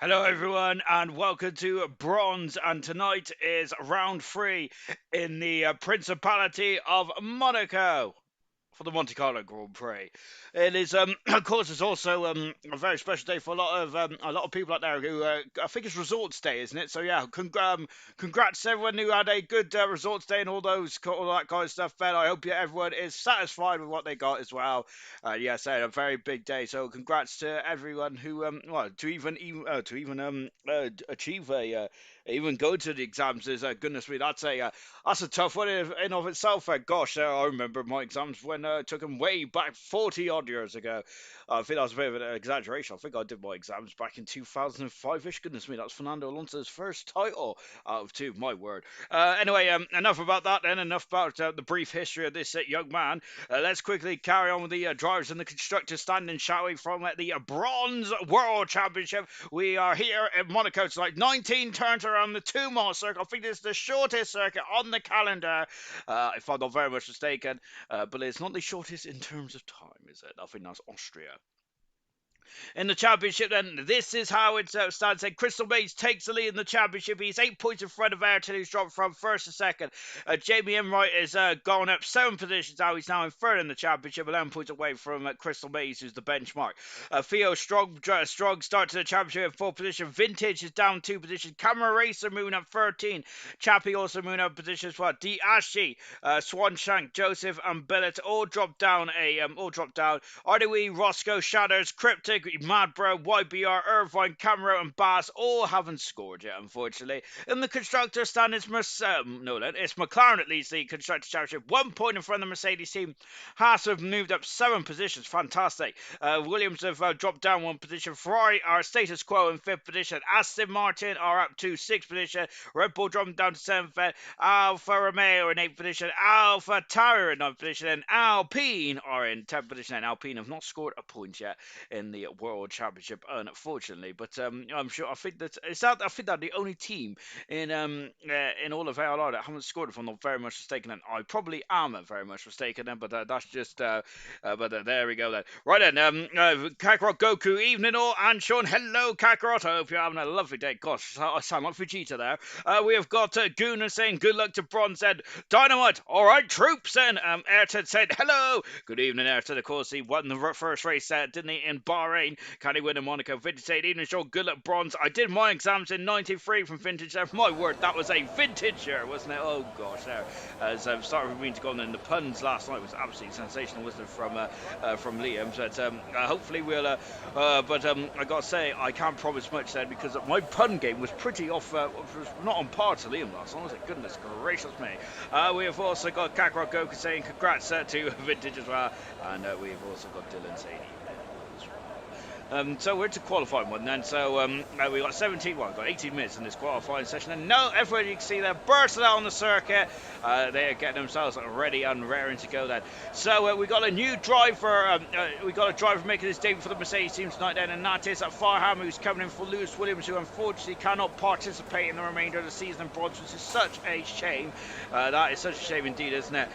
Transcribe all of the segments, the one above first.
Hello, everyone, and welcome to Bronze. And tonight is round three in the Principality of Monaco for the Monte Carlo Grand Prix. It is, of course, it's also a very special day for a lot of people out there who I think it's Resorts Day, isn't it? So yeah, congrats to everyone who had a good Resorts Day and all that kind of stuff. Ben, I hope everyone is satisfied with what they got as well. Yes, a very big day. So congrats to everyone who well to even achieve a even go to the exams is goodness me, that's a tough one in of itself. Gosh, I remember my exams when I took them way back 40 odd years ago. I think that was a bit of an exaggeration. I think I did my exams back in 2005ish. Goodness me, that's Fernando Alonso's first title out of two. My word. Anyway, enough about that then. Enough about the brief history of this young man. Let's quickly carry on with the drivers and the constructors standing, shall we, from the Bronze World Championship. We are here in Monaco tonight. 19 turns around the 2 mile circuit. I think this is the shortest circuit on the calendar, if I'm not very much mistaken. But it's not the shortest in terms of time, is it? I think that's Austria. In the championship, then, this is how it stands. Crystal Maze takes the lead in the championship. He's 8 points in front of Ayrton, who's dropped from first to second. Jamie Enright is gone up 7 positions now. He's now in third in the championship, 11 points away from Crystal Maze, who's the benchmark. Theo strong start to the championship in fourth position. Vintage is down 2 positions. Camera Racer moving up 13. Chappie also moving up position as well. D. Ashley, Swanshank, Joseph, and Billet all dropped down. RDW, Roscoe, Shatters, Cryptic, Madbro, YBR, Irvine, Camero, and Bass all haven't scored yet, unfortunately. In the constructor stand, it's McLaren at least, the constructor championship, 1 point in front of the Mercedes team. Haas have moved up 7 positions, fantastic. Williams have dropped down 1 position. Ferrari are status quo in 5th position. Aston Martin are up to 6th position. Red Bull dropping down to 7th. Alfa Romeo in 8th position. Alfa Tauri in 9th position. And Alpine are in 10th position. And Alpine have not scored a point yet in the World Championship, unfortunately. But I'm sure. I think that the only team in all of ALR that haven't scored, if I'm not very much mistaken. And I probably am very much mistaken. Then, but that's just. There we go. Then right then. Kakarot Goku, evening all, and Sean. Hello, Kakarot. I hope you're having a lovely day. Gosh, I sound like Vegeta there. We have got Gooner saying good luck to Bronze said Dynamite. All right, troops. And Ayrton said hello. Good evening, Ayrton. Of course, he won the first race, didn't he, in Bahrain? Can he win in Monaco? Vintage said evening, Sean. Good luck, Bronze. I did my exams in '93 from Vintage there. My word, that was a vintage year, wasn't it? Oh gosh, there. As started with me to go on, and the puns last night was absolutely sensational, wasn't it, from Liam? But hopefully we'll. But I got to say, I can't promise much then because my pun game was pretty off. Was not on par to Liam last night, was it? Goodness gracious me. We have also got Kakarot Goku saying congrats to Vintage as well, and we have also got Dylan saying. So we're to qualifying one then. So we got 17, well, we've got 18 minutes in this qualifying session. And now everybody you can see they're bursting out on the circuit. They are getting themselves ready and raring to go then. So we got a new driver. We got a driver making his debut for the Mercedes team tonight then. And that is Farham, who's coming in for Lewis Williams, who unfortunately cannot participate in the remainder of the season in Bronze, which is such a shame. That is such a shame indeed, isn't it?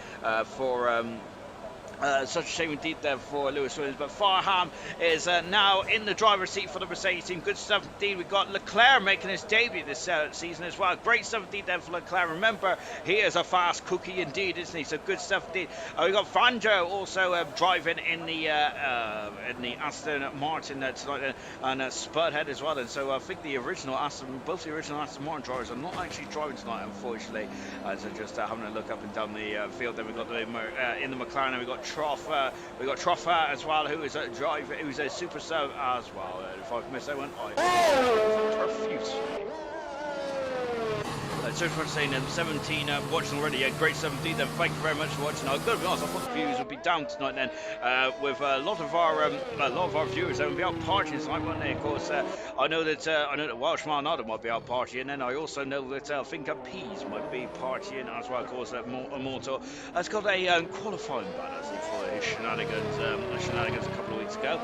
Such a shame indeed there for Lewis Williams, but Farham is now in the driver's seat for the Mercedes team. Good stuff indeed. We've got Leclerc making his debut this season as well. Great stuff indeed there for Leclerc. Remember, he is a fast cookie indeed, isn't he? So good stuff indeed. We've got Fanjo also driving in the Aston Martin tonight, and Spudhead as well. And so I think both the original Aston Martin drivers are not actually driving tonight, unfortunately. So just having a look up and down the field. Then we've got in the McLaren, and we've got Troffa as well, who is a driver, who's a superstar as well. If I've missed that one, profuse. So for saying 17 watching already. Yeah, great 17 then. Thank you very much for watching. I've got to be honest, I thought the views would be down tonight then, with a lot of our viewers. They will be out partying tonight, won't they? Of course, I know that Welsh Marnada might be out partying, and I also know that I think Peas might be partying as well. Of course, Mortal has got a qualifying ban for his shenanigans a couple of weeks ago.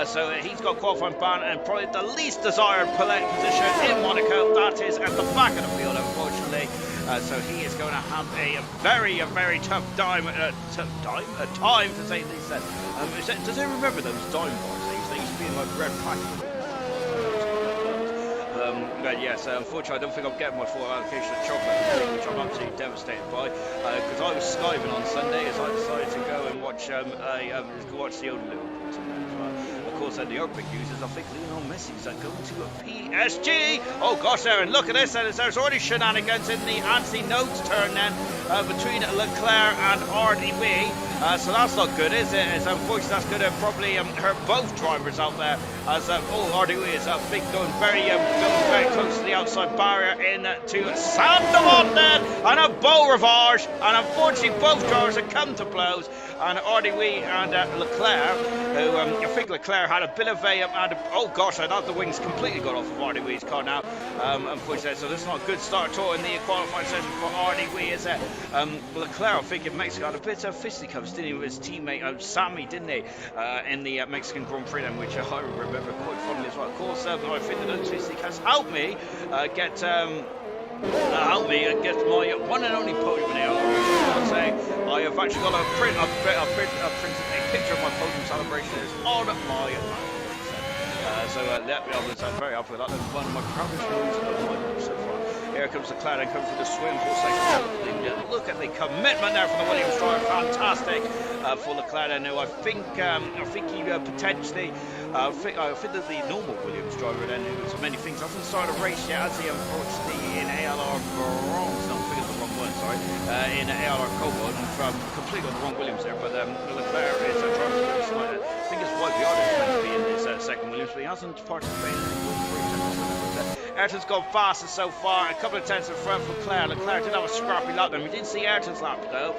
So he's got qualifying ban and probably the least desired position in Monaco. That is at the back of the field, unfortunately. So he is going to have a very tough time to say the least. Does anyone remember those dime bars? They used to be in like red packets. But yes, unfortunately, I don't think I'm getting my full allocation of chocolate this week, which I'm absolutely devastated by. Because I was skiving on Sunday as I decided to go and watch the old Liverpool team as well. Of course, the other big news is I think Lionel Messi's going to PSG. Oh gosh, Aaron, look at this. There's already shenanigans in the Anthony Notes turn then between Leclerc and RDB. So that's not good, is it? It's unfortunately that's going to probably hurt both drivers out there. As RDB is going very close to the outside barrier into Sandomont then, and a Beau Rivage, and unfortunately both drivers have come to blows. And RDB and Leclerc, who I think Leclerc had a bit of oh gosh, I thought the wings completely got off of RDB's car now. Unfortunately, so this is not a good start at all in the qualifying session for RDB, is it? Leclerc, I think in Mexico, had a bit of fisticuffs, didn't he, with his teammate Sammy, didn't he, in the Mexican Grand Prix, then, which I remember quite fondly as well. Of course, I think that those fisticuffs helped me get my one and only podium in the I'll say I have actually got a picture of my podium celebration is on my I was very happy with that. That was one of my proudest moments of my life so far. Here comes the cloud and comes for the swim pool section. Look at the commitment there from the Williams driver. Fantastic for the cloud. I know. I think he potentially. I think that the normal Williams driver then, who does many things, hasn't started a race yet, as he unfortunately in ALR Bronze. No, I think it's the wrong one. Sorry, in ALR Cobalt, from completely on the wrong Williams there. But Leclerc is a driver. I think it's White Beard is going to be in this second Williams, but he hasn't participated in the World Prix. Ayrton's gone faster so far, a couple of tenths in front for Leclerc. Leclerc did have a scrappy lap there. We didn't see Ayrton's lap though,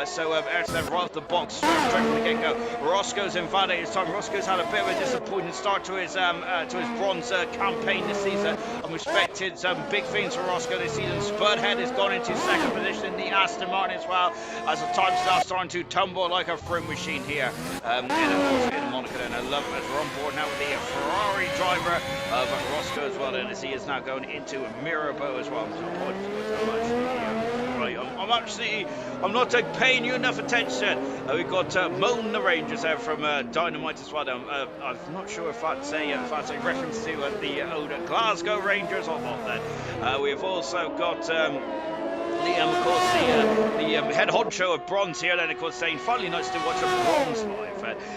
so Ayrton then right off the box straight from the get-go. Roscoe's invalidated his time. Roscoe's had a bit of a disappointing start to his bronze campaign this season. I'm expecting some big things for Roscoe this season. Spudhead has gone into second position in the Aston Martin as well, as the time's now starting to tumble like a throwing machine here in Monaco. And I love it as we're on board now with the Ferrari driver of Roscoe as well, and as he is now going into Mirabeau as well. I'm not paying you enough attention. We've got Moan the Rangers there from Dynamite as well. I'm not sure if that's a reference to the old Glasgow Rangers or not then. We've also got Liam, of course, the head honcho of Bronze here, then of course saying finally nice to watch a Bronze live.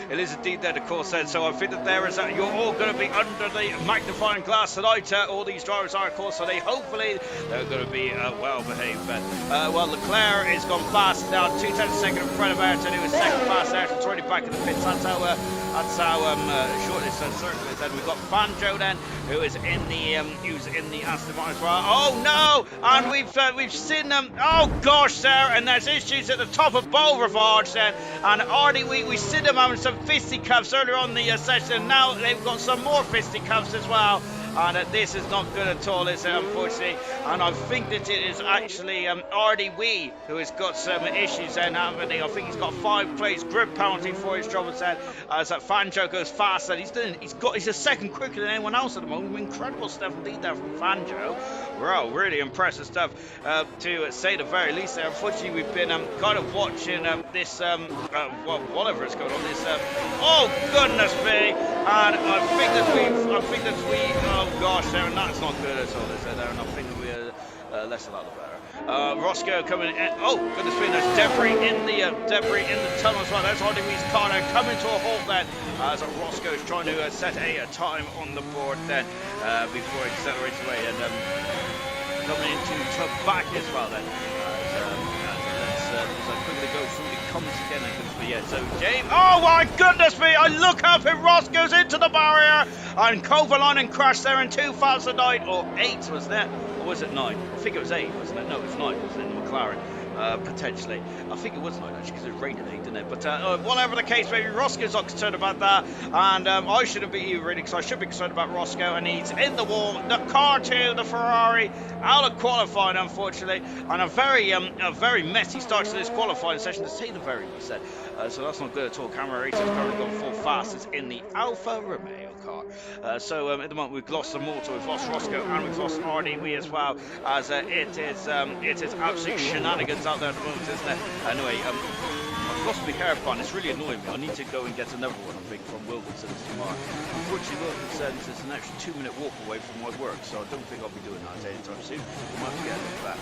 It is indeed that, of course, so I think that there is you're all going to be under the magnifying glass tonight. All these drivers are, of course, so hopefully they're going to be well behaved. Well, Leclerc has gone fast now, 2 tenths a second in front of Ayrton, who was second fast. Ayrton's already back in the pits. That's how short this circle is. Then we've got Fanjo then, who is in the Aston Martin as well. Oh no! And we've seen them. Oh gosh, there, and there's issues at the top of Beau Rivage then, and we see them having some fisticuffs earlier on the session. Now they've got some more fisticuffs as well. And this is not good at all, is it, unfortunately? And I think that it is actually RDB who has got some issues then, haven't he? I think he's got 5 plays grid penalty for his trouble then, as Fanjo goes fast. And he's a second quicker than anyone else at the moment. Incredible stuff indeed there from Fanjo. Wow, really impressive stuff to say the very least there. Unfortunately, we've been kind of watching this, whatever is going on. This, oh goodness me! And I think that we, oh gosh, Darren, that's not good at all, is it, Darren? I think that we're less of that the better. Roscoe coming in. Oh goodness me! There's debris in the tunnel as well. There's RDB's car now coming to a halt then, as Roscoe is trying to set a time on the board then before it accelerates away, and coming into Tabak as well then. Let's quickly go through the comments again. So James, oh my goodness me! I look up and Ross goes into the barrier, and Kovalainen crashed there in 2009 or 8, was that? Or was it 9? I think it was 8, wasn't it? No, it was 9, wasn't it? In the McLaren. Potentially. I think it was 9 actually, because it rained at 8, didn't it? But whatever the case, maybe Roscoe's not concerned about that, and I shouldn't be really, because I should be concerned about Roscoe, and he's in the wall. The car too, the Ferrari, out of qualifying, unfortunately, and a very messy start to this qualifying session, to say the very least. So that's not good at all. Camera Race has currently gone full fastest in the Alfa Romeo car. So at the moment we've lost the motor, we've lost Roscoe, and we've lost RDB as well, as it is absolute shenanigans out there at the moment, isn't it? Anyway, lost my hairpin. It's really annoying me. I need to go and get another one, I think, from Wilkinson's tomorrow. Unfortunately, Wilkinson's is an extra 2-minute walk away from my work, so I don't think I'll be doing that anytime soon. I might have to get into that.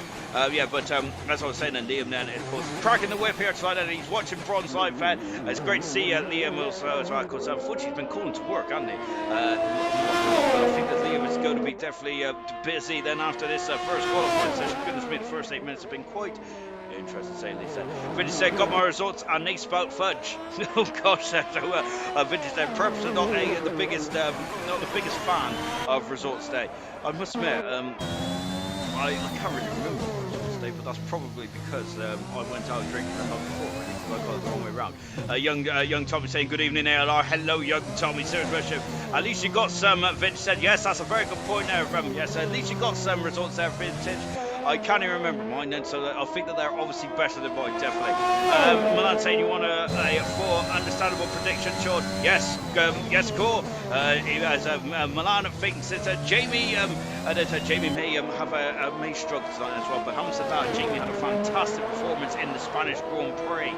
Yeah, but as I was saying, Liam then, of course, cracking the whip here tonight, and he's watching Bronze Live Fed. It's great to see Liam also as well, because unfortunately he's been calling to work, hasn't he? I think that Liam is going to be definitely busy then after this first qualifying session. Goodness me, the first 8 minutes have been quite interesting, to say the least. Vintage said, got my results and they spout fudge. Oh gosh, so Vintage said, purposely not the biggest fan of results day. I must admit, I can't really remember results day, but that's probably because I went out drinking the night before, really, because I got it the wrong way round. Young Tommy saying, good evening, ALR. Hello, young Tommy. Serious question. At least you got some. Vintage said, yes, that's a very good point there. Yes, at least you got some results there, Vintage. I can't even remember mine then, so I think that they're obviously better than mine, definitely. Milan saying you want a full understandable prediction, Sean? Yes, yes, cool. He has Milan thinks it's Jamie, that Jamie may may struggle tonight as well, but having said that, Jamie had a fantastic performance in the Spanish Grand Prix,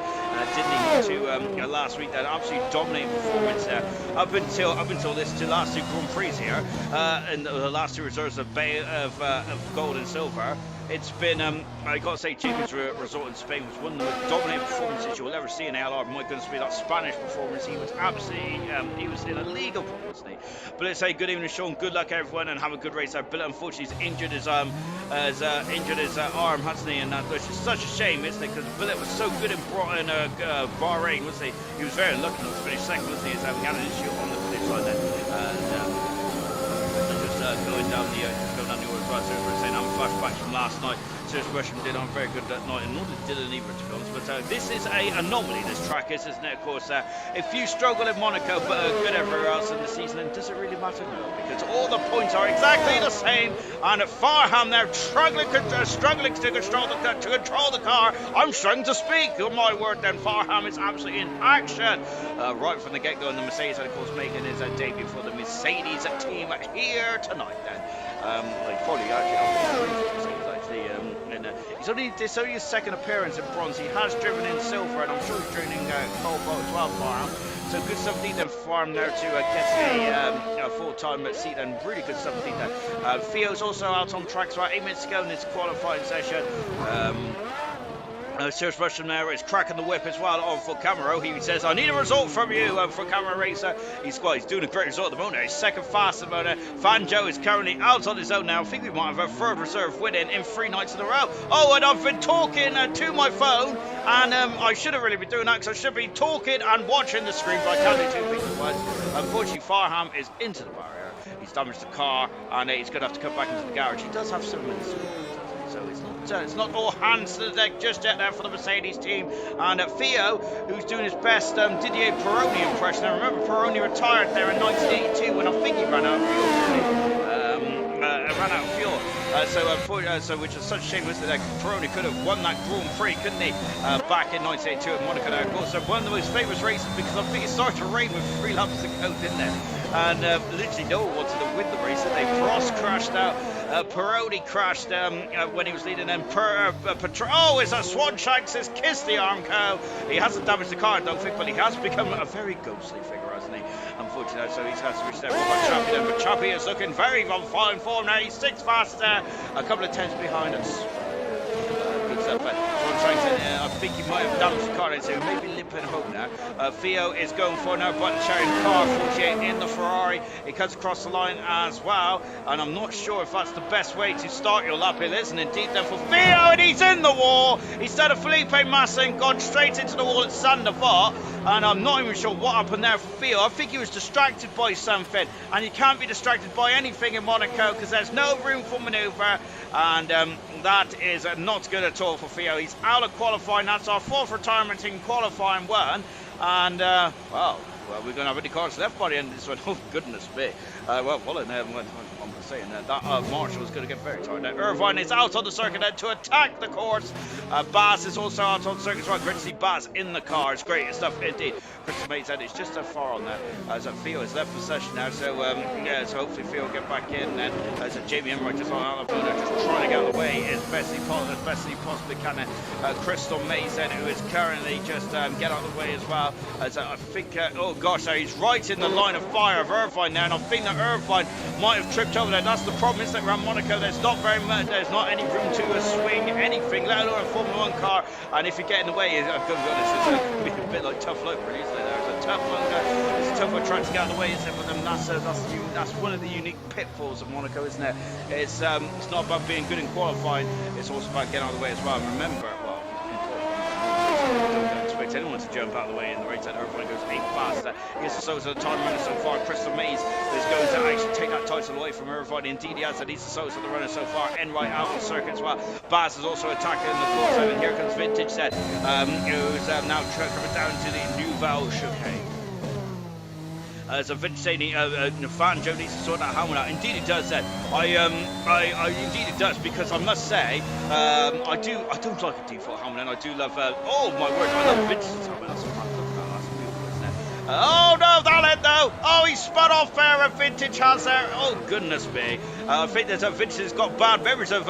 didn't he, to last week? That absolutely dominating performance there up until this two last two Grand Prix here, and the last two reserves of gold and silver. It's been, I got to say, Jamie's result in Spain was one of the most dominating performances you'll ever see in ALR. My goodness me, that Spanish performance, he was absolutely, he was in a league of one, wasn't he? But let's say good evening, Sean. Good luck, everyone, and have a good race there. Billet, unfortunately, he's injured his arm, hasn't he? And which is such a shame, isn't it? Because Billet was so good in Bahrain, wasn't he? He was very lucky not to finish second, wasn't he? He had an issue on the finish line then. Going down the order as well. So we're saying I'm flashbacks from last night. Serious question did on very good that night, and nor did Dylan either, to be honest. But this is a anomaly, this track is, isn't it? Of course, if you struggle in Monaco but are good everywhere else in the season, then does it really matter? No, because all the points are exactly the same. And at Farham, they're struggling to control the car. I'm struggling to speak. Oh my word, then Farham is absolutely in action right from the get-go. And the Mercedes, of course, making his debut for the Mercedes team here tonight. Then probably it's only his second appearance in bronze. He has driven in silver, and I'm sure he's driven in COBALT as well, Farm. So good stuff indeed then Farm there to get a full-time seat, and really good stuff indeed there. Theo's also out on track about 8 minutes ago in this qualifying session. Serious Russian there is cracking the whip as well on for Camaro. He says, I need a result from you for Camaro Racer. He's doing a great result at the moment. He's second fast at the moment. Fan Joe is currently out on his own now. I think we might have a third reserve winning in 3 nights in a row. Oh, and I've been talking to my phone, and I shouldn't really be doing that because I should be talking and watching the screen, but I can't do two things at once. Unfortunately, Farham is into the barrier. He's damaged the car, and he's going to have to come back into the garage. He does have 7 minutes to go. So it's not all hands to the deck just yet there for the Mercedes team. And Theo, who's doing his best Didier Pironi impression. I remember Pironi retired there in 1982 when I think he ran out of fuel. So which is such a shame, wasn't it? Pironi could have won that Grand Prix, couldn't he? Back in 1982 at Monaco. Of course, one of the most famous races because I think it started to rain with 3 laps to go, didn't it? And literally no one wanted to win the race. They cross-crashed out. Pironi crashed when he was leading them. Oh, it's a Swanshanks has kissed the Armco. He hasn't damaged the car, I don't think, but he has become a very ghostly figure, hasn't he? Unfortunately, so he's had to reach there for Chappie then. But Chappie is looking very on fine form now. He's 6 fast there, a couple of tenths behind us. Good stuff. I think he might have damaged the car, so maybe limping home now. Theo is going for now, button sharing car 48 in the Ferrari. He cuts across the line as well, and I'm not sure if that's the best way to start your lap. It isn't indeed then for Theo, and he's in the wall. Instead of Felipe Massa and gone straight into the wall at Sandoval, and I'm not even sure what happened there for Theo. I think he was distracted by something, and you can't be distracted by anything in Monaco because there's no room for manoeuvre, and that is not good at all for Theo. He's out of qualifying. That's our 4th retirement in qualifying 1, and well, we're going to have any cars left by the end of this one. Oh, goodness me. Well, Wallen on was saying that Marshall is going to get very tired. Now, Irvine is out on the circuit then to attack the course. Baz is also out on the circuit as well. Great to see Baz in the car. It's great stuff indeed. Crystal Maze said it's just so far on there. As Theo has left the session now, so so hopefully Theo will get back in. And as Jamie Emmerich just on Alabama, just trying to get out of the way as best he possibly can. Crystal Maze then, who is currently just get out of the way as well. As I think, oh gosh, he's right in the line of fire of Irvine there, and I think that Irvine might have tripped over there. That's the problem, is that around Monaco there's not very much, there's not any room to swing anything, let alone a Formula 1 car. And if you get in the way, I'm going to be honest, it's a bit like tough luck, really, isn't it? There's a tough one, it's a tough one trying to get out of the way, isn't it? But that's one of the unique pitfalls of Monaco, isn't it? It's not about being good in qualifying, it's also about getting out of the way as well. And remember, well, don't expect anyone to jump out of the way in the race that Irvine goes 8 fast. Here's the Sosa, the time runner so far. Crystal Maze is going to actually take that title away from Irvine. Indeed, he has that. He's the Sosa, the runner so far. Enright out on the circuit as well. Baz is also attacking the course. And here comes Vintage Set, who's now coming down to the Nouvelle Chicane. As a Vintage saying, fan Joe needs to sort that helmet out. Indeed, it does. Indeed, it does, because I must say, I don't like a default helmet, and I do love. Oh my word, I love Vintage's helmet. That's beautiful, isn't it? Oh no, that though. Oh, he spun off there. A Vintage has there. Oh goodness me. I think that Vintage has got bad memories of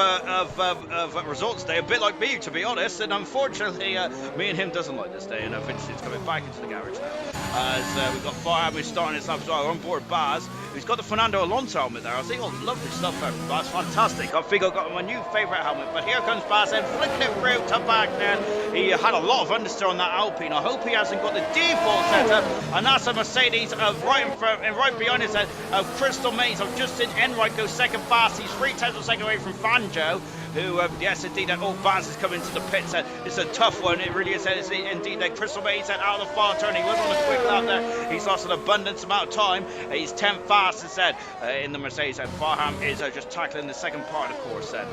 results day, a bit like me, to be honest. And unfortunately, me and him doesn't like this day, and Vintage is coming back into the garage now. As we've got Fire, we're starting this up as well. We're on board Baz, who's got the Fernando Alonso helmet there. I think, oh, lovely stuff there from Baz, fantastic. I think I've got my new favourite helmet. But here comes Baz and flicking it through to back then. He had a lot of understeer on that Alpine. I hope he hasn't got the default setup. And that's a Mercedes right in front and right behind his head of Crystal Maze. I've just seen Enright go second fast. He's 3 tenths of a second away from Fanjo, who, yes, indeed, that old Baz is coming to the pits. It's a tough one, it really is. Indeed, that Crystal Maze out of the far turn. He was on a quick lap there. He's lost an abundance amount of time. He's 10th fast, as said, in the Mercedes. And Farham is just tackling the second part of the course then.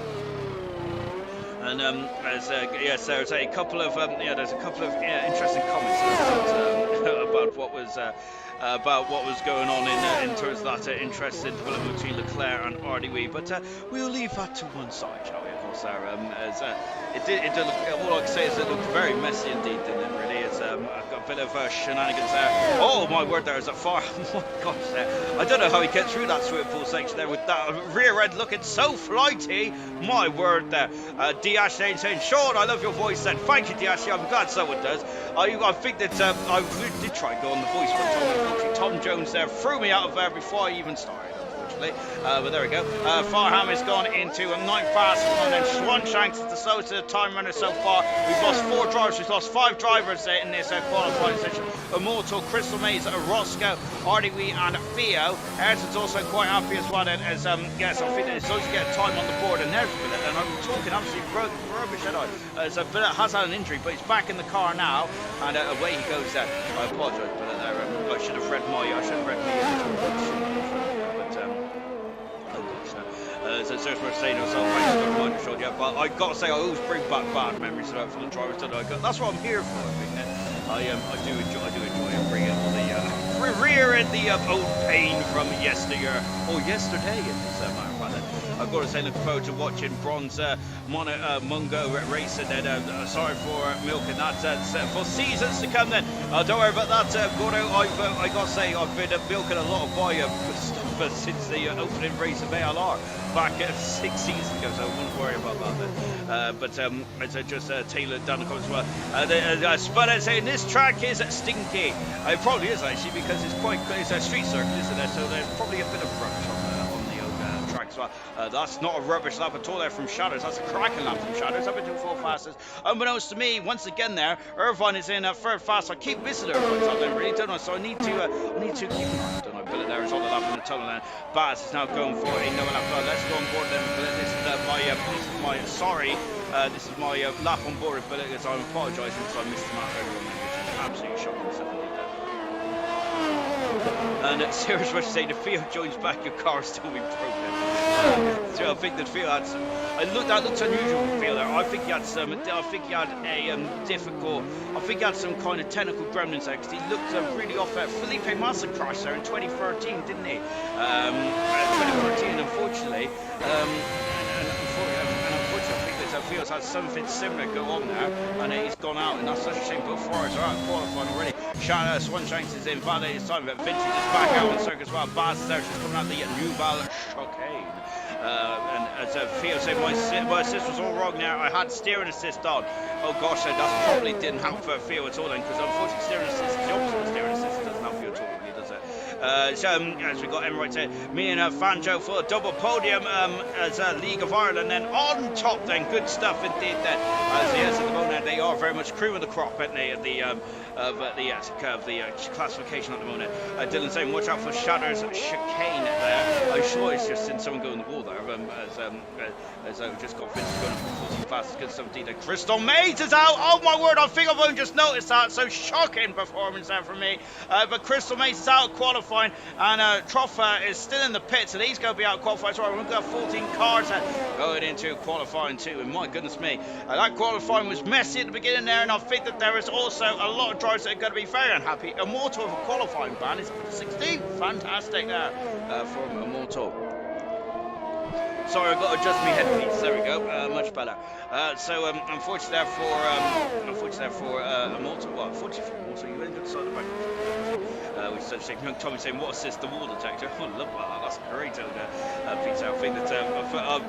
And yes, there's a couple of interesting comments about what was going on in terms of that interesting development between Leclerc and RDW. But we'll leave that to one side, shall we? Of course, it did look, all I can say is it looked very messy indeed, didn't it? Really, I've got a bit of shenanigans there. Oh my word, there is a far. Oh my gosh, I don't know how he gets through that swimming pool section there with that rear end looking so flighty. My word, there. Diash saying, Sean, I love your voice. Then thank you, Diash. I'm glad someone does. I think that I did try and go on the voice one time. Tom Jones there threw me out of there before I even started. But there we go. Farham has gone into a 9th fast, and then Swanshanks is the slowest time runner so far. We've lost 4 drivers. We've lost 5 drivers in this qualifying session. Immortal, Crystal Maze, Roscoe, Ardiwi, and Theo. Harrison's also quite happy as well. As yes, I think that as long as you get time on the board, and there's Billet, and I'm talking absolutely rubbish, aren't I? As Billet has had an injury, but he's back in the car now, and away he goes there. I apologise, Billet. There, I should have read me. So Serge Mercedes but I got to say, I always bring back bad memories from the drivers that I got. That's what I'm here for. I do enjoy bringing all the rear and the old pain from yesteryear or yesterday in this matter of fact. I've got to say, looking forward to watching Bronze Mungo racing. And sorry for milking that for seasons to come. Then don't worry about that, Gordo. I got to say, I've been milking a lot of my stuff since the opening race of ALR back 6 seasons ago, so I wouldn't worry about that. But it's just Taylor Duncombe as well. Spudder saying this track is stinky. It probably is actually, because it's a street circuit, isn't it? So there's probably a bit of rubbish on the old track as well. That's not a rubbish lap at all there from Shadows. That's a cracking lap from Shadows. I've been doing 4 fastest. Unbeknownst to me, once again there, Irvine is in 3rd fast. I keep missing Irvine, so I really don't know. So I need to keep an eye on. Billet there is on the lap in the tunnel, and Baz is now going for another lap. Let's go on board then. This is my lap on board with Billet, because I'm apologising because I missed him out earlier on, which is absolutely shocking stuff indeed. And Sarah's saying, the Theo joins back, your car is still being broken. So I think that Theo had some That looks unusual for Fielder. I think he had some. I think he had a difficult. I think he had some kind of technical gremlins there because he looked really off. Felipe Massa crashed there in 2013, didn't he? 2013, unfortunately. Fields had something similar go on there, and he's gone out, and that's such a shame. Both Forwards are out qualifying already. Swanshanks is in validated time, but Vintage is back out on circuit as well. Baz is there, she's coming out the new ball chicane. And as Fields said, my assist was all wrong now. I had steering assist on. Oh gosh, that probably didn't help for Field at all then, because unfortunately steering assist is the opposite of steering assist. It doesn't help you at all, really, does it? As we got Emirates here, me and Fanjo for a double podium as League of Ireland, then on top then, good stuff indeed then. Yes, at the moment they are very much cream of the crop, aren't they, at the classification at the moment. Dylan saying watch out for Shatter's chicane there. I'm sure it's just seen someone go in the wall there, as I just got Vince going for 14 fastest, good stuff indeed. Crystal Maze is out. Oh my word, I think I've only just noticed that, so shocking performance there from me. But Crystal Maze is out qualifying, and Troffa is still in the pits, and he's going to be out qualifying. So we've got 14 cars going into qualifying too, and my goodness me, that qualifying was messy at the beginning there, and I think that there is also a lot of drivers that are going to be very unhappy. Immortal with a qualifying ban is 16, fantastic there from Immortal. Sorry, I've got to adjust my headpiece. There we go. Much better. So unfortunately, therefore, Immortal. Well, unfortunately for Immortal, you went inside the back. Which is such a thing. Tommy saying, "What assist the wall detector?" I love that. That's great. Peter, I think that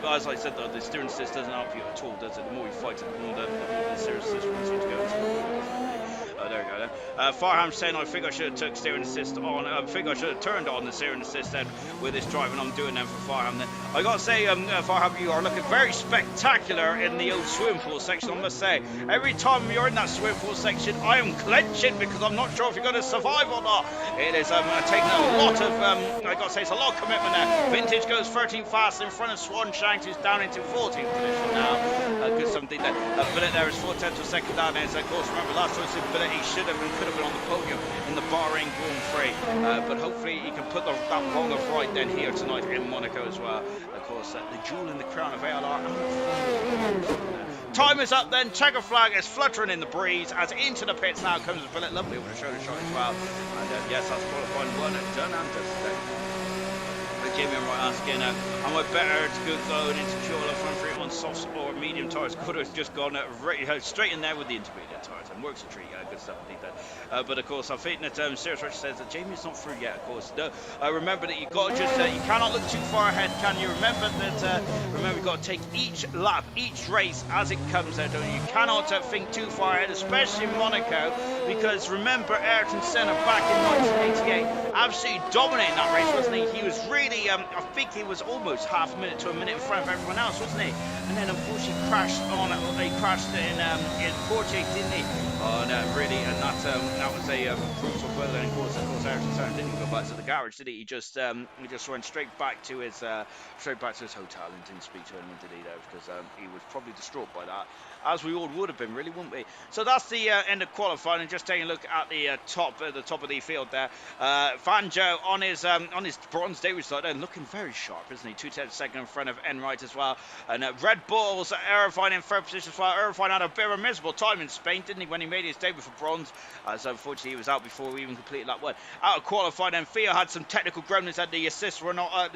as I said, though, the steering assist doesn't help you at all, does it? The more you fight it, the more the steering assist wants you to go. There we go then. Farham saying, I think I should have took steering assist on. I think I should have turned on the steering assist then with this driving I'm doing then for Farham then. I got to say, Farham, you are looking very spectacular in the old swimming pool section, I must say. Every time you're in that swimming pool section, I am clenching because I'm not sure if you're going to survive or not. It is taking a lot of, I got to say, it's a lot of commitment there. Vintage goes 13 fast in front of Swanshanks, who's down into 14th position now. Good something there. Billet there is 4/10 of second down there. So, of course, remember last time Billet, he should have and could have been on the podium in the Bahrain Grand Prix, but hopefully he can put that wrong of right then here tonight in Monaco as well. Of course, the jewel in the crown of ALR. Time is up then. Checker flag is fluttering in the breeze as into the pits now comes Billet. Lovely with a shoulder shot as well. And yes, that's qualifying one and done and dusted. Jamie, I'm right asking, am I better to go going into Kyoto front three on soft or medium tyres? Could just gone straight in there with the intermediate tyres and works a treat. Good stuff indeed there. But of course, I think that Sirius Rich says that Jamie's not through yet. Of course, no. Remember that you got to just you cannot look too far ahead, can you? Remember that. Remember, you got to take each lap, each race as it comes out. Don't you? You cannot think too far ahead, especially in Monaco, because remember Ayrton Senna back in 1988, absolutely dominating that race, wasn't he? He was really. I think he was almost half a minute to a minute in front of everyone else, wasn't he? And then unfortunately crashed in Portugal, didn't he? Oh no, really, and that was a brutal blow. And of course, Ayrton Senna didn't go back to the garage, did he? He just went straight back to his hotel and didn't speak to anyone, did he? There, because he was probably distraught by that, as we all would have been, really, wouldn't we? So that's the end of qualifying, and just taking a look at the top of the field there. Fanjo on his bronze debut start and looking very sharp, isn't he? 2/10 second in front of Enright as well. And Red Bull's Irvine in third position as well. Irvine had a bit of a miserable time in Spain, didn't he, when he made his debut for bronze? So unfortunately he was out before we even completed that one. Out of qualifying, and Theo had some technical gremlins, and the assists were not right.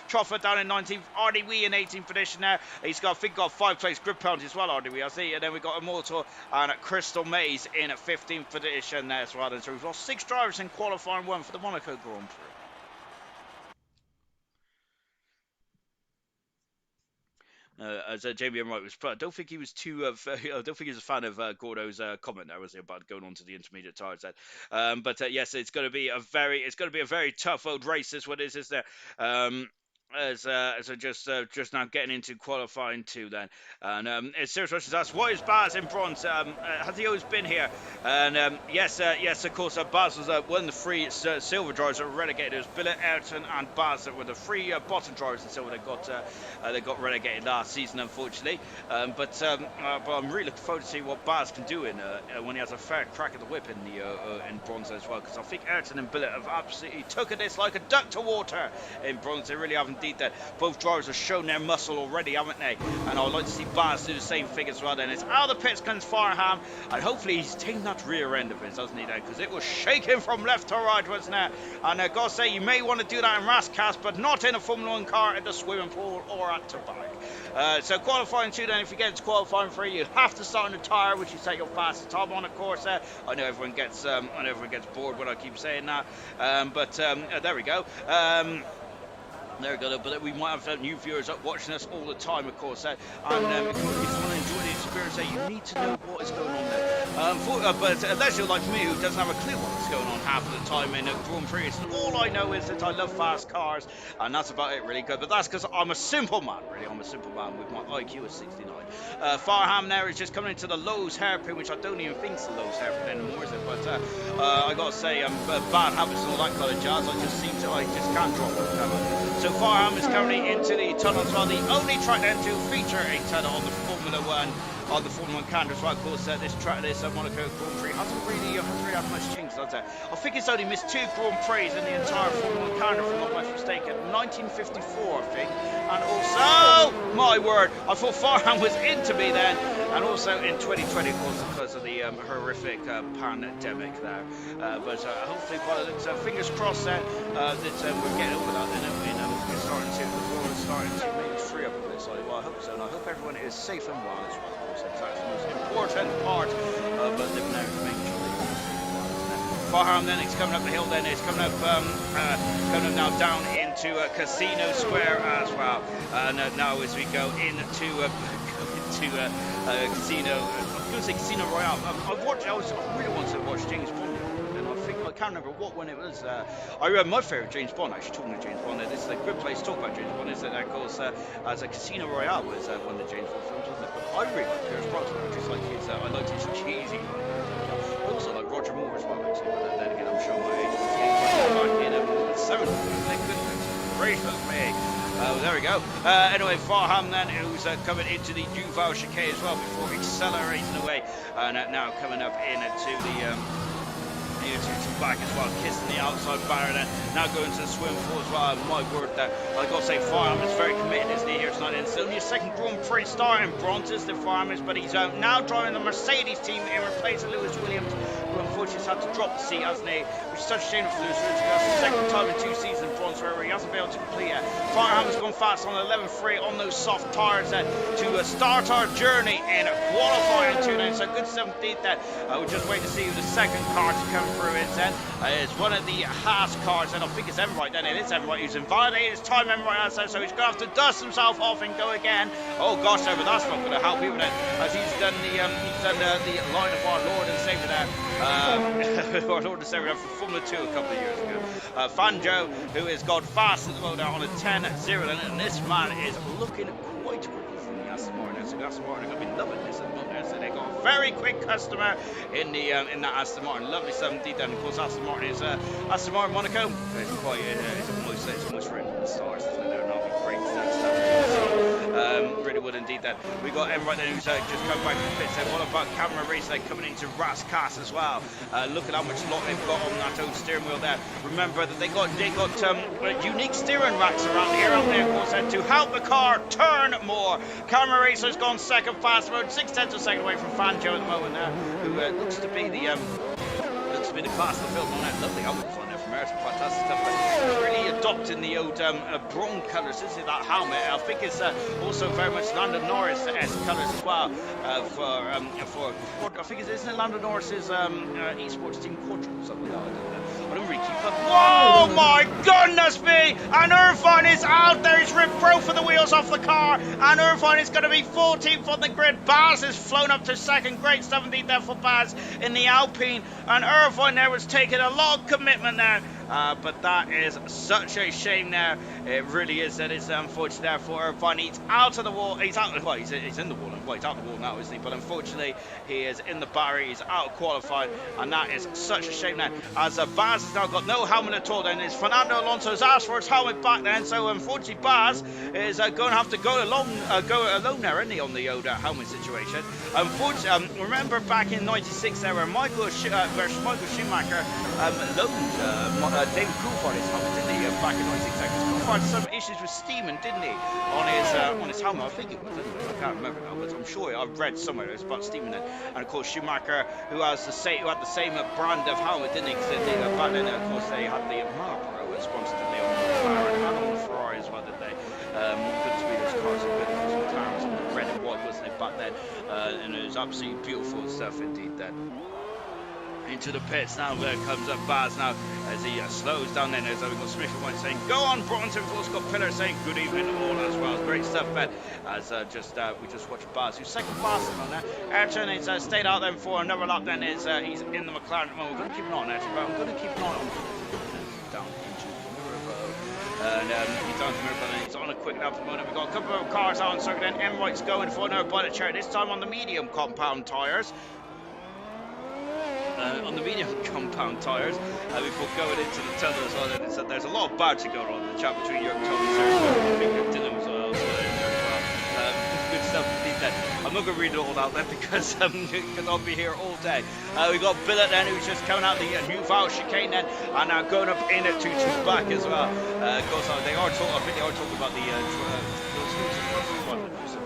Troffa down in 19th, RDW in 18th position there. He's got, I think, got 5 place grid penalties as well, RDW, I see. And then we got Immortal and Crystal Maze in at 15th position there as well. And so we've lost 6 drivers in qualifying 1 for the Monaco Grand Prix. As Jamie and Wright was, I don't think he was too. I don't think he was a fan of Gordo's comment there, was he, about going on to the intermediate tyres? But yes, it's going to be a very tough old race. This one is, isn't it? As I just now getting into qualifying 2 then, and Sirius Rush asks, why is Baz in bronze? Has he always been here? And yes, of course, Baz was one of the 3 silver drivers that were relegated. It was Billet, Ayrton and Baz that were the 3 bottom drivers in silver that got relegated last season, unfortunately. But I'm really looking forward to see what Baz can do when he has a fair crack at the whip in bronze as well, because I think Ayrton and Billet have absolutely took this like a duck to water in bronze. They really haven't indeed that both drivers have shown their muscle already, haven't they? And I would like to see Baz do the same thing as well. Then it's out of the pits comes Farham, and hopefully he's taking that rear end of his, doesn't he? Then because it was shaking from left to right, wasn't it? And I gotta say, you may want to do that in Rascast, but not in a Formula 1 car at the swimming pool or at Tobac. So qualifying 2, then if you get to qualifying 3, you have to start on the tyre, which you set your fastest time on, of course. I know everyone gets bored when I keep saying that, but there we go. There we go, but we might have new viewers up watching us all the time, of course. And if you want to enjoy the experience, you need to know what is going on there. But unless you're like me, who doesn't have a clue what's going on half of the time in a Grand Prix, all I know is that I love fast cars, and that's about it, really. Good, but that's because I'm a simple man, really. I'm a simple man with my IQ of 69. Farham there is just coming into the Lowe's hairpin, which I don't even think is the Lowe's hairpin anymore, is it? But I got to say, bad habits and all that kind of jazz. I just can't drop it, can I? So Farham is currently into the tunnel as well, the only track then to feature a tunnel on the Formula 1 calendar as well. Of course, this Monaco Grand Prix hasn't really had much change, does it? I think it's only missed 2 Grand Prix in the entire Formula 1 calendar, if I'm not mistaken. 1954, I think. And also, my word, I thought Farham was into me then. And also in 2020, of course, because of the horrific pandemic there. But hopefully, by the looks, fingers crossed that we're getting over that. We're starting to maybe free up a bit. So I hope so. And I hope everyone is safe and well as well. Of course, that's the most important part of living there, to make sure that you're safe and well. Farham then it's coming up the hill. Then it's coming up now down into Casino Square as well. And now as we go into Casino, I'm going to say Casino Royale. I really wanted to watch James Bond, and I can't remember when it was. I remember my favourite James Bond, actually, talking to James Bond. This is a good place to talk about James Bond, is that, of course, as a Casino Royale was one of the James Bond films, wasn't it? But I really like Pierce Brosnan. I liked his cheesy. I also like Roger Moore as well, actually. But then again, I'm sure my age was back in the 70s. Thank goodness. Great for me. There we go. Anyway, Farham then, who's coming into the Duval chicane as well before accelerating away, and now coming up into the back as well, kissing the outside barrier, then now going to the swim pool as well. My word, that I got to say, Farham is very committed, isn't he, here tonight? And it's only a second Grand Prix starting bronzes, the Farham is, but he's now driving the Mercedes team in replace of Lewis Williams, who unfortunately has had to drop the seat, hasn't he? Which is such a shame for Lewis Williams, because that's the second time in 2 seasons bronze where he hasn't been able to complete it. Farham has gone fast on 11.3 on those soft tyres to start our journey in qualifying 2 now. So good 17th then. We'll just wait to see who the second car to come through is then. It's one of the Haas cars, and I think it's Everett then. It is Everett who's invalidated his time, Everett, so he's going to have to dust himself off and go again. Oh gosh, Everett, that's not going to help him then, as he's done the line of our Lord and Saviour there. Our Lord and Saviour for Formula 2 a couple of years ago. Fanjo, who has gone fast at the moment on a 10-0, and this man is looking quite quick from the Aston Martin. So the Aston Martin are going to be loving this at the moment. So they got a very quick customer in that Aston Martin. Lovely 17th, and of course Aston Martin is Aston Martin Monaco. It's almost right in the stars, isn't it? There, and that'll be great. Really would indeed. Then we got Emma then, who's just come back from the pits. Then what about camera race? They're coming into Rascas as well. Look at how much lot they've got on that old steering wheel there. Remember that they got unique steering racks around here, out there, of course, to help the car turn more. Camera racer's gone second fast mode, 6/10 of a second away from Fanjo at the moment there, who looks to be the class of the film on that. Lovely helmet on there from Earth, fantastic stuff. But really adopting the old bronze colours, isn't it, that helmet? I think it's also very much Lando Norris-esque colours as well. I think isn't it Lando Norris's Esports team quadruple or something like that? I don't really keep up. Whoa, my goodness me! And Irvine is out there. He's ripped both of the wheels off the car, and Irvine is going to be 14th on the grid. Baz has flown up to second. Great 17th there for Baz in the Alpine, and Irvine there was taking a lot of commitment there. But that is such a shame there. It really is. That is unfortunate there for Irvine. He's out of the wall. He's out. Well, he's in the wall. Well, he's out of the wall now, isn't he? But unfortunately, he is in the barrier. He's out of qualifying, and that is such a shame there. As Baz has now got no helmet at all. Then is Fernando Alonso has asked for his helmet back then. So unfortunately, Baz is going to have to go alone there, isn't he, on the Yoda helmet situation? Unfortunately, remember back in '96 there, where Michael Schumacher loaned David Coulthard his helmet, didn't he? Back in '96. had some issues with steaming, didn't he, on his helmet? I think it was, anyway. I can't remember now, but I'm sure I've read somewhere it was about steaming then. And of course Schumacher, who had the same brand of helmet, didn't he? Because back then, of course, they had the Marlboro as sponsored the McLaren and on the Ferrari as well, didn't they? Good to be those cars are good because McLaren was in red and white, wasn't it, back then? And it was absolutely beautiful stuff indeed then. Into the pits now, there comes up Baz now as he slows down then. As we've got Smith and White saying, go on, Bronson. We've also got Pillar saying, good evening to all as well. Great stuff, Ben. As we just watched Baz, who's second fastest on there. Ayrton is stayed out then for another lap. Then is he's in the McLaren at the moment. We're going to keep an eye on Ayrton, but I'm going to keep an eye on down into and he's down to Mirabel and he's on a quick lap at the moment. We've got a couple of cars out on circuit, and Emright's going for another by the chair, this time on the medium compound tyres. On the medium compound tyres before going into the tunnel as well. So there's a lot of badging going on in the chat between Jürgen Thomas and Dylan as well. Good stuff indeed then. I'm not going to read it all out there because I'll be here all day. We've got Billet then, who's just coming out the new Val chicane then, and now going up in it to back as well. I think they are talking about the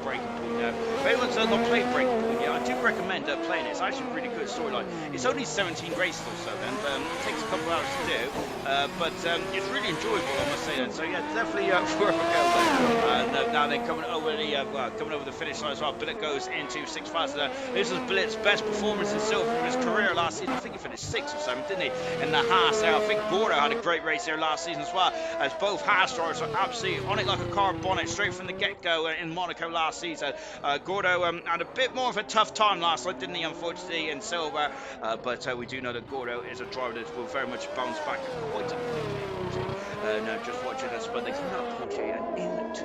breaking point there. If anyone's not played breaking point yet, I do recommend playing it. It's actually a really good storyline. It's only 17 races or so then, it takes a couple of hours to do, but it's really enjoyable, I must say then. So yeah, definitely worth a go there. And now they're coming over the finish line as well. Billet goes into 6th faster. This was Billet's best performance in silver of his career last season. I think he finished 6th or 7th, didn't he? In the Haas there. I think Gordo had a great race there last season as well, as both Haas drivers are absolutely on it like a car bonnet straight from the get-go in Monaco last season. Gordo had a bit more of a tough time last night, didn't he, unfortunately, in silver, but we do know that Gordo is a driver that will very much bounce back quite a bit. Now just watching this, but they come out Porsche and into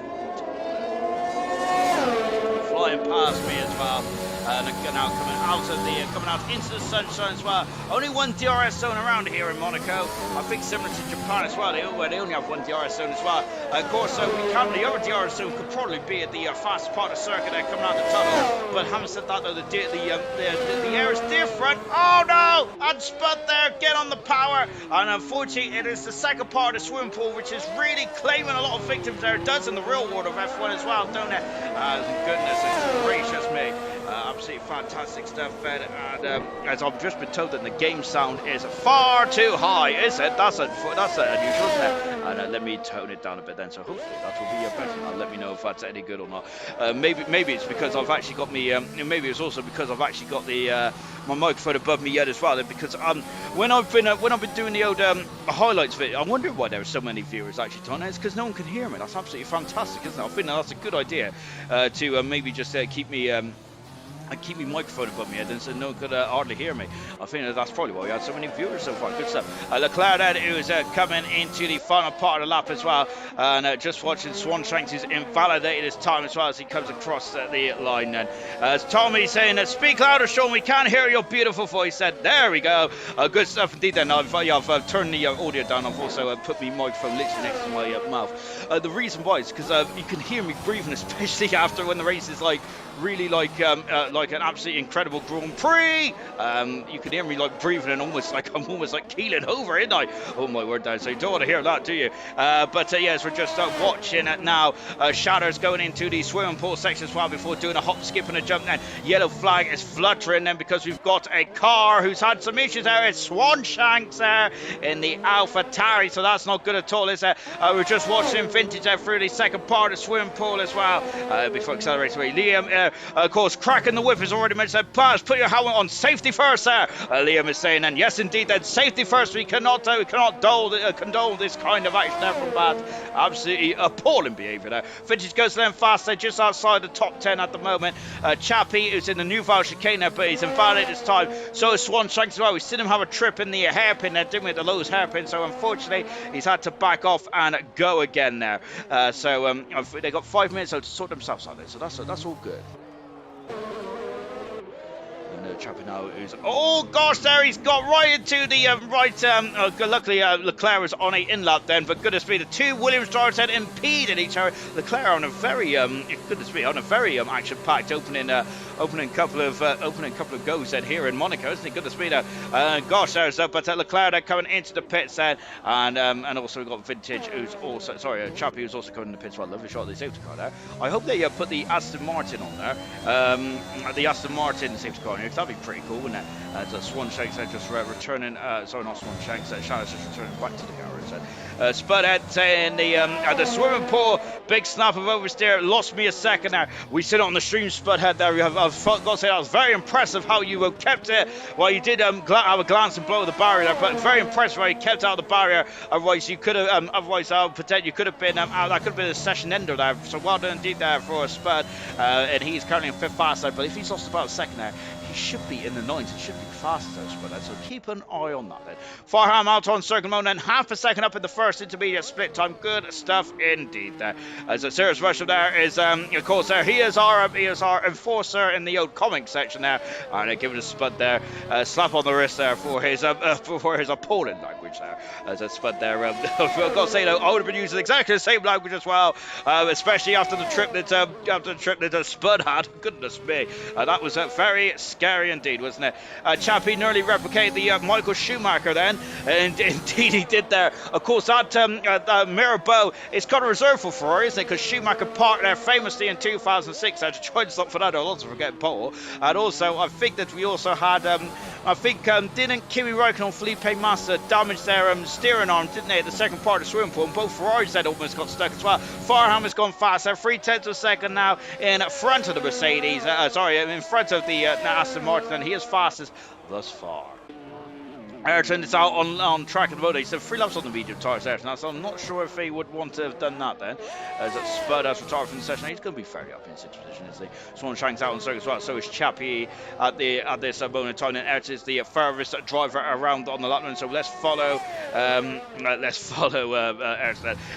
the flying past me as well. And now coming out into the sunshine as well. Only one DRS zone around here in Monaco. I think similar to Japan as well. They only have one DRS zone as well. Of course, the other DRS zone could probably be at the fastest part of the circuit there coming out the tunnel. But having said that, though, the air is different. Oh no! And spud there, get on the power. And unfortunately, it is the second part of the swimming pool, which is really claiming a lot of victims there. It does in the real world of F1 as well, don't it? Goodness gracious me. Absolutely fantastic stuff, Ben. And as I've just been told that the game sound is far too high, is it? That's unusual, isn't it? And let me tone it down a bit then, so hopefully that will be better. Now let me know if that's any good or not. Maybe it's because I've actually got me. Maybe it's also because I've actually got the my microphone above me yet as well. Because when I've been doing the old highlights video, I'm wondering why there are so many viewers actually on it. It's because no one can hear me. That's absolutely fantastic, isn't it? I think that's a good idea to maybe just keep me. I keep my microphone above my head and so no one could hardly hear me. I think that's probably why we had so many viewers so far. Good stuff. Leclerc then, who is coming into the final part of the lap as well. And just watching Swanshanks is invalidated his time as well as he comes across the line then. As Tommy saying, speak louder, Sean, we can't hear your beautiful voice. There we go. Good stuff indeed then. I've turned the audio down. I've also put my microphone literally next to my mouth. The reason why is because you can hear me breathing, especially after when the race is really like an absolutely incredible Grand Prix. You can hear me breathing and I'm almost keeling over, isn't I? Oh my word, so you don't want to hear that, do you? But yes, we're just watching it now. Shatters going into the swimming pool section as well before doing a hop, skip and a jump then. Yellow flag is fluttering then because we've got a car who's had some issues there. It's Swanshanks there in the AlphaTauri, so that's not good at all, is it? We're just watching vintage there through the second part of the swimming pool as well before accelerating away. Liam, of course, cracking the whip is already mentioned. Paz, put your helmet on. Safety first there. Liam is saying, and yes, indeed, then safety first. We cannot condone this kind of action there from Baz. Absolutely appalling behaviour there. Vintage goes then fast there, just outside the top 10 at the moment. Chappie, who's in the new Val chicane there, but he's invalidated this time. So is Swanshanks as well. We seen him have a trip in the hairpin there, didn't we? The Lowe's hairpin. So unfortunately, he's had to back off and go again there. So they got 5 minutes to sort themselves out there. So that's all good. Chappie now who's oh gosh, there he's got right into the luckily Leclerc was on a in-lap then, but goodness me, the two Williams drivers had impeded each other. Leclerc on a very goodness me, on a very action-packed opening opening couple of goes then here in Monaco, isn't it? Goodness me now. Gosh, there's but Leclerc coming into the pits then, and also we've got Vintage, who's also Chappie, who's also coming in the pits. Well, lovely shot of the safety car there. I hope they put the Aston Martin on there, the Aston Martin safety car on here, because that'd be pretty cool, wouldn't it? So Swan Shanks just returning, sorry, not Swan Shanks, Shannon's just returning back to the garage. Spudhead saying the swimming pool, big snap of oversteer, lost me a second there. We sit on the stream, Spudhead there. I've got to say that was very impressive how you kept it. Well, you did have a glance and blow the barrier there, but very impressive how you kept out of the barrier. Otherwise, you could have, you could have been, that could have been a session ender there. So well done indeed there for Spud, and he's currently in 5th fast there. But if he's lost about a second there, he should be in the 9s. He should be fastest there, Spud. So keep an eye on that then. Farham out on circle mode, and half a second up in the first intermediate split time. Good stuff indeed there. As a serious rush there is, of course, there he is our enforcer in the old comic section there, and giving a Spud there, slap on the wrist there for his Poland language there. As a Spud there, I've got to say though, I would have been using exactly the same language as well, especially after the trip that Spud had. Goodness me, that was very scary indeed, wasn't it? Chappie nearly replicated the Michael Schumacher then, and indeed he did there. Of course, that Mirabeau is kind of reserved for Ferrari, isn't it? Because Schumacher parked there famously in 2006 to try and stop Fernando Alonso from getting pole. And also, I think that we also had, didn't Kimi Räikkönen or Felipe Massa damage their steering arm, didn't they, at the second part of the swimming pool? And both Ferraris then almost got stuck as well. Farham has gone fast, 3/10 of a second now in front of the Mercedes, in front of the Aston Martin, and he is fastest thus far. Ayrton is out on track at the moment. He said 3 laps on the medium tyres there now, so I'm not sure if he would want to have done that then. As Spud has retired from the session, he's going to be fairly up in position, isn't he? Swan Shank's out on circuit as well, so is Chappie at this moment in time. And Ayrton is the furthest driver around on the lap, so let's follow Ayrton.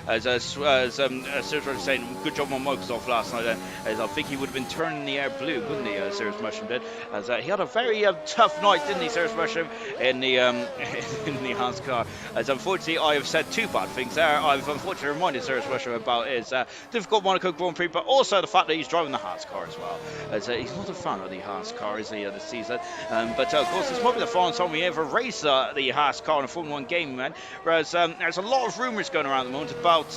As Sirius saying, good job on Microsoft last night then, as I think he would have been turning the air blue, wouldn't he, Sirius Mushroom did? As he had a very tough night, didn't he, Sirius Mushroom, in the Haas car. As unfortunately I have said 2 bad things there. I've unfortunately reminded Sirius Mushroom about his difficult Monaco Grand Prix, but also the fact that he's driving the Haas car as well. As he's not a fan of the Haas car, is he, this season? But of course, it's probably the first time we ever race the Haas car in a Formula 1 game, man. Whereas there's a lot of rumours going around at the moment about,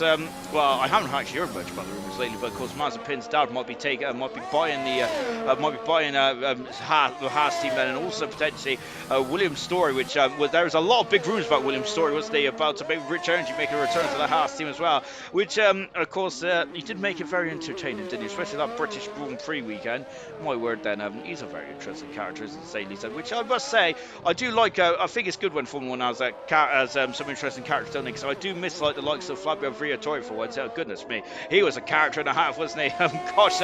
well, I haven't actually heard much about the rumours lately, but of course Mazepin's dad might be buying the Haas team then, and also potentially William Story, which there was a lot of big rumours about William Story, wasn't there, about maybe Rich Energy making a return to the Haas team as well, which of course he did make it very entertaining, didn't he, especially that British Grand Prix weekend. My word then, he's a very interesting character, as Sadie said, which I must say I do like. I think it's good when Formula 1 has some interesting characters, don't they? Because I do miss like the likes of Fabio Briatore for once. Oh, goodness me, he was a character and a half, wasn't he? Gosh,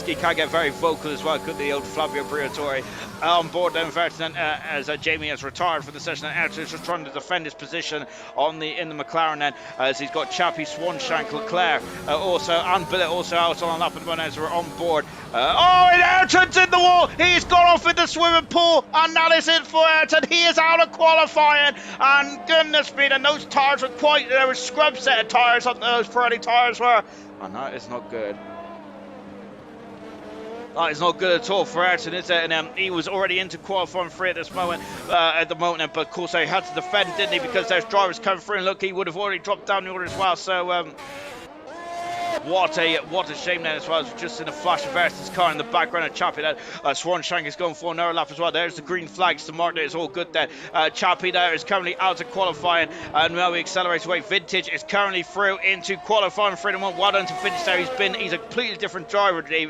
he can get very vocal as well, couldn't he, old Fabio Briatore? On board then, as Jamie has retired for the session, and Ayrton is just trying to defend his position in the McLaren then, as he's got Chappie, Swanshank, Leclerc also, and Billet also out on lap at the moment as we're on board. And Ayrton's in the wall. He's gone off in the swimming pool, and that is it for Ayrton. He is out of qualifying, and goodness me, and those tyres were there was scrub set of tyres on those Ferrari tyres were, and that is not good. That is not good at all for Ayrton, is it? And he was already into qualifying 3 at this moment, but of course he had to defend, didn't he? Because there's drivers coming through, and look, he would have already dropped down the order as well. So what a shame then as well. It's just in a flash of Ayrton's car in the background of Chappie there. Swanshank is going for another lap as well. There's the green flags to mark that it's all good there. Chappie there is currently out of qualifying, and now we accelerate away. Vintage is currently through into qualifying. Freedom one, well done to Vintage there. He's a completely different driver today,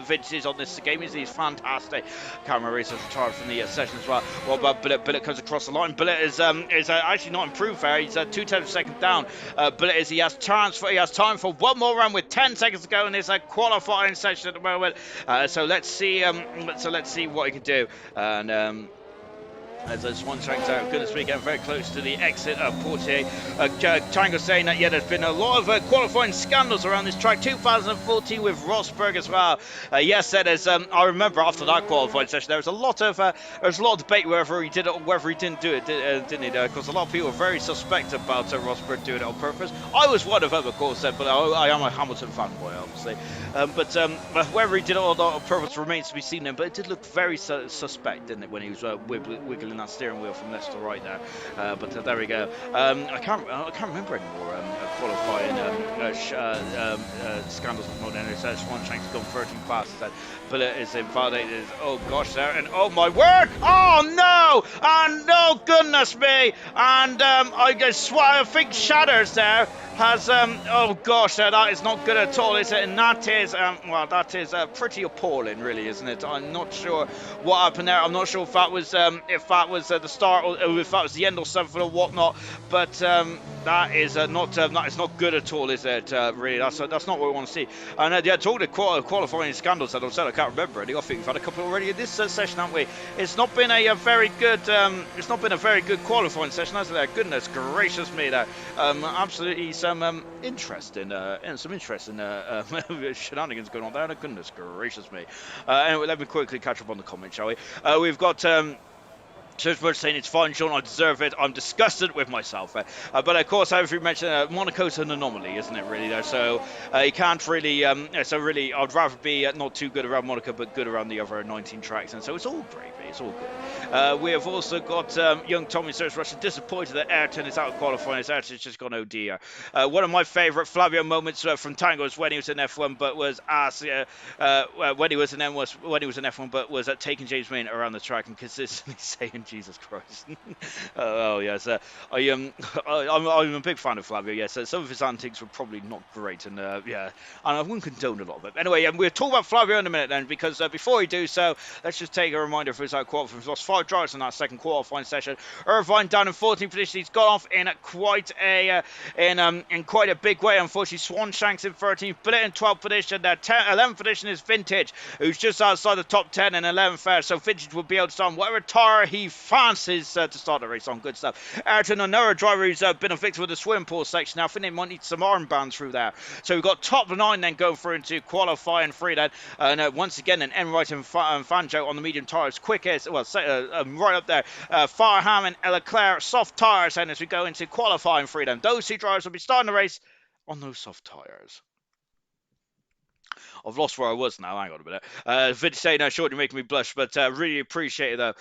Vintage is on this game. He's fantastic. Camera race has retired from the session as well. Well, but Billet comes across the line. Billet is actually not improved there. He's 2/10 of a second down. Billet he has time for one more run with 10 seconds to go in this qualifying session at the moment. So let's see what he can do. And As Swanshank's out, goodness me, getting very close to the exit of Portier. Tango saying that, yeah, there's been a lot of qualifying scandals around this track. 2014 with Rosberg as well. Yes, there's. I remember after that qualifying session, there was a lot of debate whether he did it or whether he didn't do it, didn't he? Because a lot of people were very suspect about Rosberg doing it on purpose. I was one of them, of course, but I am a Hamilton fanboy, obviously. But whether he did it or not on purpose remains to be seen. Then, but it did look very suspect, didn't it, when he was wiggling that steering wheel from left to right there. But there we go. I can't remember anymore qualifying scandals at the moment. It says Swanshank's gone 13 passes. That bullet is invalidated. Oh gosh, there, and oh my word! Oh no! And no, goodness me! And I think Shatters there has oh gosh, that is not good at all, is it? And that is well, that is pretty appalling, really, isn't it? I'm not sure what happened there. I'm not sure if that was the start or if that was the end or something or whatnot. But that is not good at all, is it? Really, that's not what we want to see. And yeah, talking of qualifying scandals that I've said, I can't remember any. I think we've had a couple already in this session, haven't we? It's not been a very good qualifying session, has it? There, goodness gracious me, there. Absolutely some interesting shenanigans going on there. Goodness gracious me. Anyway, let me quickly catch up on the comments, shall we? We've got. Churchburg saying it's fine, Sean, I deserve it. I'm disgusted with myself. But of course, as we mentioned, Monaco's an anomaly, isn't it, really, there? So you can't really, so really, I'd rather be not too good around Monaco, but good around the other 19 tracks. And so it's all gravy, it's all good. We have also got young Tommy Search Russia disappointed that Ayrton is out of qualifying. His Ayrton's just gone, oh dear. One of my favourite Flavio moments from Tango was when he was in F1, but was asked, when he was in F1, but was taking James Main around the track and consistently saying, Jesus Christ. Oh, yes. I'm a big fan of Flavio, yes. Some of his antics were probably not great, and yeah, and I wouldn't condone a lot of it. Anyway, we'll talk about Flavio in a minute then, because before we do so, let's just take a reminder for his qualifying. He's lost 5 drivers in that second qualifying session. Irvine down in 14th position. He's got off in quite a big way. Unfortunately, Swanshank's in 13th, but in 12th position. 11th position is Vintage, who's just outside the top 10 in 11th there. So Vintage will be able to start whatever tire he fancies to start the race on. Good stuff. Ayrton, another driver who's been a victim of the swimming pool section. Now I think they might need some armbands through there. So we've got top 9 then going through into qualifying 3 then. And once again, an Enright and Fanjo on the medium tyres. Quickest, well, right up there. Farham and Leclerc, soft tyres. And as we go into qualifying 3 then, those 2 drivers will be starting the race on those soft tyres. I've lost where I was now. Hang on a minute. Vintage saying, sure, you're making me blush, but really appreciate it, though.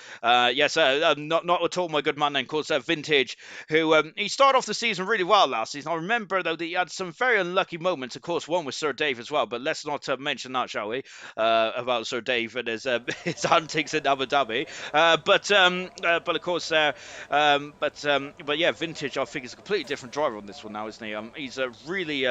Yes, not at all, my good man, then, of course, Vintage, who he started off the season really well last season. I remember, though, that he had some very unlucky moments. Of course, one with Sir Dave as well, but let's not mention that, shall we? About Sir Dave and his antics in Abu Dhabi. But of course, but yeah, Vintage, I think, is a completely different driver on this one now, isn't he? He's really.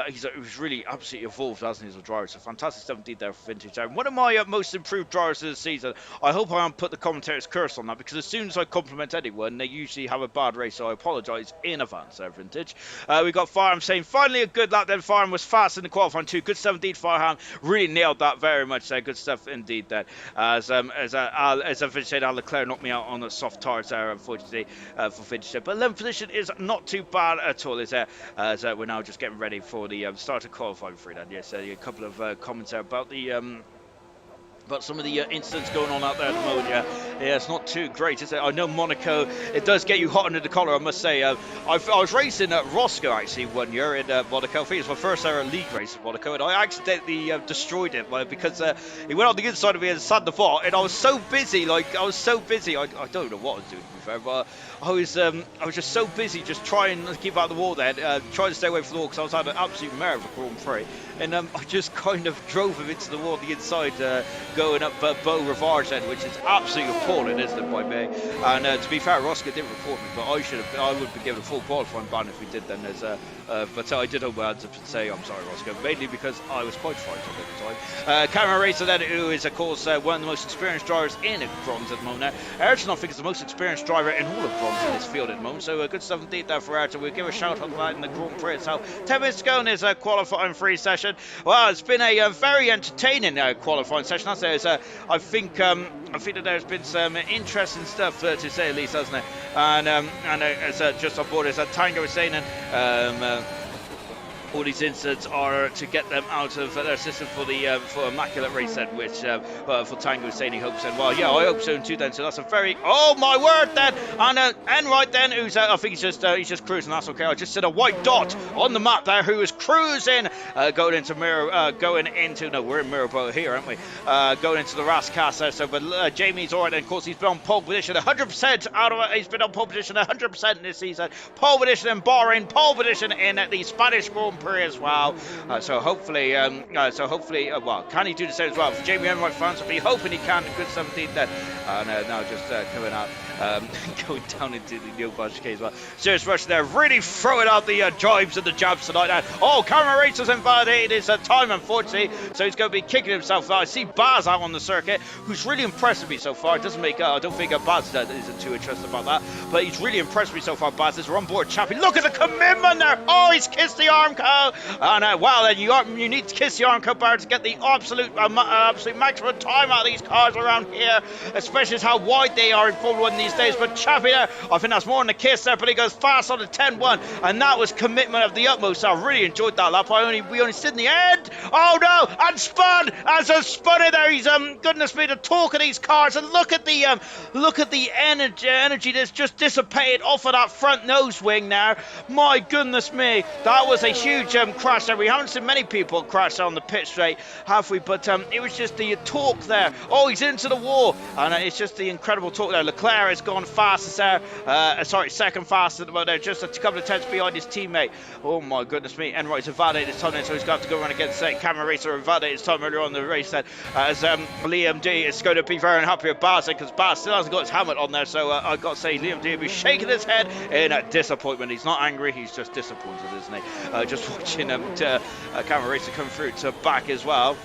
He's really absolutely evolved, hasn't he, as a driver? It's a fantastic stuff indeed there for Vintage. One of my most improved drivers of the season. I hope I haven't put the commentator's curse on that, because as soon as I compliment anyone, they usually have a bad race, so I apologise in advance there, Vintage. We've got Farham saying, finally a good lap then. Farham was fast in the qualifying too. Good stuff indeed, Farham. Really nailed that very much there. Good stuff indeed then. As Vintage said, Leclerc knocked me out on the soft tyres there, unfortunately, for Vintage. But 11th position is not too bad at all, is it? As we're now just getting ready for the start of qualifying for that. Yes, a couple of comments there about the but some of the incidents going on out there at the moment, yeah, it's not too great, is it? I know Monaco, it does get you hot under the collar, I must say. I was racing at Roscoe, actually, one year in Monaco. I think it was my first ever league race in Monaco, and I accidentally destroyed it because he went on the inside of me and sat the vault, and I was so busy, I don't know what I was doing, to be fair, but I was just so busy just trying to keep out the wall then, trying to stay away from the wall, because I was having an absolute mare of a Grand Prix, and I just kind of drove him into the wall on the inside, going up Beau Rivage then, which is absolutely appalling, isn't it, by me? And to be fair, Roscoe didn't report me, but I would have been given a full qualifying ban if we did then. But I did hold my hands up and say I'm sorry, Roscoe, mainly because I was quite frightened at the time. Cameron Racer then, who is of course one of the most experienced drivers in bronze at the moment. Ayrton, I think, is the most experienced driver in all of bronze in this field at the moment. So good stuff indeed there for Ayrton. We'll give a shout out to that in the Grand Prix itself. 10 minutes to go in this qualifying free session. Well, it's been a very entertaining qualifying session, hasn't I think that there's been some interesting stuff to say at least, hasn't it? And as just on board as Tango was saying, and all these incidents are to get them out of their system for the for immaculate race then, which for Tango saying he hopes. And well, yeah, I hope so too then. So that's a very, oh my word then. And Enright then, who's I think he's just cruising. That's okay. I just said a white dot on the map there, who is cruising, going into no, we're in Mirrorboat here, aren't we? Going into the Rascas there. So, but Jamie's alright. And of course, he's been on pole position 100% out of it. He's been on pole position 100% this season. Pole position in Bahrain, pole position in the Spanish Grand Prix as well. So hopefully, well, can he do the same as well? For Jamie Enright fans, will be hoping he can. Good 17 then. Now just coming out, going down into the New chicane as well. Serious rush there, really throwing out the jibes and the jabs tonight. Oh, camera racer's invalidated his time, unfortunately, so he's going to be kicking himself out. I see Baz out on the circuit, who's really impressed me so far. It doesn't make, I don't think Baz isn't too interested about that, but he's really impressed me so far. Baz is on board champion. Look at the commitment there. Oh, he's kissed the arm coat. And wow, then you need to kiss the arm coat bar to get the absolute maximum time out of these cars around here, especially as how wide they are in Formula 1 these days. But Chappie there, I think that's more than a kiss there, but he goes fast on the 10-1, and that was commitment of the utmost. I really enjoyed that lap. We only stood in the end. Oh no, and spun as a spun there. He's goodness me, the talk of these cars, and look at the energy that's just dissipated off of that front nose wing there. My goodness me, that was a huge crash there. We haven't seen many people crash on the pit straight, have we? But it was just the talk there. Oh, he's into the wall, and it's just the incredible talk there. Leclerc has gone fastest there. Second fastest at the moment there, just a couple of tenths behind his teammate. Oh my goodness me, Enright's invalidated his time then, so he's got to go run against Camera Racer, invalidated his time earlier on in the race then, as Liam D is going to be very unhappy with Baz, because Baz still hasn't got his helmet on there. So I've got to say, Liam D will be shaking his head in disappointment. He's not angry, he's just disappointed, isn't he? Just watching Camera Racer come through to back as well.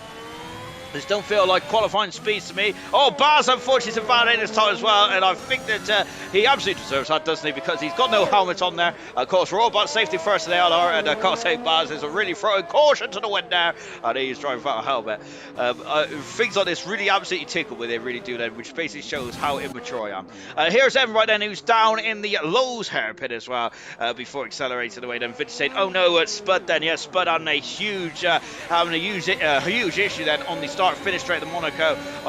This don't feel like qualifying speeds to me. Oh, Baz unfortunately is invalidated this time as well, and I think that he absolutely deserves that, doesn't he? Because he's got no helmet on there. Of course, we're all about safety first in the LR, and I can't say Baz is really throwing caution to the wind there, and he's driving without a helmet. Things like this really absolutely tickle with it, really do that, which basically shows how immature I am. Here's Right then, who's down in the Lowe's hairpin as well, before accelerating away. Then Vince saying, oh no, it's Spud then. Yeah, Spud on a huge, having a huge issue then on the start finish straight at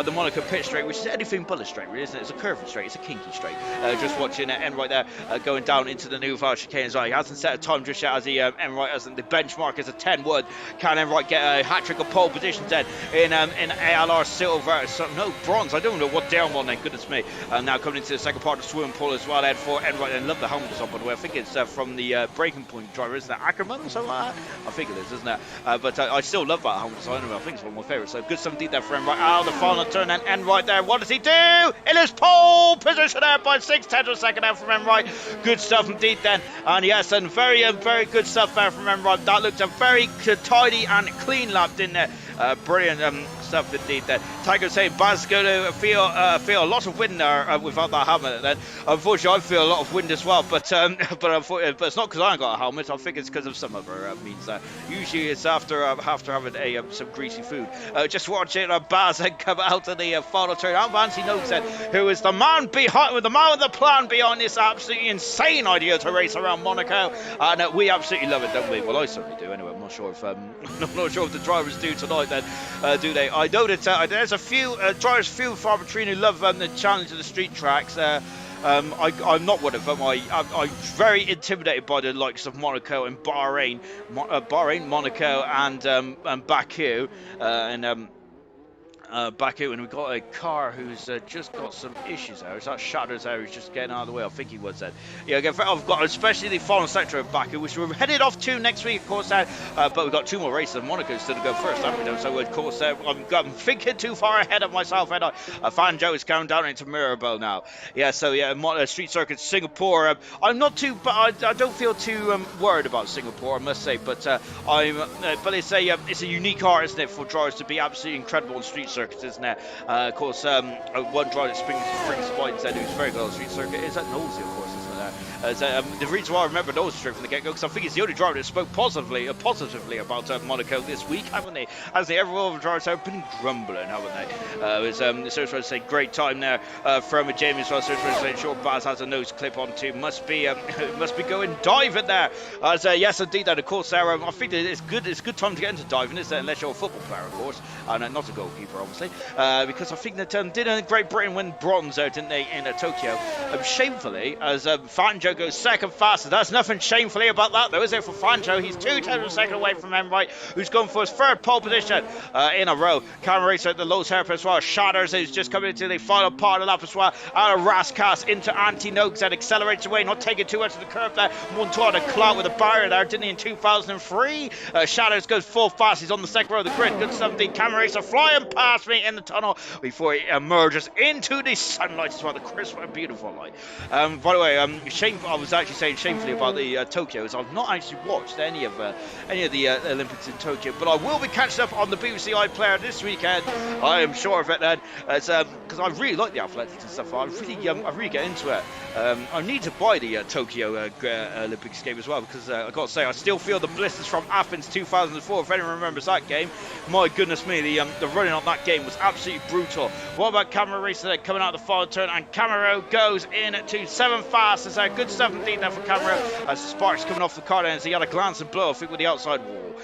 the Monaco pit straight, which is anything but a straight, really, isn't it? It's a curving straight, it's a kinky straight. Just watching Enright there going down into the new chicane as well. He hasn't set a time just yet, as Enright has the benchmark is a 10-1. Can Enright get a hat-trick of pole positions then in ALR silver? So, no, bronze. I don't know what down one then, goodness me. Now coming into the second part of the swimming pool as well then for Enright. And love the helmet design, by the way. I think it's from the breaking point driver, isn't it? Ackerman or something like that? I think it is, isn't it? But I still love that helmet design. I think it's one of my favourites. So good 17 there for Enright. Oh, the final turn and Enright there. What does he do? In his pole position there by 6/10 of a second out from Enright. Good stuff indeed then. And yes, and very good stuff there from Enright. That looked a very tidy and clean lap, didn't it? Brilliant stuff indeed then. Tiger saying Baz going to feel a lot of wind there without that helmet then. Unfortunately, I feel a lot of wind as well, but it's not because I ain't got a helmet. I think it's because of some other means. Usually it's after having some greasy food. Just watching Baz come out of the final turn. And Fancy Notes then, who is the man with the plan behind this absolutely insane idea to race around Monaco, and we absolutely love it, don't we? Well, I certainly do. Anyway, I'm not sure if the drivers do tonight. Then do they? I know that there's a few drivers, few and far between, who love the challenge of the street tracks. I'm not one of them. I'm very intimidated by the likes of Monaco and Bahrain, Monaco, and Baku, Baku, and we've got a car who's just got some issues there. Is that Shatters there who's just getting out of the way? I think he was then. Yeah, I've got especially the final sector of Baku, which we're headed off to next week, of course. But we've got two more races, and Monaco's still to go first, haven't we? So, of course, I'm thinking too far ahead of myself, and Fan Joe is going down into Mirabel now. Yeah, so yeah, street circuit Singapore. I'm not too, but I don't feel too worried about Singapore, I must say. But but it's a unique art, isn't it, for drivers to be absolutely incredible on street circuits, isn't it? Of course, one driver that springs spines then, who's very good on the street circuit, is at Nosey, of course, isn't it? The reason why I remember Nosey straight from the get-go, because I think he's the only driver that spoke positively about Monaco this week, haven't they? As they, every other drivers have been grumbling, haven't they? So to say, great time there from Jamie as well. So to say, short Baz has a nose clip on too. Must be going diving there. Yes, indeed, and of course, I think it's good time to get into diving, isn't it? Unless you're a football player, of course, and not a goalkeeper, obviously. Because I think that didn't Great Britain win bronze, didn't they, in Tokyo? Shamefully, as Fangio goes second fastest. There's nothing shamefully about that, though, is there, for Fangio? He's 2 seconds away from Enright, who's gone for his third pole position in a row. Camera racer at the low hairpin as well. Shatters, who's just coming into the final part of the lap as well. Out of Raskas into Anti-Noakes and accelerates away, not taking too much of the curve there. Montour to clout with a barrier there, didn't he, in 2003? Shatters goes full fast. He's on the second row of the grid. Good stuff. The camera racer flying past me in the tunnel before he emerges into the sunlight as well. The crisp and beautiful light. By the way, I was actually saying shamefully about the Tokyos. I've not actually watched any of the Olympics in Tokyo, but I will be catching up on the BBC iPlayer this weekend. I am sure of it then, because I really like the athletics and stuff. I really get into it. I need to buy the Tokyo Olympics game as well, because I've got to say, I still feel the blisters from Athens 2004. If anyone remembers that game, my goodness me, the running on that game was absolutely brutal. What about Camera Racer there coming out of the final turn, and Camaro goes in to 7 fast. It's good stuff indeed there for Camaro, as the sparks coming off the car then, as he had a glance and blow, I think, with the outside wall.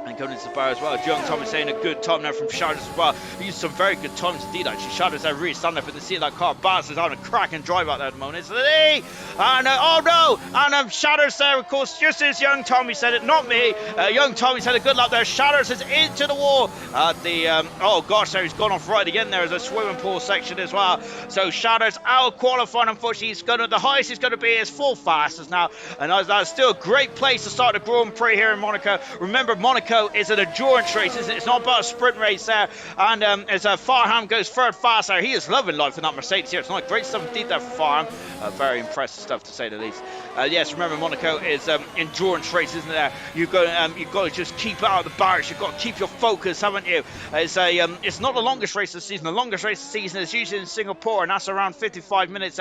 And going into the bar as well. Young Tommy saying a good time there from Shatters as well. He used some very good times indeed, actually. Shatters there really standing up at the seat of that car. Baz is on a cracking drive out there at the moment, isn't he? And oh no! And Shatters there, of course, just as Young Tommy said it, not me. Young Tommy said a good lap there. Shatters is into the wall at the oh gosh, there he's gone off right again. There is a swimming pool section as well. So Shatters out qualifying. Unfortunately, the highest he's going to be is full fastest now, and that's still a great place to start the Grand Prix here in Monaco. Remember, Monaco is an endurance race, isn't it? It's not about a sprint race there. And as Farham goes third fast there, he is loving life in that Mercedes here tonight. Great stuff indeed there for Farham. Very impressive stuff, to say the least. Yes, remember, Monaco is endurance race, isn't it? You've got to just keep out of the barriers. You've got to keep your focus, haven't you? It's not the longest race of the season. The longest race of the season is usually in Singapore, and that's around 55 minutes.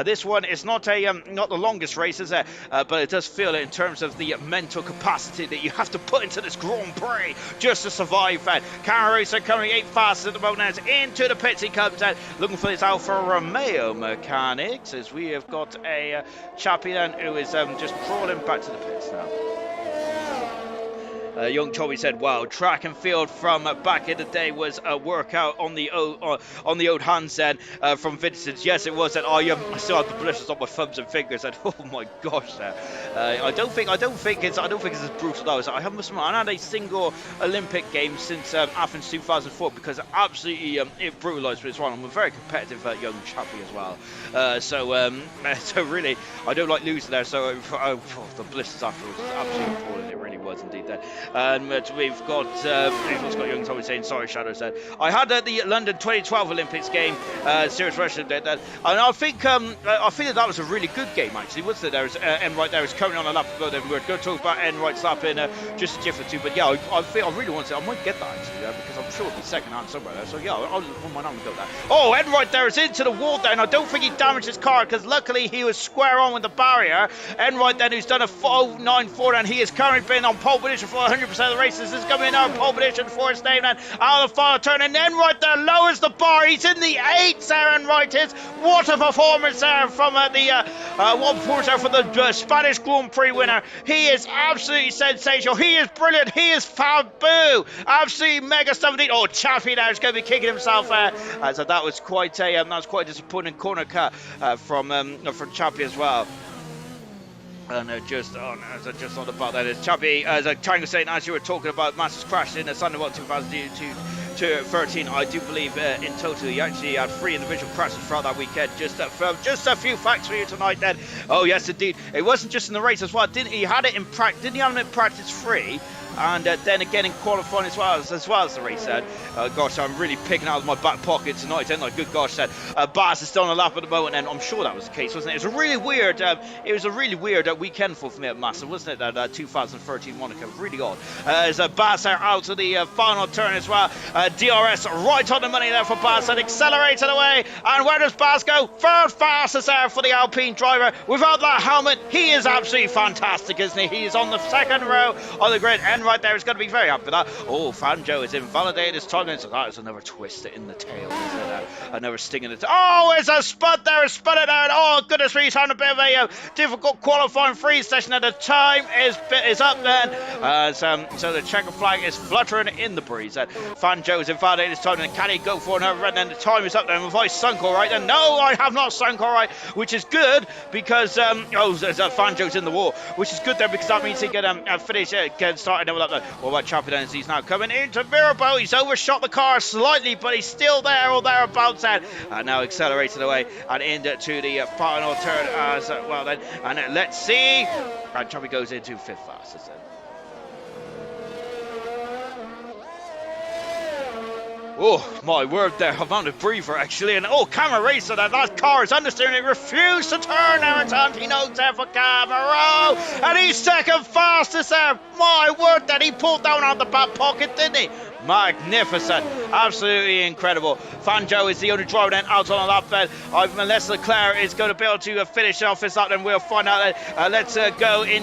This one is not the longest race, is it? But it does feel it in terms of the mental capacity that you have to put into this Grand Prix just to survive. Camera Racer coming 8 fast at the moment. Into the pits he comes, looking for this Alfa Romeo mechanics, as we have got a chappie then who is just crawling back to the pits now. Young Tommy said, wow, track and field from back in the day was a workout on the old hands then from Vincent. Yes, it was. And I still have the blisters on my thumbs and fingers. And oh my gosh, I don't think it's as brutal though. I haven't had a single Olympic game since Athens 2004, because it absolutely it brutalised me as well. I'm a very competitive young chappie as well. So really, I don't like losing there. So the blisters afterwards was absolutely appalling. It really was indeed there. And we've got Young Tommy saying, sorry, Shadow said, I had the London 2012 Olympics game, Serious Russian did that, and I think that was a really good game, actually, wasn't it? There was Enright there was coming on a lap ago, then we're going to talk about Enright's lap in just a jiff or two, but yeah, I really want to, I might get that actually, because I'm sure it'll be second hand somewhere there, so yeah, I might not go there. Oh, Enright there is into the wall there, and I don't think he damaged his car, because luckily he was square on with the barrier. Enright then, who's done a 4.94, and he has currently been on pole position for 100% of the races. This is coming in on pole position for his name, and out of the final turn, and then right there lowers the bar. He's in the 8th there, and right is what a performance there from the Spanish Grand Prix winner. He is absolutely sensational. He is brilliant. He is faboo. Absolutely mega stuff indeed. Oh, Chaffee now is going to be kicking himself there. So that was quite a disappointing corner cut from Chaffee as well. And just on about that, it's Chappie, as a Tango saying, as you were talking about Masters crash in the Thunderbolt 2013, I do believe in total he actually had 3 individual crashes throughout that weekend. Just a few facts for you tonight then. Oh yes indeed, it wasn't just in the race as well. Didn't he have it in practice 3? and then again in qualifying as well as the race. Gosh, I'm really picking out of my back pocket tonight, ain't I? Good gosh, Baz is still on the lap at the moment, and I'm sure that was the case, wasn't it? It was a really weird weekend for me at Massa, wasn't it? That 2013 Monaco, really odd. As Baz out to the final turn as well. DRS right on the money there for Baz, and accelerated away. And where does Baz go? Third fastest there for the Alpine driver. Without that helmet, he is absolutely fantastic, isn't he? He is on the second row of the grid, and right there is going to be very happy for that. Oh, Fangio is invalidated his tongue. That is another twist in the tail, isn't it? Another sting in the tail. Oh, it's a spud there, he's out. Oh, goodness me, he's having a bit of a difficult qualifying freeze session, and the time is up then. So the checker flag is fluttering in the breeze. Fangio is invalidated his tongue, and can he go for another run? And the time is up then. Have I sunk all right? And no, I have not sunk all right, which is good because Fangio's in the wall, which is good there because that means he can finish, get started. What about Chappie then? He's now coming into Mirabeau. He's overshot the car slightly, but he's still there or thereabouts, and now accelerated away and into the final turn as well then. And let's see. And Chappie goes into fifth fastest then. Oh, my word there. I found a breather, actually. And, Camera Racer, that car is understeering. It refused to turn there. It's anti-notes there for Camaro. And he's second fastest there. My word, that he pulled down on the back pocket, didn't he? Magnificent. Absolutely incredible. Fangio is the only driver then out on the lap bed. Unless Leclerc is going to be able to finish off his lap, then we'll find out. Let's go in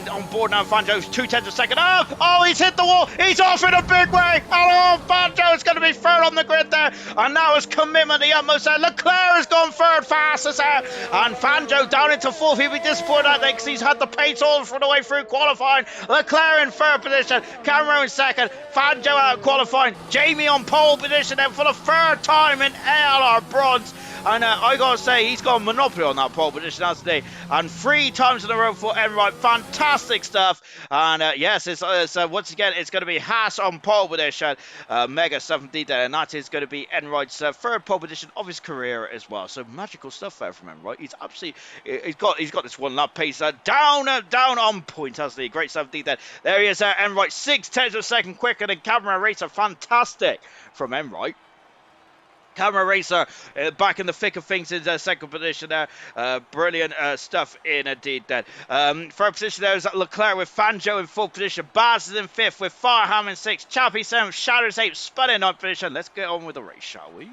on board now. Fangio's 2/10 a second. Oh, he's hit the wall. He's off in a big way. Oh, Fangio is going to be third on the grid there. And now his commitment, the utmost there. Leclerc has gone third fastest there. And Fangio down into fourth. He'll be disappointed at that because he's had the pace all for the way through qualifying. Leclerc in third position. Cameron in second. Fangio out qualifying. Jamie on pole position then for the third time in ALR bronze. And I gotta say, he's got a monopoly on that pole position as today. And 3 times in a row for Enright. Fantastic stuff. And yes, it's once again, it's going to be Haas on pole position. Mega 17 there. And that is going to be Enright's third pole position of his career as well. So magical stuff there from Enright. He's absolutely, he's got this one lap pace down on point, hasn't he? Great 17 there. There he is, Enright 6/10 of a second quicker than Camera Racer. Fantastic from Enright. Camera Racer back in the thick of things in second position there. Brilliant stuff indeed then. Third position there is Leclerc with Fangio in fourth position. Baz is in fifth with Farham in sixth. Chappie 7th. Shatters 8th. Spud in ninth position. Let's get on with the race, shall we?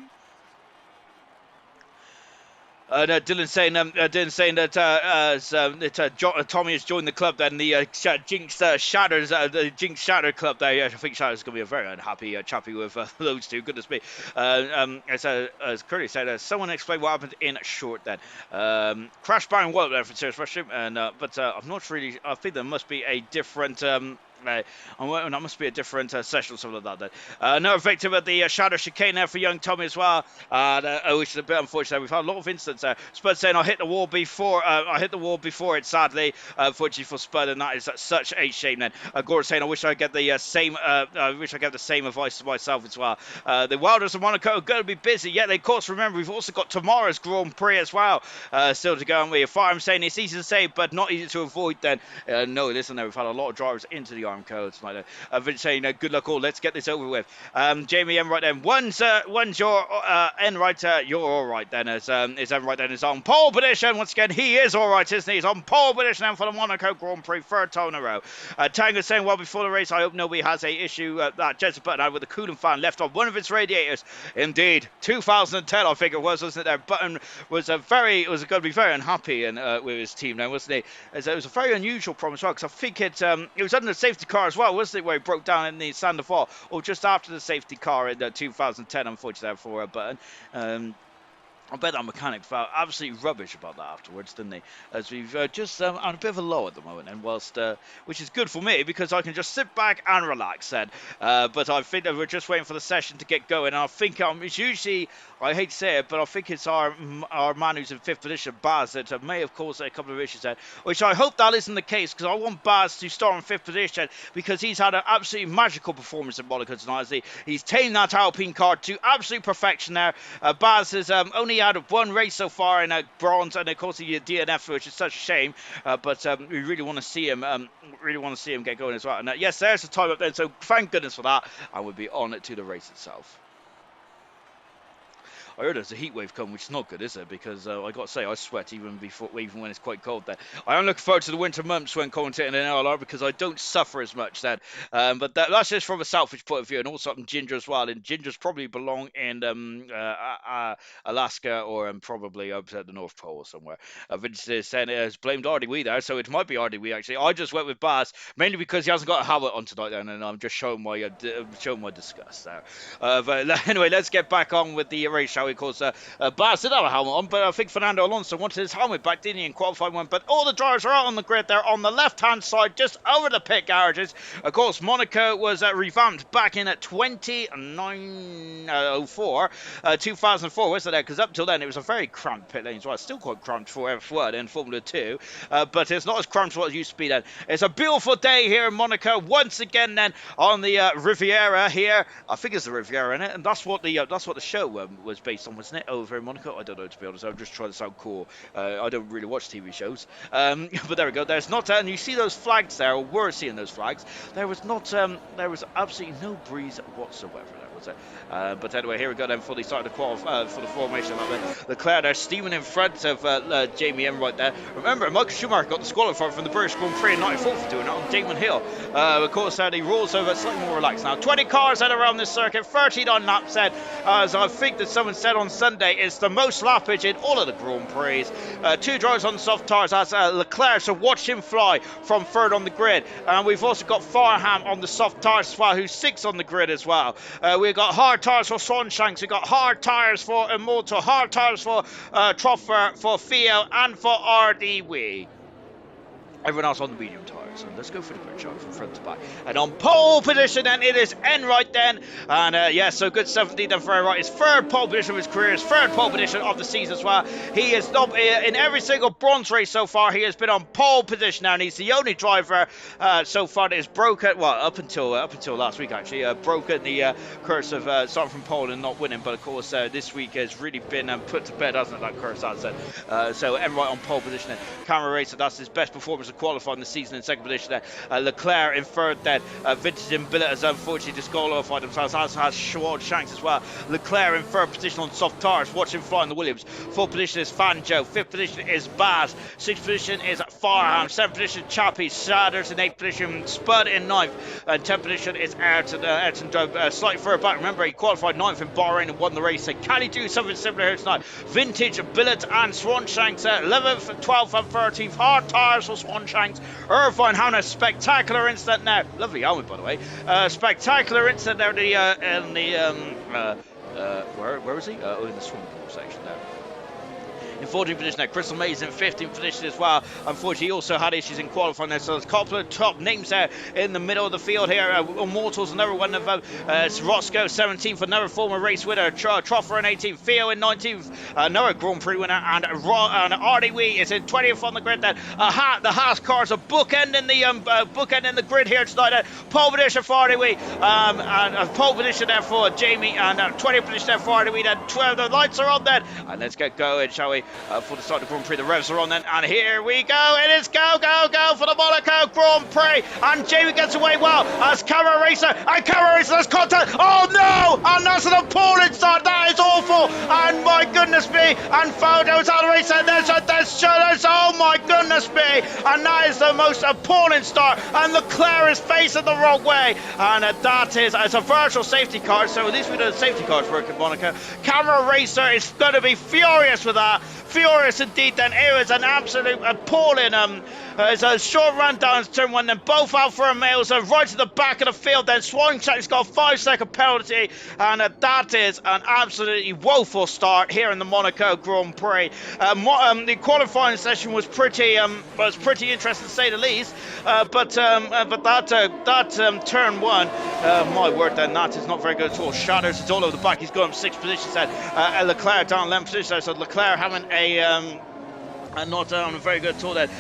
Dylan saying that Tommy has joined the club. Then the Jinx Shatters, the Jinx Shatter club there. Yeah, I think Shatters going to be a very unhappy Chappie with those two. Goodness me. As Curly said, someone explain what happened in short. Then crash bang wallop there for serious rushing, and but I'm not really. I think there must be a different. That must be a different session or something like that. Another victim of the shadow chicane there for young Tommy as well. Which is a bit unfortunate. We've had a lot of incidents there. Spud saying I hit the wall before. It sadly, unfortunately for Spud, and that is such a shame. Then Gordon saying I wish I get the same. Advice to myself as well. The Wilders of Monaco are going to be busy. Yeah, they of course remember we've also got tomorrow's Grand Prix as well. Still to go on with. Fire, I'm saying it's easy to say, but not easy to avoid. Then no, listen, there we've had a lot of drivers into the arm codes like that. Vince saying good luck all. Let's get this over with. Jamie Enright then. One's your Enright. You're all right then. As Enright then is on pole position once again. He is all right, isn't he? He's on pole position then for the Monaco Grand Prix, third time in a row. Tango saying well before the race, I hope nobody has a issue that Jensen Button had with the coolant fan left on one of its radiators. Indeed, 2010 I think it was, wasn't it? There, Button was going to be very unhappy with his team now, wasn't he? As it was a very unusual problem as well, because I think it was under the safety car as well, wasn't it, where he broke down in the Sand of Fall, or just after the safety car in 2010, unfortunately, for Button. I bet that mechanic felt absolutely rubbish about that afterwards, didn't he? As we've just on a bit of a low at the moment, and whilst which is good for me because I can just sit back and relax. Then, but I think that we're just waiting for the session to get going. And I think it's usually, I hate to say it, but I think it's our man who's in fifth position, Baz, that may have caused a couple of issues there. Which I hope that isn't the case because I want Baz to start in fifth position because he's had an absolutely magical performance in Monaco tonight. He's tamed that Alpine car to absolute perfection there. Baz is only only had one race so far in bronze, and of course the DNF, which is such a shame. But we really want to see him. Get going as well. And yes, there's the time up there. So thank goodness for that. And we'll be on it to the race itself. I heard there's a heat wave coming, which is not good, is it? Because I got to say, I sweat even when it's quite cold there. I am looking forward to the winter months when commentating in LR because I don't suffer as much then. But that's just from a selfish point of view, and also Ginger as well. And Gingers probably belong in Alaska or probably up at the North Pole or somewhere. Vince is saying it has blamed RDW there, so it might be RDW actually. I just went with Baz mainly because he hasn't got a helmet on tonight, then, and I'm just showing my disgust there. But anyway, let's get back on with the race, shall we? Because Baz did have a helmet on, but I think Fernando Alonso wanted his helmet back, didn't he, in qualifying one? But all the drivers are out on the grid there on the left-hand side, just over the pit garages. Of course, Monaco was revamped back in at 2004, wasn't it? Because up till then, it was a very cramped pit lane as well. It's still quite cramped for F1 and Formula 2, but it's not as cramped as what it used to be then. It's a beautiful day here in Monaco, once again then, on the Riviera here. I think it's the Riviera, in it, and that's what the show was based on, wasn't it, over in Monaco? I don't know, to be honest. I'm just trying to sound cool. I don't really watch TV shows. But there we go. There's not, and you see those flags there, or we're seeing those flags. There was absolutely no breeze whatsoever there, was it? But anyway, here we go then for the start of the qualify for the formation of Leclerc there, steaming in front of Jamie M right there. Remember, Michael Schumacher got the disqualified from the British Grand Prix in '94 for doing it on Damon Hill. Of course, the rules are slightly more relaxed now. 20 cars head around this circuit, 39 laps head. As I think that someone said on Sunday, it's the most lappage in all of the Grand Prix. Two drivers on the soft tyres as Leclerc, so watch him fly from third on the grid. And we've also got Farham on the soft tyres as well, who's sixth on the grid as well. We've got hard tyres for Swanshanks, we've got hard tyres for Immortal, hard tyres for Troffer, for Theo, and for RDW. Everyone else on the medium tyres. So let's go for the grid shot from front to back. And on pole position, then it is Enright then. And so good stuff indeed then for Enright. His third pole position of his career, his third pole position of the season as well. He is not in every single bronze race so far. He has been on pole position now, and he's the only driver so far that has broken, well, up until last week actually, broken the curse of starting from pole and not winning. But of course, this week has really been put to bed, hasn't it? That curse, as I said. So Enright on pole position. Camera Racer, that's his best performance qualifying the season in second position there. Leclerc in third then. Vintage and Billet has unfortunately disqualified themselves, as has Shanks as well. Leclerc in third position on soft tyres. Watch him fly in the Williams. Fourth position is Fanjo. Fifth position is Baz. Sixth position is Farham. Seventh position Chappie. Shaders in eighth position. Spud in ninth. And 10th position is Ayrton. Ayrton drove slightly further back. Remember, he qualified ninth in Bahrain and won the race. So can he do something similar here tonight? Vintage, Billet and Swanshanks 11th, 12th and 13th. Hard tyres for Swanshanks. Irvine having a spectacular incident now. Lovely helmet, by the way. Spectacular incident there where was he? In the swimming pool section there. In 14th position there, Crystal Mays in 15th position as well. Unfortunately, he also had issues in qualifying there, so there's a couple of top names there in the middle of the field here. Immortals, another one of them. It's Roscoe, 17th, another former race winner. Troffer in 18th, Theo in 19th, another Grand Prix winner, and RDW is in 20th on the grid then. The Haas cars are bookending the grid here tonight. Pole position for RDW, and pole position there for Jamie, and 20th position there for RDW. Then 12, the lights are on then, and let's get going, shall we? For the start of the Grand Prix, the revs are on then, and here we go. It is go for the Monaco Grand Prix, and Jamie gets away well as Camera Racer, has contact. Oh no! And that's an appalling start. That is awful. And my goodness me! And Fodo's out of race. And there's oh my goodness me! And that is the most appalling start. And Leclerc is facing the wrong way. And it's a virtual safety car. So at least we know the safety cars work in Monaco. Camera Racer is going to be furious with that. Furious indeed then. It was an absolute appalling it's a short run down to turn one, then both Alfa Romeos are right to the back of the field. Then Swanshank's got a 5-second penalty, and that is an absolutely woeful start here in the Monaco Grand Prix. The qualifying session was pretty interesting to say the least, but that turn one, my word, then that is not very good at all. Shatters, it's all over the back. He's going up 6 positions then. Leclerc down 11 positions, so Leclerc having a and not on a very good tour then.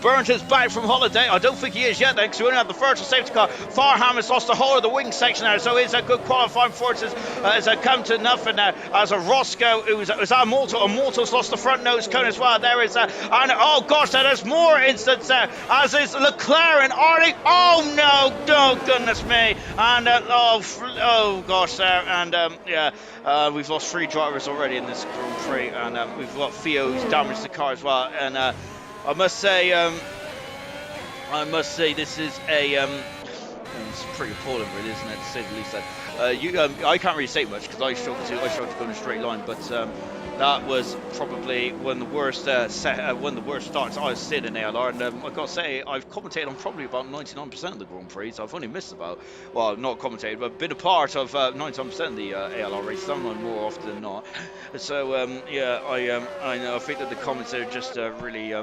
Burns is back from holiday. I don't think he is yet then, because we only have the virtual safety car. Farham has lost the whole of the wing section there, so it's a good qualifying for it. Has come to nothing now. As a Roscoe, who's Immortal's lost the front nose cone as well. There is and oh gosh, there's more incidents there. As is Leclerc and Artie. Oh no, oh goodness me. And oh gosh there. And we've lost 3 drivers already in this Grand Prix, and we've got Theo who's damaged the car as well. And I must say this is it's pretty appalling, really, isn't it, to say the least. I can't really say much because I struggle to go in a straight line, but that was probably one of the worst starts I've seen in ALR, and I've got to say I've commentated on probably about 99% of the Grand Prix. So I've only missed not commentated, but been a part of 99% of the ALR races. I'm on more often than not. So I know. I think that the comments are just really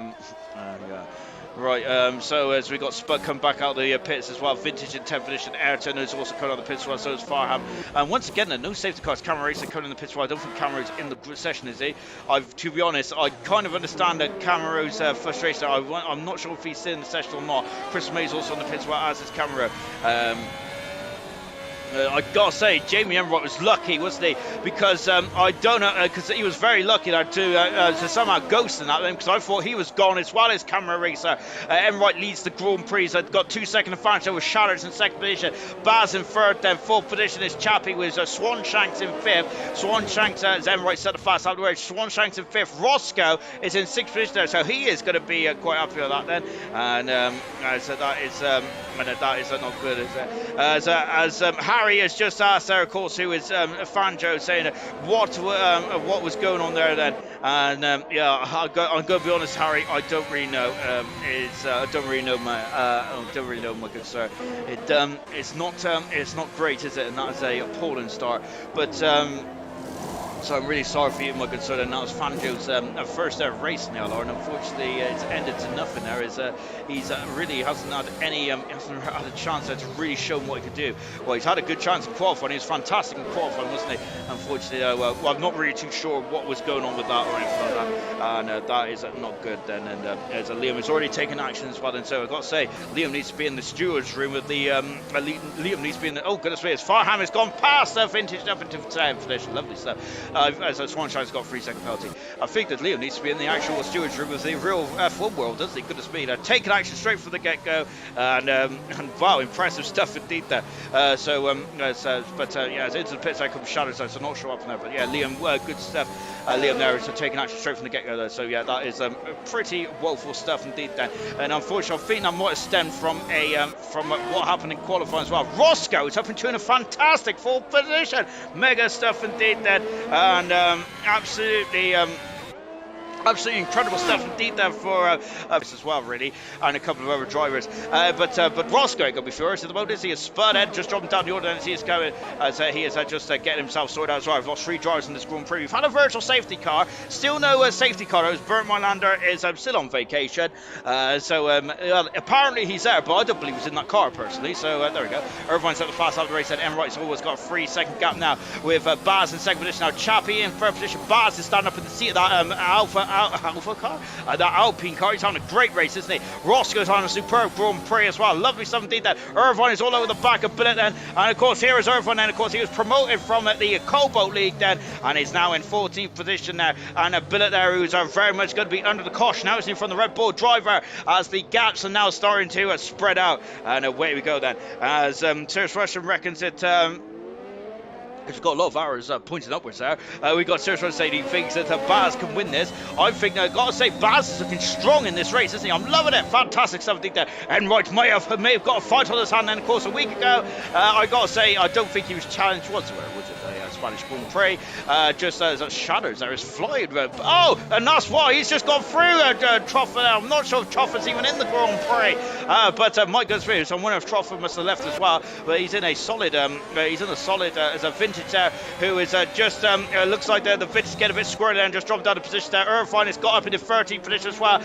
Right, so as we got Spud come back out of the pits as well, Vintage in 10th position, Ayrton has also come out of the pits as well, so is Farham. And once again, no safety cars, Cameron Racer coming in the pits as well. I don't think Cameron's in the session, is he? To be honest, I kind of understand that Cameron's frustration. I'm not sure if he's in the session or not. Chris May's also in the pits as well, as is Cameron. I gotta say, Jamie Enright was lucky, wasn't he? Because I don't know, because he was very lucky to somehow ghost in that, because I thought he was gone as well as Camera Racer. Enright leads the Grand Prix. He's got 2 second advantage over Shatters in second position. Baz in third, then fourth position is Chappie with Swanshanks in fifth. Swanshanks as Enright set the fast out of the way. Swanshanks in fifth. Roscoe is in sixth position there, so he is going to be quite happy with that then. And so that is not good, is it? As Harry has just asked there, of course, who is Fanjo, saying what was going on there then. And I'm going to be honest, Harry, I don't really know. I don't really know, my good sir. It's not great, is it? And that is a appalling start. But so I'm really sorry for you, my good sir. And that was Fanjo's first ever race in the LR, and unfortunately it's ended to nothing there. He's really hasn't had a chance there to really show him what he could do. Well, he's had a good chance in qualifying. He was fantastic in qualifying, wasn't he? Unfortunately, I'm not really too sure what was going on with that or anything like that. And that is not good then. And as Liam has already taken action as well. And so I've got to say, Liam needs to be in the stewards room with the Liam needs to be in the, oh goodness me, as Farham has gone past the Vintage up into the 10th position. Lovely stuff. As Swanshine's got 3 second penalty. I think that Liam needs to be in the actual stewards room with the real F1 world, doesn't he? Goodness me, taking action straight from the get-go, and wow, impressive stuff indeed there. As into the pits there comes Shadows, so not sure up from there, but yeah, Liam, good stuff. Liam there is taking action straight from the get-go there, so yeah, that is pretty woeful stuff indeed then. And unfortunately, I think that might have stemmed from what happened in qualifying as well. Roscoe is up into a fantastic 4th position, mega stuff indeed then. And absolutely incredible stuff indeed there for us as well, really, and a couple of other drivers. But Roscoe got to be furious at the moment. Is he a Spud Head just dropping down the order, and he is going as he is just getting himself sorted out as well. We've lost 3 drivers in this Grand Prix. We've had a virtual safety car, still no safety car. Bernd Mylander is still on vacation, so apparently he's there, but I don't believe he's in that car personally. So there we go. Irvine's at the fast out of the race, and Enright's always got a 3 second gap now with Baz in second position. Now Chappie in third position. Baz is standing up in the seat of that Alpha car, that Alpine car. He's having a great race, isn't he? Roscoe's on a superb Grand Prix as well. Lovely stuff indeed there. Irvine is all over the back of Billet then, and of course here is Irvine then. Of course he was promoted from the COBALT League then, and is now in 14th position now. And Billet there, who's very much going to be under the cosh now, isn't he, from the Red Bull driver, as the gaps are now starting to spread out. And away we go then, as Sirius Russian reckons it. We've got a lot of arrows pointing upwards there. We've got Sirius Russian saying he thinks that Baz can win this. I think I've got to say Baz is looking strong in this race, isn't he? I'm loving it. Fantastic stuff indeed there. Enright may have got a fight on his hand then, of course, a week ago. I got to say, I don't think he was challenged whatsoever, was it? Spanish Grand Prix, just as Shadows there is flying. Oh, and that's why he's just gone through Troffa. I'm not sure if Troffa's even in the Grand Prix. but Mike goes through. So one of Trofford must have left as well, but he's in a solid as a vintage there, who is just looks like the vintage get a bit squirrely and just dropped down the position there. Irvine has got up in the 13th position as well.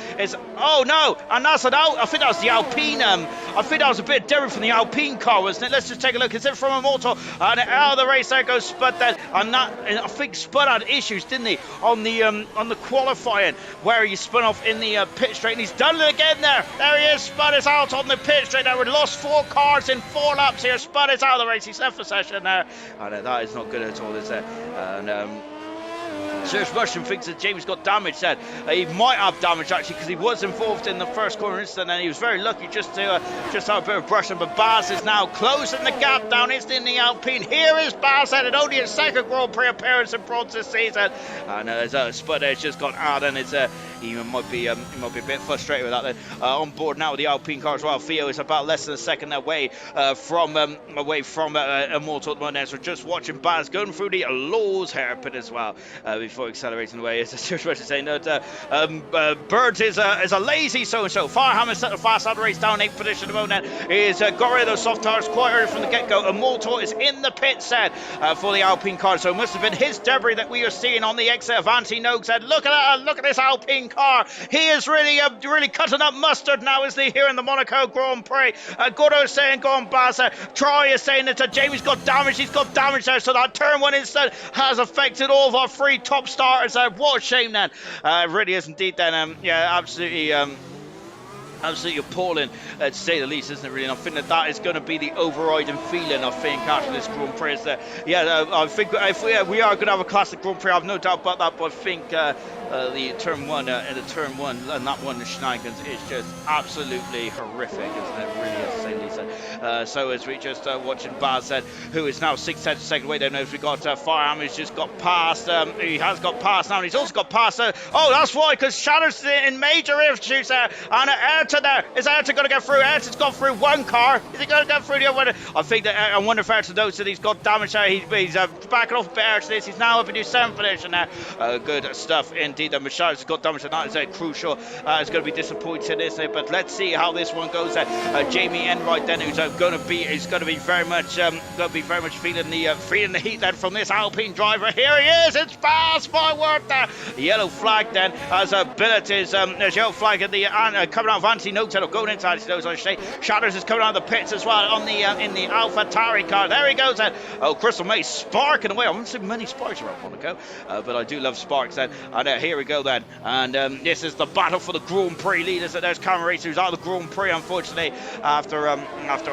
Oh no, and that's an out. I think that was the Alpine. I think that was a bit different from the Alpine car, wasn't it? Let's just take a look. Is it from Immortal? And out of the race there goes Spud then, and I think Spud had issues, didn't he, on the qualifying, where he spun off in the pit straight, and he's done it again there. There he is. Spud is out on the pit straight now. We lost 4 cars in 4 laps here. Spud is out of the race. He's left the session there, and that is not good at all, is it? And Serge Russian thinks that James got damaged then. He might have damage actually, because he was involved in the first corner incident, and he was very lucky just to have a bit of brushing. But Baz is now closing the gap down. It's in the Alpine. Here is Baz, and only his 2nd Grand Prix appearance in bronze this season. And Spud has just gone out, and he might be a bit frustrated with that then. On board now with the Alpine car as well. Theo is about less than a second away from Immortal at the moment. So just watching Baz going through the Lawes hairpin as well before accelerating away. As Serge Russian saying that Bird is a lazy so-and-so. Farham is set the fast out of the race down 8th position at the moment. He's got rid of those soft tires quite early from the get-go. Immortal is in the pit set for the Alpine car, so it must have been his debris that we are seeing on the exit of Anti-Nogue. Said, look at that, look at this Alpine car. He is really cutting up mustard now, isn't he, here in the Monaco Grand Prix. Gordo is saying, go on, Baz. Troy is saying that Jamie's got damage. He's got damage there, so that turn 1 instead has affected all of our 3 top starters. What a shame then. It really is indeed then. Yeah, absolutely appalling to say the least, isn't it, really? And I think that is going to be the overriding feeling, I think, after this Grand Prix. I think if we are going to have a classic Grand Prix, I have no doubt about that, but I think the turn 1 and that one, the shenanigans, is just absolutely horrific, isn't it? Really is, to say the least. So as we just watching Baz, who is now 6 tenths a second away, then as we got Farham, who's just got past. He has got past now, and he's also got past. Oh, that's why, because Shatter's in major issues there, and Ayrton there. Is Ayrton going to get through? Ayrton's gone through 1 car. Is he going to get through the other one? I think that I wonder if Ayrton knows that he's got damage there. He's backing off Ayrton. He's now up in his 7th position there. Good stuff indeed. The Michelle has got damage, and that is crucial. It's going to be disappointing, isn't it? But let's see how this one goes. Jamie Enright then, who's going to be very much feeling the heat then from this Alpine driver. Here he is. It's fast forward there. Yellow flag then as Billet is there's yellow flag at the coming out of Anti-Nogue, going into Anti-Nogue, I should say. Shatters is coming out of the pits as well on the in the AlphaTauri car. There he goes then. Oh, Crystal May sparking away. I haven't seen many sparks around Monaco, but I do love sparks then. And here we go then. And this is the battle for the Grand Prix leaders. There's Cameron Racer, who's out of the Grand Prix, unfortunately, after I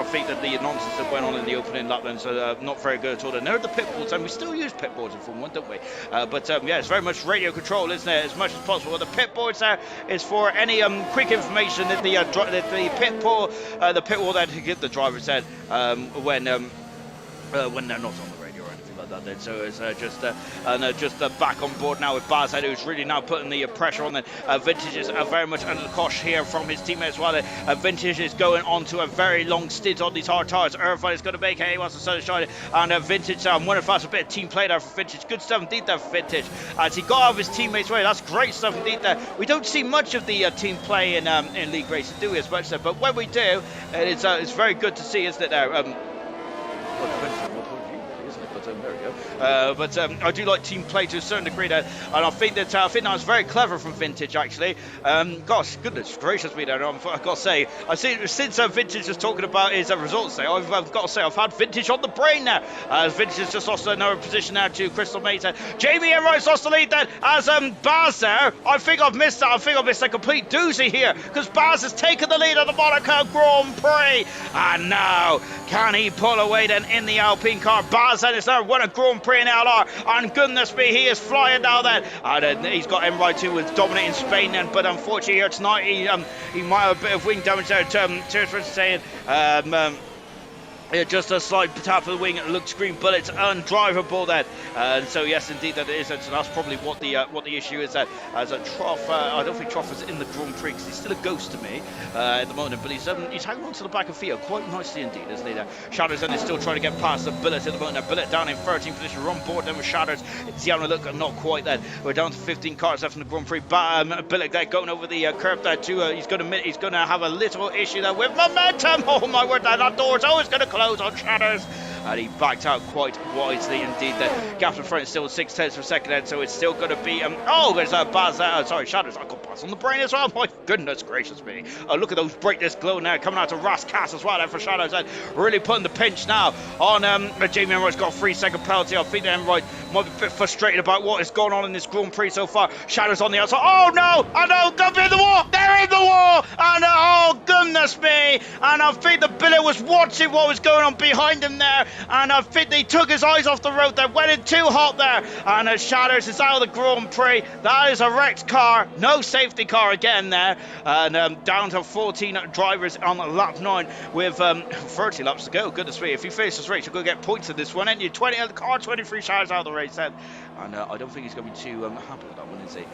think that the nonsense that went on in the opening lap then, so not very good at all. And there are the pit boards, and we still use pit boards in Formula 1, don't we? But yeah, it's very much radio control, isn't it? As much as possible. The pit boards there is for any quick information that the pit wall that to give the driver said when they're not on the radio or anything like that. Then so it's just back on board now with Baz, who's really now putting the pressure on. The Vintage is very much under the cosh here from his teammates as well. Vintage is going on to a very long stint on these hard tires. Irvine is going to make it. He wants the sun to shine, and Vintage. I'm wondering if that's a bit of team play there for Vintage. Good stuff indeed there for Vintage, as he got out of his teammates' way. That's great stuff indeed there. We don't see much of the team play in league racing, do we, as much there? But when we do, it's very good to see, isn't it? There. There we go. But I do like team play to a certain degree there, and I think that was very clever from Vintage actually. Gosh, goodness gracious me there. I've got to say, I see since Vintage is talking about his results there, I've got to say I've had Vintage on the brain now. Vintage has just lost another position now to Crystal Mate. Jamie Enright's lost the lead then as Baz there. I think I've missed that. I think I've missed a complete doozy here, because Baz has taken the lead of the Monaco Grand Prix, and now can he pull away then in the Alpine car? Baz then is now won a Grand Prix in LR, and goodness me, he is flying now then. And he's got Enright, who was dominating Spain then, but unfortunately here tonight he might have a bit of wing damage there. Cheers for saying Just a slight tap of the wing, it looks green, but it's undrivable then. And so yes, indeed that it is. And so that's probably what the issue is. That as a Trough, I don't think Trough is in the Grand Prix because he's still a ghost to me at the moment. But he's hanging on to the back of Theo quite nicely indeed, isn't he? There, Shatters then is still trying to get past the Billet at the moment. Now Billet down in 13th position, we're on board then with Shatters. It's having a look, not quite then. We're down to 15 cars left in the Grand Prix. Billet there going over the curb there too. He's going to have a little issue there with momentum. Oh my word, that door's always going to close on Shatters, and he backed out quite wisely indeed. The gap in front is still 6/10 per second then, so it's still going to be there's a Baz sorry, Shatters. I got Baz on the brain as well. My goodness gracious me. Oh, look at those brightness glow now coming out to Ras Cass as well there for Shatters, and really putting the pinch now on Jamie Enright's got a 3-second penalty. I think Enright might be a bit frustrated about what is going on in this Grand Prix so far. Shatters on the outside. Oh no, I know, go in the wall. They're in the wall, and oh goodness me, and I think the Billet was watching what was going on behind him there, and I think they took his eyes off the road there, went in too hot there, and Shatters is out of the Grand Prix. That is a wrecked car, no safety car again there, and down to 14 drivers on lap 9 with 30 laps to go. Goodness me, if he finishes this race, you're going to get points in this one, ain't you? 23 Shatters out of the race then, and I don't think he's going to be too happy with that one, is he?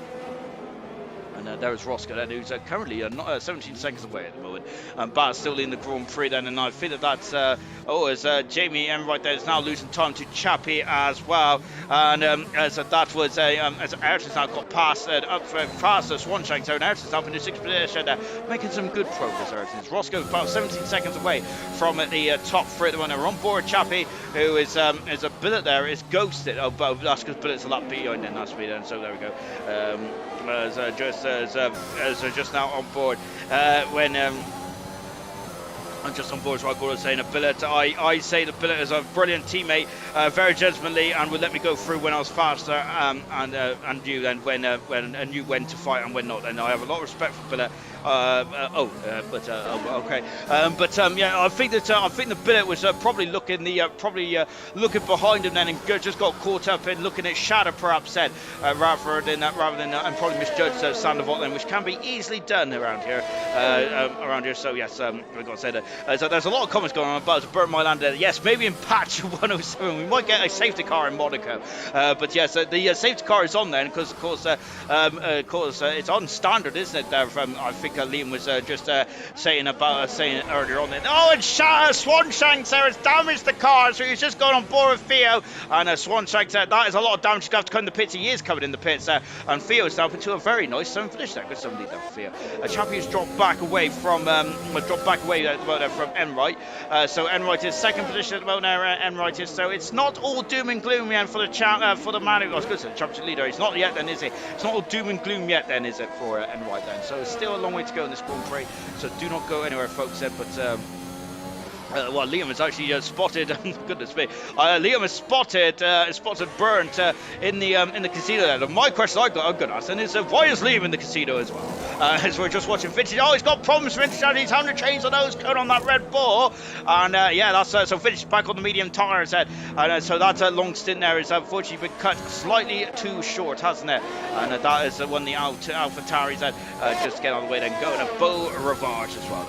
And there is Roscoe then, who's currently 17 seconds away at the moment. But still in the Grand Prix then, and I think that's as Jamie Enright there is now losing time to Chappie as well. And as that was as Ayrton's now got past past Swanshanks there, and Ayrton's up in the 6th position, making some good progress. Ayrton's Roscoe about 17 seconds away from the top three at the moment. We're on board Chappie, who is a Billet there, is ghosted. Oh, but that's because Billet's a lap behind in that speed, and so there we go. Just now on board when I'm just on board, so I was saying a Billet. I say the Billet is a brilliant teammate, very gentlemanly, and would let me go through when I was faster, and knew then when knew when to fight and when not. And I have a lot of respect for Billet. Okay. Yeah, I think the Billet was probably looking looking behind him then, and just got caught up in looking at Shatter perhaps then, rather than and probably misjudged Sandoval then, which can be easily done around here. So yes, we've got to say that. So there's a lot of comments going on about Burn My Land. Yes, maybe in patch 107 we might get a safety car in Monaco. But yes, the safety car is on there because of course it's on standard, isn't it? There from I think Liam was just saying earlier on that. Oh, and Swanshanks there has damaged the car, so he's just gone on board with Theo, and Swanshanks that is a lot of damage. He's going to have to come in the pits. He is coming in the pits there, and Theo's now into a very nice 7th finish there. Good somebody there for Theo. Chappie's dropped back away from Enright. So Enright is 2nd position at the moment there. Enright is, so it's not all doom and gloom yet for the man who was good, the championship leader. It's not yet then, is it? It's not all doom and gloom yet then, is it, for Enright then? So it's still a long way to go in this Grand Prix, so do not go anywhere, folks. But well, Liam has actually spotted. Goodness me, Liam has spotted Burnt in the casino there. And my question I'm going to ask is, why is Liam in the casino as well? As we're just watching Vintage. Oh, he's got problems, Vintage, and he's having to change the nose cone on that Red Bull. And yeah, that's so Vintage back on the medium tires, and so that long stint there is unfortunately been cut slightly too short, hasn't it? And that is when the Alpha Tauri's just get on the way, then going to Beau Rivage as well.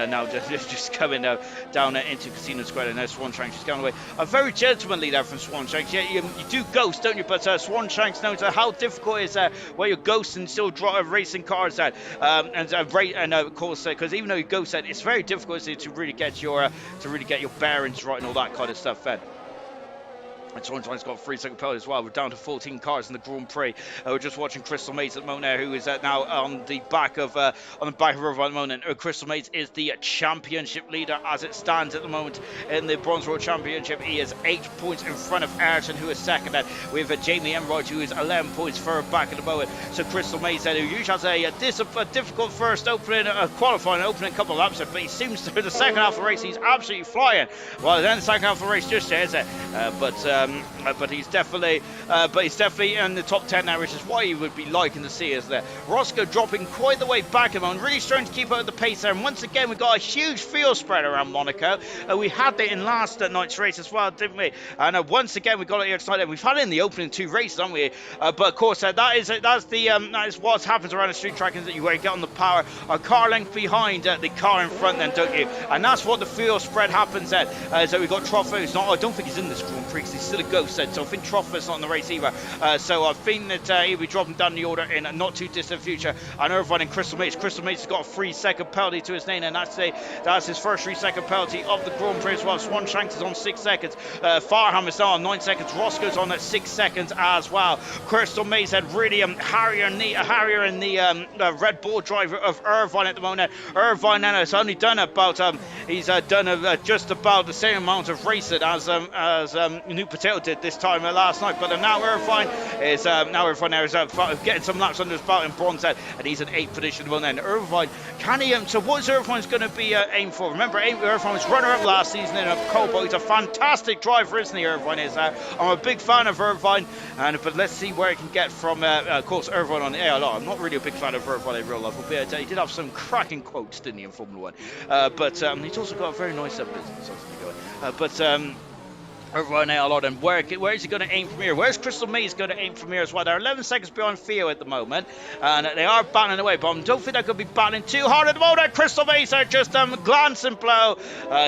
Now just coming down into Casino Square, and Swanshanks is going away. Very gentlemanly there from Swanshanks. Yeah, you do ghost, don't you? But Swanshanks knows how difficult it is where you're ghosting still racing cars and of course because even though you ghost that, it's very difficult to really get your bearings right and all that kind of stuff. And Swanshanks got a 3-second penalty as well. We're down to 14 cars in the Grand Prix. We're just watching Crystal Mates at the moment there, who is now on the back of River at the moment. Crystal Mates is the championship leader as it stands at the moment in the Bronze World Championship. He is 8 points in front of Ayrton, who is second. Then we have Jamie Enright, who is 11 points further back at the moment. So Crystal Mates, who usually has a difficult first opening, qualifying opening couple of laps, but he seems to, the second half of the race, he's absolutely flying. Well, then the second half of the race just there, is it? but he's definitely in the top 10 now, which is why you would be liking to see us there. Roscoe dropping quite the way back at the moment, really starting to keep up with the pace there. And once again, we've got a huge field spread around Monaco. We had that in last night's race as well, didn't we? And once again, we got it here tonight. And we've had it in the opening 2 races, haven't we? But of course, that is what happens around a street track, is that you get on the power, a car length behind the car in front, then, don't you? And that's what the field spread happens then. So we've got Troffa, who's not. I don't think he's in this Grand Prix because he's still a ghost then. So I think Troffa's not in the race either. So I think that he'll be dropping down the order in a not too distant future. And Irvine and Crystal Mates. Crystal Mates has got a 3-second penalty to his name, and that's his first 3-second penalty of the Grand Prix as well. Swan Shanks is on 6 seconds. Farham is now on 9 seconds. Roscoe's on at 6 seconds as well. Crystal Mates had really Harrier in the Red Bull driver of Irvine at the moment. Irvine then has only done about just about the same amount of racing as New Potato did this time last night. But now Irvine is getting some laps under his belt in bronze head, and he's in 8th position. Well then, Irvine, can he? So what's Irvine's going to be aimed for? Remember, Irvine was runner-up last season in a COBALT. He's a fantastic driver, isn't he? Irvine is. I'm a big fan of Irvine, but let's see where he can get from. Of course, Irvine on ALR. I'm not really a big fan of Irvine in real life, but he did have some cracking quotes, didn't he, in Formula 1? But he's also got a very nice business going. Irvine ALR, and where is he going to aim from here? Where's Crystal Maze going to aim from here as well? They're 11 seconds behind Theo at the moment, and they are battling away, but I don't think they're going to be battling too hard at the moment. Crystal Maze are just glancing blow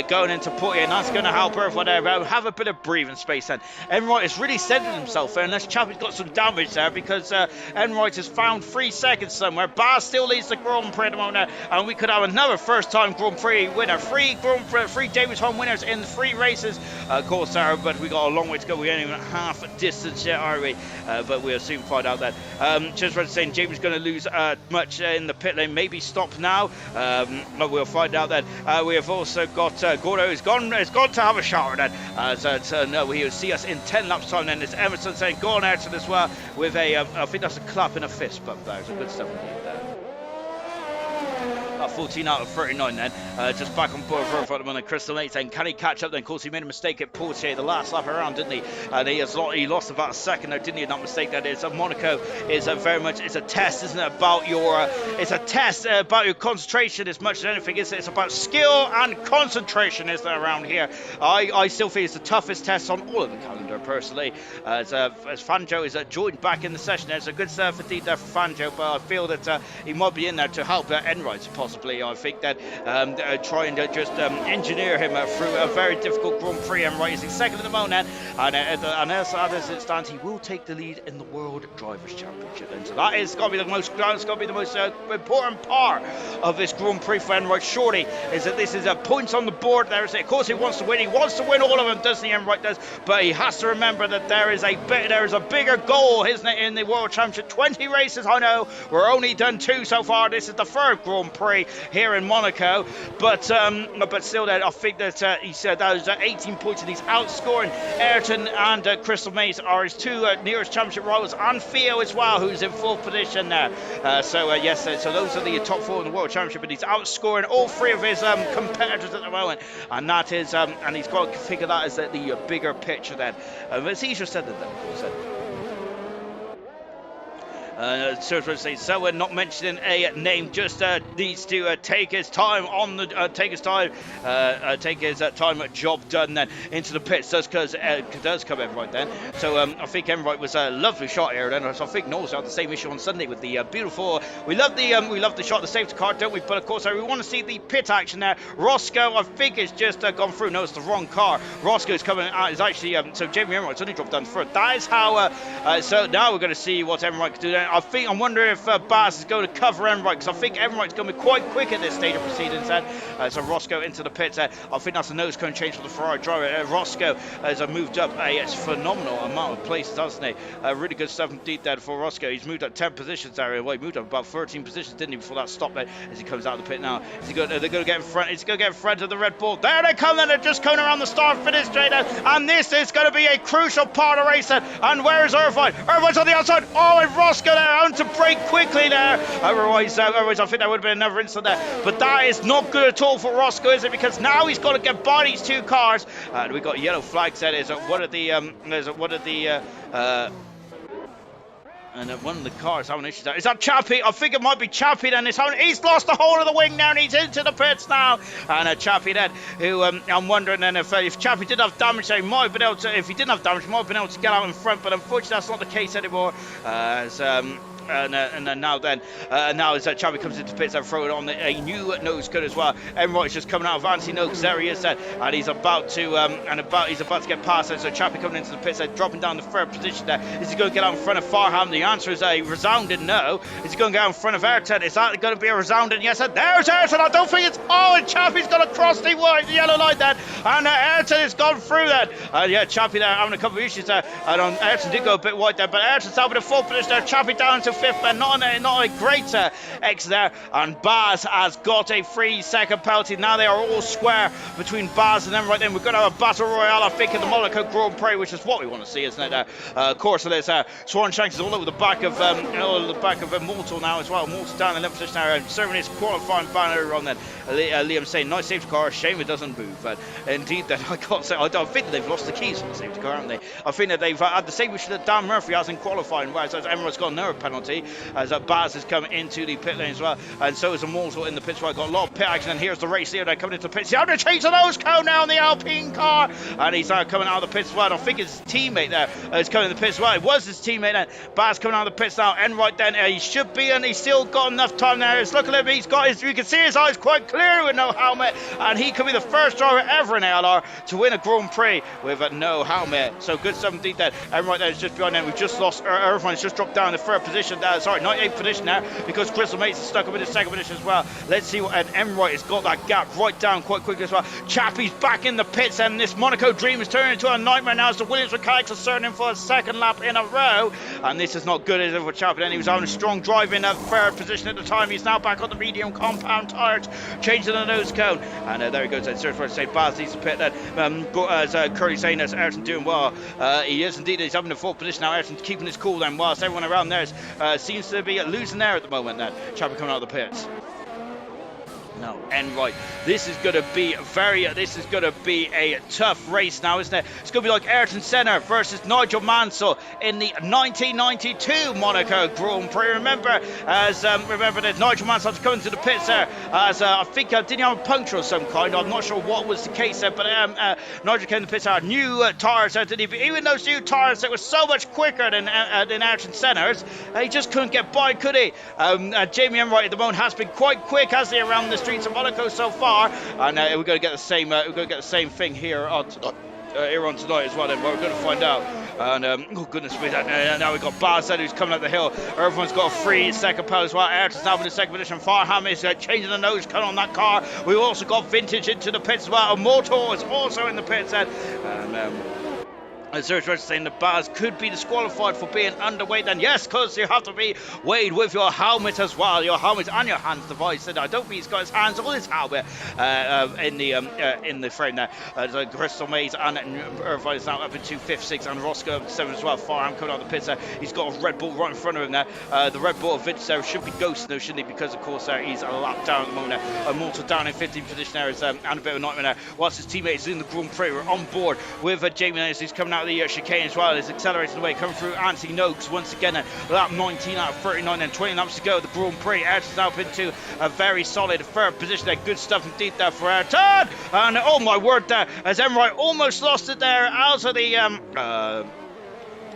going into Portier, and that's going to help Irvine have a bit of breathing space then. Enright has really centered himself there, unless Chappie's got some damage there, because Enright has found 3 seconds somewhere. Baz still leads the Grand Prix at the moment, and we could have another first-time Grand Prix winner. 3 Davis Home winners in 3 races, of course, but we got a long way to go. We ain't even half a distance yet, are we? But we'll soon find out that. Just saying, James going to lose much in the pit lane. Maybe stop now. But we'll find out then. We have also got Gordo has gone to have a shower then. No, he'll see us in 10 laps time. Then there's Emerson saying, go on Ayrton as well with I think that's a clap and a fist bump there. It's a good stuff indeed there. 14 out of 39 then, just back on board for the moment. Crystal Mates then, can he catch up then? Of course, he made a mistake at Portier the last lap around, didn't he? And he lost about a second there, didn't he? That mistake that is. Monaco is very much, it's a test, isn't it? About it's a test about your concentration as much as anything, isn't it? It's about skill and concentration, isn't it, around here? I still feel it's the toughest test on all of the calendar, personally. As Fanjo is joined back in the session, there's a good surf indeed there for Fanjo, but I feel that he might be in there to help Enright possibly. I think that trying to just engineer him through a very difficult Grand Prix. Enright is in second at the moment, and as it stands, he will take the lead in the World Drivers' Championship. And so that is got to be the most important part of this Grand Prix for Enright. Surely is that this is points on the board. There is, of course, he wants to win. He wants to win all of them, doesn't he? Enright does, but he has to remember that there is a bigger goal, isn't it, in the World Championship? 20 races. I know we're only done 2 so far. This is the 3rd Grand Prix here in Monaco, but still, then I think that he said that was 18 points, and he's outscoring Ayrton and Crystal Maze are his 2 nearest championship rivals, and Theo as well, who's in 4th position there. So those are the top 4 in the World Championship, and he's outscoring all 3 of his competitors at the moment, and that is and he's got to figure that as the bigger picture then. It's easier said than done, of course. So we're not mentioning a name, just needs to take his time take his time job done then into the pits. Does come Enright then. So I think Enright was a lovely shot here then. So I think Knowles had the same issue on Sunday with the beautiful. We love the shot, the safety car, don't we? But of course we want to see the pit action there. Roscoe, I think, has just gone through. No, it's the wrong car. Roscoe's coming out. Is actually so Jamie Enright's only dropped down first. That is how. So now we're going to see what Enright can do then. I'm wondering if Baz is going to cover Enright, because I think Enright's going to be quite quick at this stage of proceedings then. So Roscoe into the pits. I think that's a nose cone change for the Ferrari driver. Roscoe has moved up a phenomenal amount of places, hasn't he? Really good stuff indeed there for Roscoe. He's moved up 10 positions there. Well, he moved up about 13 positions, didn't he, before that stop there as he comes out of the pit now. They're going to get in front. He's going to get in front of the Red Bull. There they come, then. They're just coming around the start finish straight now. And this is going to be a crucial part of the race then. And where is Irvine? Irvine's on the outside. Oh, and Roscoe having to brake quickly there. Otherwise I think there would have been another incident there. But that is not good at all for Roscoe, is it? Because now he's got to get by these two cars. And we got yellow flags there. Is one of the and one of the cars having issues there. Is that Chappie? I think it might be Chappie then. He's lost the whole of the wing now and he's into the pits now. And Chappie then, who I'm wondering then if Chappie did have damage, he might have been able to, if he didn't have damage, he might have been able to get out in front. But unfortunately, that's not the case anymore. And then now as Chappie comes into the pits, they're throwing on a new nose cut as well. Enright's just coming out of anti-nose. There he is then, and he's about to get past there. So Chappie coming into the pits, they're dropping down the third position there. Is he going to get out in front of Farham? The answer is a resounding no. Is he going to get out in front of Ayrton? Is that going to be a resounding yes? And there's Ayrton. I don't think it's. Oh, and Chappie's got to cross the yellow line then, and Ayrton has gone through then. Yeah, Chappie there having a couple of issues there, and Ayrton did go a bit wide there, but Ayrton's out with a full position there. Chappie down to fifth, but not a great exit there. And Baz has got a 3-second penalty. Now they are all square between Baz and Enright. Then we're going to have a battle royale, I think, in the Monaco Grand Prix, which is what we want to see, isn't it? Of course, there's Swanshanks is all over the back of Mortal now as well. Mortal down in the position now, serving his qualifying banner on then. Liam saying, nice safety car, shame it doesn't move. Indeed, then I can't say, I think that they've lost the keys on the safety car, haven't they? I think that they've had the same issue that Dan Murphy has in qualifying, whereas Emirates got another penalty as Baz has come into the pit lane as well, and so is Immortal in the pits. Well, got a lot of pit action, and here's the race here. They're coming into the pits. He's having to change the nose cone now on the Alpine car, and he's coming out of the pits as well. I think his teammate there is coming in the pits as well. It was his teammate then. Baz coming out of the pits now. Enright then, he should be, and he's still got enough time there. It's looking at him. He's got his, you can see his eyes quite clear with no helmet, and he could be the first driver ever in ALR to win a Grand Prix with no helmet. So good stuff indeed there. Enright there is just behind him. We've just lost Irvine. He's just dropped down the third position. Sorry, 98th position now, because Crystal Mates is stuck up in the second position as well. Let's see what, and Enright has got that gap right down quite quickly as well. Chappie's back in the pits, and this Monaco dream is turning into a nightmare now as the Williams mechanics are starting for a second lap in a row, and this is not good, is it, for Chappie? Then he was having a strong drive in that third position at the time. He's now back on the medium compound tyres, changing the nose cone, and there he goes. Search for say Baz needs to pit then. As Curry saying that Ayrton doing well. He is indeed. He's having the fourth position now. Ayrton's keeping his cool then, whilst everyone around there seems to be losing there at the moment then. Chappie coming out of the pits. No, Enright. This is going to be a tough race now, isn't it? It's going to be like Ayrton Senna versus Nigel Mansell in the 1992 Monaco Grand Prix. Remember that Nigel Mansell had to come into the pits there as I think didn't he have a puncture of some kind? I'm not sure what was the case there, but Nigel came to the pits there, new tyres there, didn't he? Even those new tyres that were so much quicker than Ayrton Senna's, he just couldn't get by, could he? Jamie Enright at the moment has been quite quick, has he, around the streets of Monaco so far, and we're going to get the same. We're going to get the same thing here on tonight as well. Then, but we're going to find out. And oh goodness me! Now we've got Baz who's coming up the hill. Everyone's got a 3-second penalty as well. Ayrton's now in the second position. Farham is changing the nose cone on that car. We've also got Vintage into the pits as well. Immortal is also in the pits then. And Serge Rogers saying that Baz could be disqualified for being underweight. Then yes, because you have to be weighed with your helmet as well, your helmet and your hands device. And I don't think he's got his hands or his helmet in the frame there. So Crystal Maze and Irvine is now up into 5th, 6th, and Roscoe up to 7th as well. Farham coming out of the pits there. He's got a Red Bull right in front of him there. The Red Bull of Vince there should be ghosting though, shouldn't he? Because of course he's a lap down at the moment there. Immortal down in 15th position there is and a bit of a nightmare there. Whilst his teammates in the Grand Prix were on board with Jamie Lennis, who's coming out of the chicane as well. Is accelerating away, coming through Anthony Noakes once again. Lap 19 out of 39, and 20 laps to go. The Grand Prix. Ayrton's now up into a very solid third position there. Good stuff indeed there for Ayrton. And oh my word, there as Enright almost lost it there out of the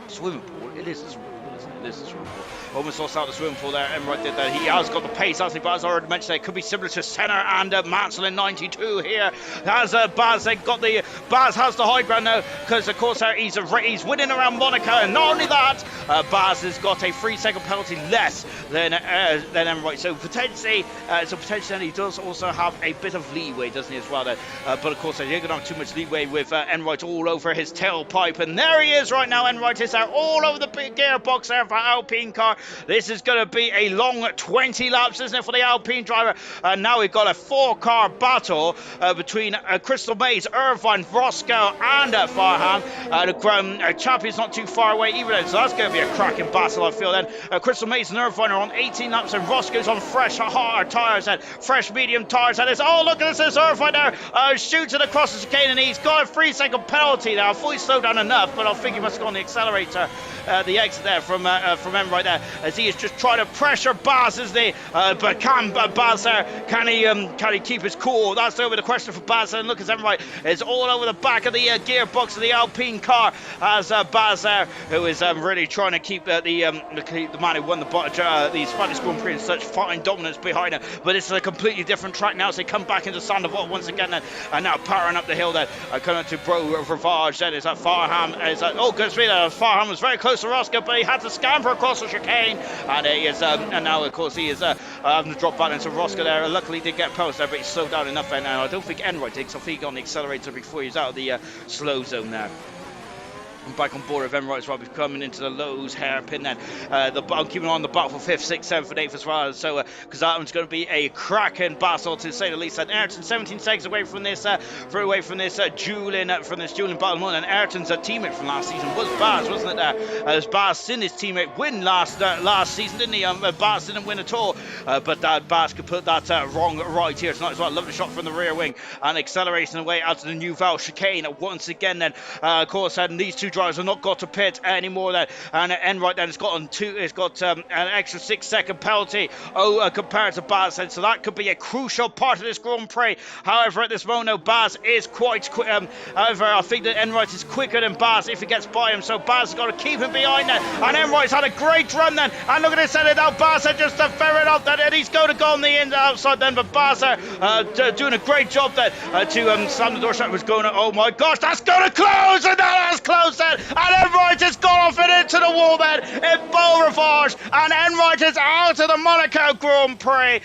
swimming pool. It is a swimming pool, isn't it? This is a swimming pool. Almost lost out the swimming pool there. Enright did that. He has got the pace, hasn't he? But as I already mentioned, it could be similar to Senna and Mansell in 92 here. As Baz Baz has the high ground now because of course he's winning around Monaco, and not only that, Baz has got a 3-second penalty less than Enright. So potentially he does also have a bit of leeway, doesn't he, as well? But of course, he ain't gonna have too much leeway with Enright all over his tailpipe, and there he is right now. Enright is there all over the big gearbox there. Super Alpine car. This is going to be a long 20 laps, isn't it, for the Alpine driver? And now we've got a 4-car battle between Crystal Maze, Irvine, Roscoe, and Farham. The champion's not too far away either, so that's going to be a cracking battle, I feel then. Crystal Maze and Irvine are on 18 laps, and Roscoe's on fresh hard tyres and fresh medium tyres. And it's, oh, look at this Irvine there, shooting across the chicane, and he's got a 3-second penalty now. I thought he slowed down enough, but I think he must have gone on the accelerator, the exit there from him right there, as he is just trying to pressure Baz, isn't he? But can Baz there, can he keep his cool? That's over the question for Baz, and look at Enright, it's all over the back of the gearbox of the Alpine car, as Baz there, who is really trying to keep the man who won the Spanish Grand Prix in such fine dominance behind him. But it's a completely different track now, so they come back into Sandoval once again then, and now powering up the hill then, coming to Bro Ravage then, is that Farham, oh goodness me, Farham was very close to Roscoe, but he had to scamper across the chicane, and he is, and now of course he is having to drop back into Roscoe there. Luckily he did get post there, but he slowed down enough there now. I don't think Enright did, because I think he got on the accelerator before he was out of the slow zone there. I'm back on board with Enright as well. We're coming into the Lowe's hairpin then. I'm keeping on the battle for 5th, 6th, 7th, and 8th as well. So, because that one's going to be a cracking battle to say the least. And Ayrton 17 seconds away from this, dueling battle. And Ayrton's teammate from last season was Baz, wasn't it? As Baz seen his teammate win last season, didn't he? Baz didn't win at all, but Baz could put that wrong right here tonight as well. Lovely shot from the rear wing and acceleration away out to the New Val chicane once again. Then, of course, these two drivers have not got to pit anymore then, and Enright then has got an extra 6-second penalty compared to Baz then, so that could be a crucial part of this Grand Prix. However, at this moment now, Baz is quite quick. However, I think that Enright is quicker than Baz if he gets by him, so Baz has got to keep him behind then, and Enright's had a great run then, and look at this edit now, Baz just to ferret off that, and he's going to go on the outside then, but Baz doing a great job then to slam the door shut. Was going to, oh my gosh, that's going to close, and that has closed then, and Enright has gone off and into the wall then in Beau Rivage, and Enright is out of the Monaco Grand Prix.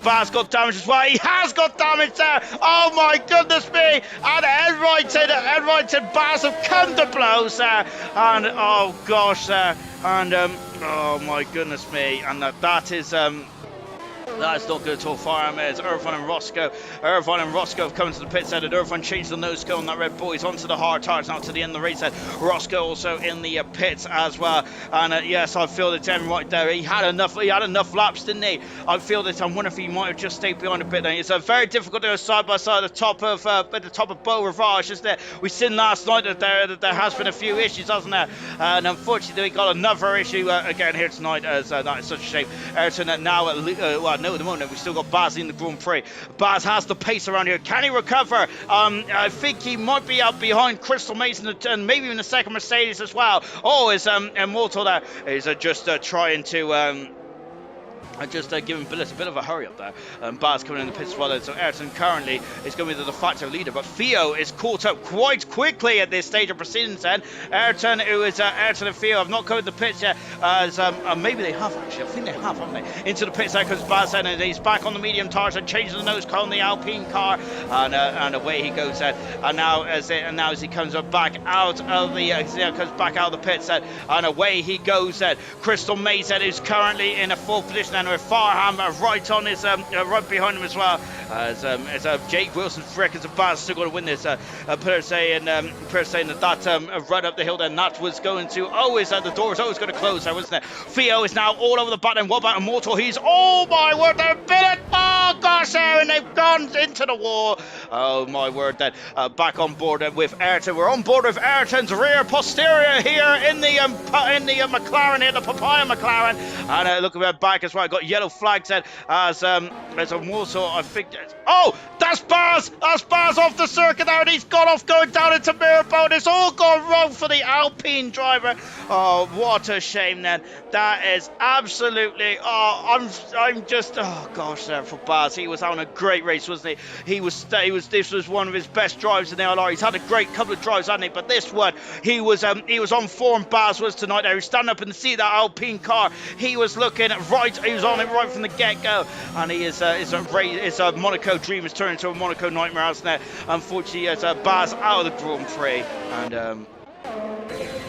Baz got damage as well. He has got damage there. Oh my goodness me! And Enright and Baz have come to blows there, and oh gosh there, and oh my goodness me, and that is that's not good at all. Farham is Irvine and Roscoe. Irvine and Roscoe have come to the pit side, and Irvine changed the nose cone on that Red Bull. He's onto the hard tires now to the end of the race. Roscoe also in the pits as well. And yes, I feel that Enright there, he had enough laps, didn't he? I feel that, I'm wondering if he might have just stayed behind a bit there. It's very difficult to go side by side at the top of Beau Rivage, isn't it? We've seen last night that there has been a few issues, hasn't there? And unfortunately, we got another issue again here tonight, as that is such a shame. Ayrton now at the moment we've still got Baz in the Grand Prix. Baz has the pace around here. Can he recover? I think he might be out behind Crystal Mason and maybe even the second Mercedes as well. Oh, is Immortal there is just trying to just giving Billis a bit of a hurry up there. Baz coming in the pits as well. So Ayrton currently is going to be the de facto leader, but Theo is caught up quite quickly at this stage of proceedings then. Ayrton and Theo have not covered the pits yet, as maybe they have actually. I think they have, haven't they? Into the pits there comes Baz then, and he's back on the medium tires and changing the nose cone on the Alpine car, and away he goes then. And now as he comes back out of the pits then, and away he goes then. Crystal Mason is currently in a full position then, with Farham right on his right behind him as well, as Jake Wilson reckons that Baz still going to win this. Per saying that run up the hill then, that was going to the door is always going to close there, wasn't it? Theo is now all over the button. What about Immortal? He's, oh my word, they're billet, oh gosh, and they've gone into the wall. Oh my word then. Back on board with Ayrton. We're on board with Ayrton's rear posterior here in the McLaren here, the Papaya McLaren, and look at back as well. Got yellow flags then as Immortal, I think. Oh, that's Baz off the circuit there, and he's gone off going down into Mirabone. It's all gone wrong for the Alpine driver. Oh, what a shame then. That is absolutely, I'm just, oh gosh, for Baz. He was having a great race, wasn't he? This was one of his best drives in the LR. He's had a great couple of drives, hasn't he? But this one, he was on form. Baz was tonight there. He was standing up in the seat of that Alpine car. He was looking right, he was on it right from the get-go, and he is a Monaco dream has turned into a Monaco nightmare, hasn't it? Unfortunately, Baz out of the Grand Prix, and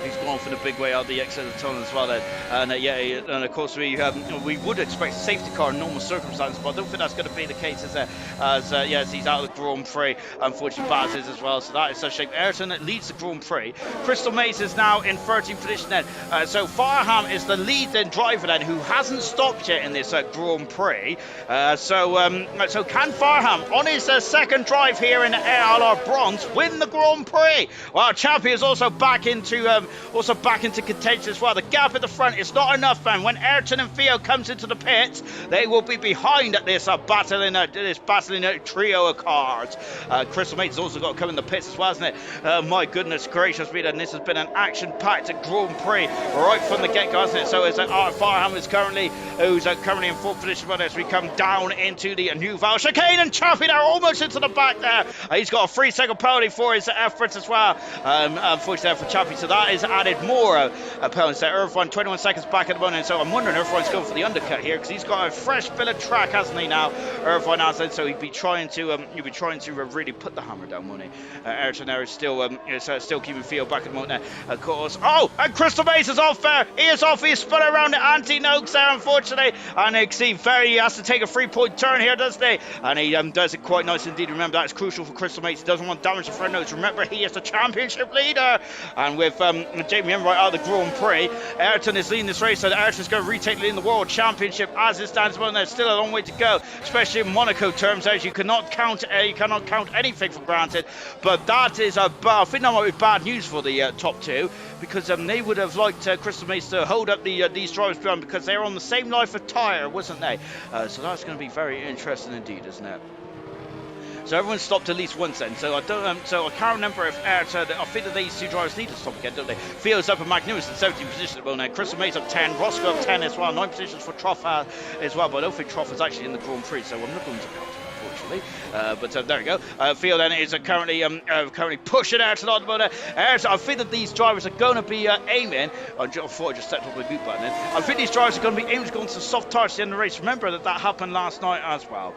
he's gone for the big way out the exit of the tunnel as well then. And and of course we would expect a safety car in normal circumstances, but I don't think that's going to be the case as he's out of the Grand Prix. Unfortunately, Baz is as well, so that is such a shame. Ayrton leads the Grand Prix. Crystal Maze is now in 13th position then. So Farham is the lead then driver then, who hasn't stopped yet in this Grand Prix. So can Farham on his second drive here in ALR Bronze win the Grand Prix? Well, Chappie is also back into contention as well. The gap at the front is not enough, man. When Ayrton and Theo comes into the pits, they will be behind at this battling trio of cars. Crystal Mate's also got to come in the pits as well, hasn't it? My goodness gracious me, and this has been an action-packed Grand Prix right from the get-go, hasn't it? So it's Farham is currently in fourth position, but as we come down into the New Val chicane, and Chappie there almost into the back there. He's got a 3-second penalty for his efforts as well. Unfortunately for Chappie, so that is added more penalties there. Irvine 21 seconds back at the moment, so I'm wondering if Irvine's going for the undercut here, because he's got a fresh bit of track, hasn't he now? Irvine has it, so he'd be trying to really put the hammer down, won't he? Ayrton there is still keeping field back at the moment there. Of course. Oh, and Crystal Maze is off there. He is off. He's spun around the anti-Noakes there, unfortunately. And he has to take a 3-point turn here, doesn't he? And he does it quite nice indeed. Remember, that's crucial for Crystal Maze. He doesn't want damage to front nose. Remember, he is the championship leader. And with Jamie M right out of the Grand Prix, Ayrton is leading this race, so Ayrton's going to retake the World Championship as it stands. Well, there's still a long way to go, especially in Monaco terms, as you cannot count anything for granted. But that is I think that might be bad news for the top two, because they would have liked Crystal Maze to hold up these drivers behind, because they're on the same life of tyre, wasn't they? So that's going to be very interesting indeed, isn't it? So everyone stopped at least once then. So I can't remember if Ayrton. I think that these two drivers need to stop again, don't they? Field's up at magnificent 17th position at the moment. Crystal Maze up 10, Roscoe up 10 as well. 9 positions for Troff as well, but I don't think Troff is actually in the Grand Prix, so I'm not going to count it, unfortunately. But there we go. Field then is currently pushing Ayrton on the moment. I think that these drivers are going to be aiming. I thought I just stepped off my boot button then. I think these drivers are going to be aiming to go into soft tires at the end of the race. Remember that happened last night as well.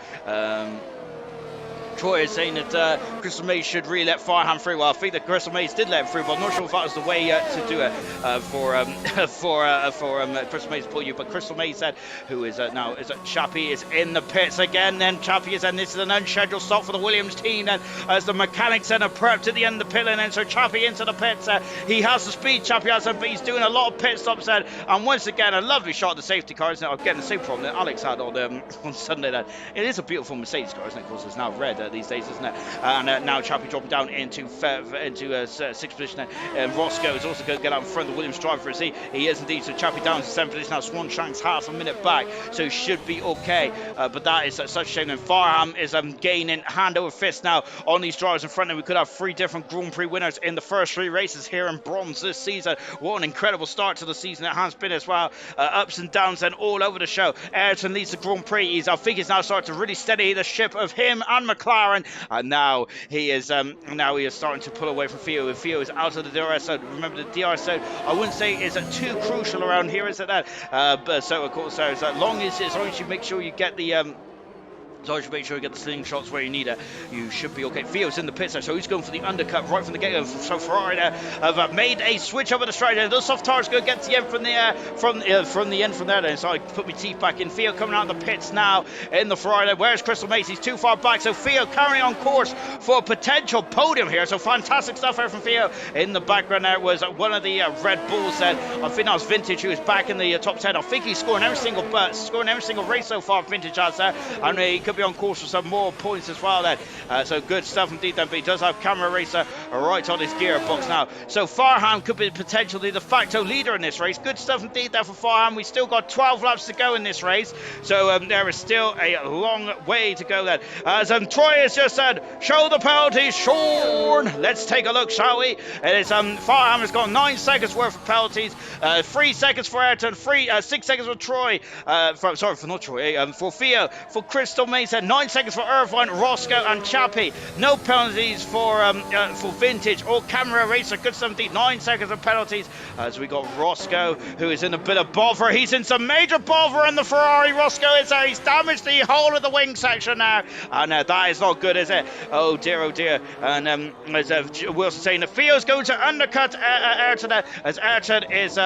Troy is saying that Crystal Maze should really let Farham through. Well, I think that Crystal Maze did let him through, but I'm not sure if that was the way to do it for Crystal Maze to pull you. But Crystal Maze said, who is now Chappie is in the pits again. Then Chappie is, and this is an unscheduled stop for the Williams team. Then as the mechanics then are prepped to the end of the pit lane, and so Chappie into the pits. He has the speed, Chappie has it, but he's doing a lot of pit stops then. And once again, a lovely shot of the safety car. Isn't it? I'm getting the same problem that Alex had on Sunday. Then it is a beautiful Mercedes car, isn't it? Of course, it's now red these days, isn't it? And now Chappie dropping down into sixth position. Roscoe is also going to get out in front of the Williams driver, he is indeed. So Chappie down to 7th position now. Swanshank's half a minute back, so he should be okay. But that is such a shame. And Farham is gaining hand over fist now on these drivers in front. And we could have 3 different Grand Prix winners in the first 3 races here in Bronze this season. What an incredible start to the season it has been as well. Ups and downs and all over the show. Ayrton leads the Grand Prix. I think he's now starting to really steady the ship of him and McLaren. And now he is starting to pull away from Theo. Theo is out of the DRS zone. Remember, the DRS zone, I wouldn't say is too crucial around here, is it that? But so of course, as long as you make sure you get the so you make sure you get the slingshots where you need it. You should be okay. Theo's in the pits there, so he's going for the undercut right from the get-go. So Ferrari there have made a switch over the straight. Those soft tires going to get to the end from the end from there. Then so I put my teeth back in. Theo coming out of the pits now in the Ferrari there. Where's Crystal Maze? He's too far back. So Theo currently on course for a potential podium here. So fantastic stuff here from Theo. In the background there was one of the Red Bulls then. I think that was Vintage, who is back in the top 10. I think he's scoring every single race so far. Vintage has there, and he could be on course for some more points as well then. So good stuff indeed then, but he does have Camera Racer right on his gearbox now. So Farham could be potentially the de facto leader in this race. Good stuff indeed there for Farham. We still got 12 laps to go in this race, so there is still a long way to go then. As Troy has just said, show the penalties, Sean. Let's take a look, shall we? It is Farham has got 9 seconds worth of penalties, 3 seconds for Ayrton, 6 seconds for Troy, for Theo, for Crystal Maze Mace said 9 seconds for Irvine, Roscoe and Chappie. No penalties for Vintage or Camera Racer. Good 17, 9 seconds of penalties as we got Roscoe, who is in a bit of bother. He's in some major bother in the Ferrari. Roscoe is there. He's damaged the whole of the wing section now. And that is not good, is it? Oh dear, oh dear. And as Wilson saying, the Theo's going to undercut Ayrton as Ayrton is...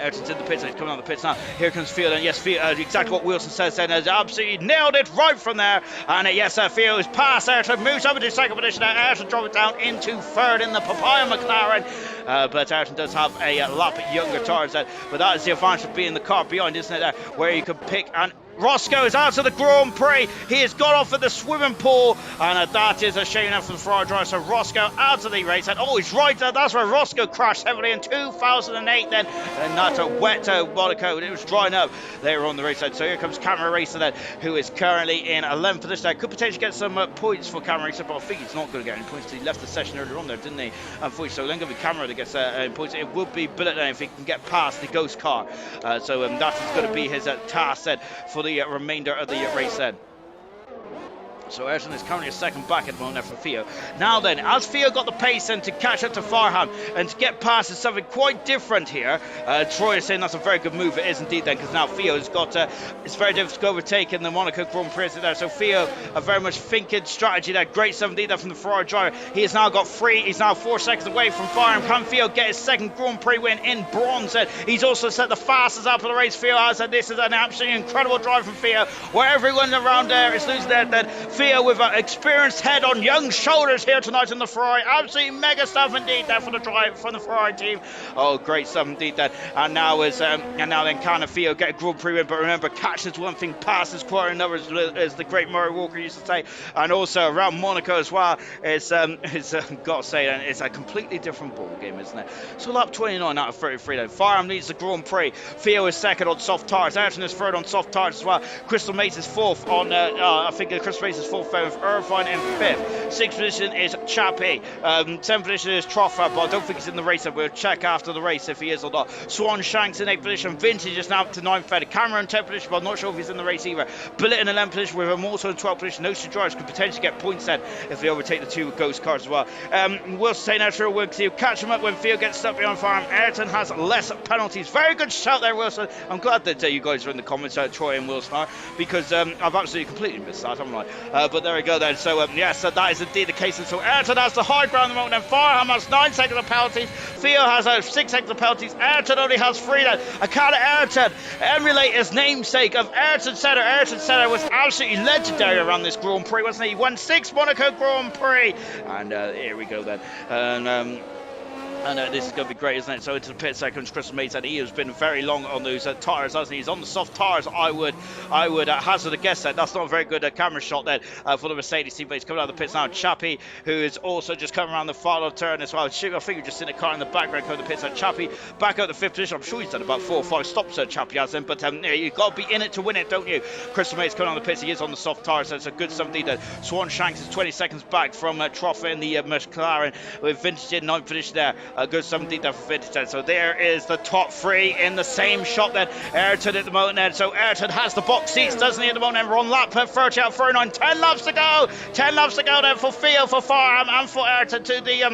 Ayrton's in the pits, and he's coming on the pits now. Here comes Theo, and yes, Theo, exactly what Wilson says then, has absolutely nailed it right from there. And yes, Theo is past Ayrton, moves over to second position now. Ayrton drops it down into third in the Papaya McLaren. But Ayrton does have a lap younger tyres, but that is the advantage of being the car behind, isn't it? Where you can pick and... Roscoe is out of the Grand Prix. He has got off at the swimming pool, and that is a shame now for the Ferrari driver. So Roscoe out of the race, and he's right there. That's where Roscoe crashed heavily in 2008 then, and that's a wet Monaco. It was drying up there on the race side. So here comes Camera Racer then, who is currently in 11th position. Could potentially get some points for Camera Racer, but I think he's not going to get any points because he left the session earlier on there, didn't he? Unfortunately, so then going to be Camera that gets points. It would be Billet then if he can get past the Ghost car. So that is going to be his task then for the remainder of the race then. So Ayrton is currently a second back at the moment for Theo. Now then, as Theo got the pace then to catch up to Farham and to get past is something quite different here. Troy is saying that's a very good move. It is indeed then, because now Theo's got, it's very difficult to overtake in the Monaco Grand Prix there. So Theo, a very much thinking strategy there. Great 17 there from the Ferrari driver. He has now got free. He's now 4 seconds away from Farham. Can Theo get his second Grand Prix win in bronze? He's also set the fastest up of the race. Theo has, and this is an absolutely incredible drive from Theo, where everyone around there is losing their Theo with an experienced head on young shoulders here tonight in the Ferrari. Absolutely mega stuff indeed there for the drive from the Ferrari team. Oh, great stuff indeed there. And now then can Theo get a Grand Prix win? But remember, catching is one thing, pass is quite another, as the great Murray Walker used to say. And also around Monaco as well, it's got to say, it's a completely different ball game, isn't it? So lap 29 out of 33 then. Farham leads the Grand Prix. Theo is second on soft tires. Ayrton is third on soft tires as well. Crystal Mace is fourth on, I think Crystal Mace is fourth with Irvine in fifth. Sixth position is Chappie. Seventh position is Troffa, but I don't think he's in the race. We'll check after the race if he is or not. Swan Shanks in eighth position. Vintage is now up to ninth. Cameron in 10th position, but I'm not sure if he's in the race either. Billet in 11th position with him also in 12th position. Those two drivers could potentially get points then if they overtake the two Ghost cars as well. We'll say now through Wilson, he'll catch him up when Theo gets stuck behind Farm. Ayrton has less penalties. Very good shout there, Wilson. I'm glad that you guys are in the comments, Troy and Wilson are, because I've absolutely completely missed that, haven't I? But there we go then. So yes, that is indeed the case. And so Ayrton has the high ground at the moment, and Farham has 9 seconds of penalties. Theo has 6 seconds of penalties. Ayrton only has 3 then. I can't Ayrton emulate his namesake of Ayrton Senna. Ayrton Senna was absolutely legendary around this Grand Prix, wasn't he? He won 6 Monaco Grand Prix. And here we go then. And this is going to be great, isn't it? So into the pit seconds, Crystal Mace said he has been very long on those tyres, hasn't he? He's on the soft tyres. I would hazard a guess that that's not a very good camera shot then for the Mercedes team, but he's coming out of the pits now. Chappie, who is also just coming around the final turn as well. I think we've just seen a car in the background coming to the pits. And Chappie back out the 5th position. I'm sure he's done about 4 or 5 stops, Chappie has him, but you've got to be in it to win it, don't you? Crystal Mace coming on the pits. He is on the soft tyres, so it's a good 17 there. Swan Shanks is 20 seconds back from Troffa in the McLaren with Vintage in 9th position there. A good 17 there for Vintage. So there is the top 3 in the same shot then. Ayrton at the moment then. So Ayrton has the box seats, doesn't he, at the moment? And we're on lap 30 out 39. 10 laps to go. 10 laps to go then for Theo, for Farham, and for Ayrton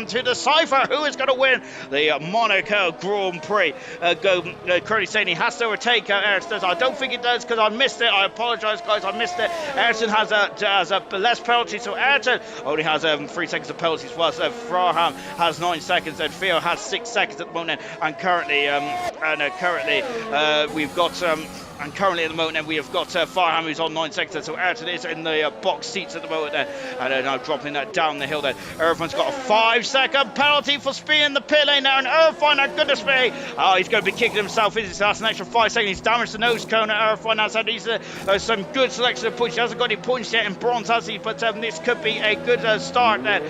to decipher who is going to win the Monaco Grand Prix. Curly saying he has to overtake Ayrton. I don't think he does because I missed it. I apologise, guys. I missed it. Ayrton has a less penalty, so Ayrton only has 3 seconds of penalties, whilst Farham has 9 seconds, and Theo has 6 seconds at the moment. And currently we've got and currently at the moment then we have got Farham, who's on 9 seconds, so Ayrton is in the box seats at the moment then, and they're now dropping that down the hill then. Irvine's got a 5-second penalty for speeding the pit lane now, and Irvine, oh goodness me, he's going to be kicking himself, is it? That's an extra 5 seconds. He's damaged the nose cone at Irvine now, so these some good selection of points. He hasn't got any points yet in bronze, has he? But this could be a good start then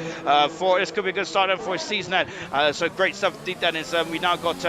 for his season then. So great stuff indeed then. Is we now got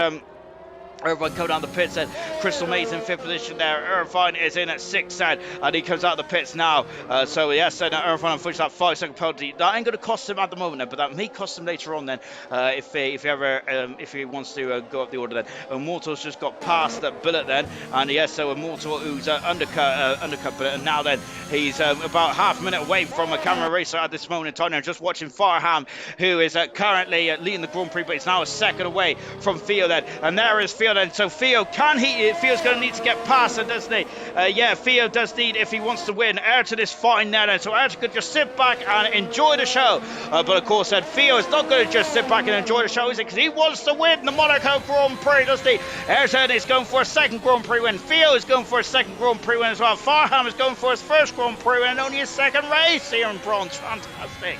Irvine coming down the pits then. Crystal Maze in 5th position there. Irvine is in at 6th then, and he comes out of the pits now. So yes, then Irvine unfortunately that 5-second penalty. That ain't going to cost him at the moment then, but that may cost him later on then, if he wants to go up the order then. Immortal's just got past that Bullet then, and yes, so Immortal who's undercut Bullet, and now then he's about half a minute away from a camera racer at this moment in time. Now just watching Farham, who is currently leading the Grand Prix, but he's now a second away from Theo then, and there is Theo then. So Theo, Theo's going to need to get past it, doesn't he? Yeah, Theo does need, if he wants to win. Ayrton is fine now then, so Ayrton could just sit back and enjoy the show. But of course then Theo is not going to just sit back and enjoy the show, is it? Because he wants to win the Monaco Grand Prix, doesn't he? Ayrton is going for a second Grand Prix win. Theo is going for a second Grand Prix win as well. Farham is going for his first Grand Prix win and only his second race here in bronze. Fantastic.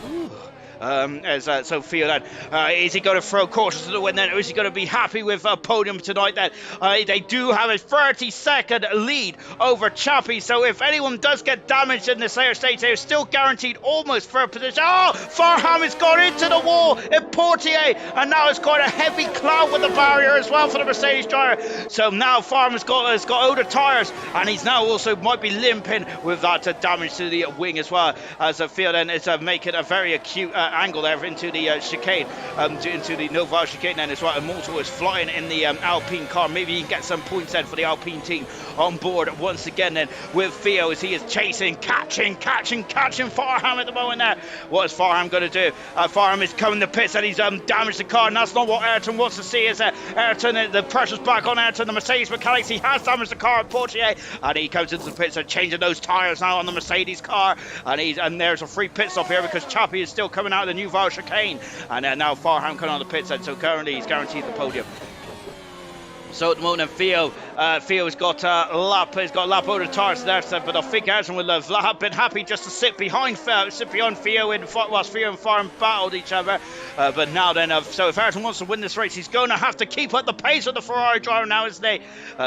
Ooh. So Theo then, is he going to throw caution to the wind then, or is he going to be happy with a podium tonight then? They do have a 30-second lead over Chappie, so if anyone does get damaged in this later stage, they're still guaranteed almost third position. Oh, Farham has gone into the wall in Portier, and now it's got a heavy cloud with the barrier as well for the Mercedes driver. So now Farham has got older tyres, and he's now also might be limping with that damage to the wing as well, as Theo then is making a very acute angle there into the chicane, into the Noval chicane then as well. Immortal is flying in the Alpine car. Maybe he can get some points then for the Alpine team on board once again then with Theo, as he is chasing, catching Farham at the moment there. What is Farham going to do? Farham is coming to pits and he's damaged the car, and that's not what Ayrton wants to see. Is Ayrton, the pressure's back on Ayrton, the Mercedes mechanics. He has damaged the car at Portier, and he comes into the pits and changing those tyres now on the Mercedes car, and there's a free pit stop here because Chappie is still coming out of the new Val chicane, and now Farham coming on the pits, and so currently he's guaranteed the podium. So at the moment, Theo's got lap over the tyres there, but I think Ayrton will have been happy just to sit behind Theo whilst Theo and Farham battled each other. But now then, so if Ayrton wants to win this race, he's going to have to keep up the pace of the Ferrari driver now, isn't he?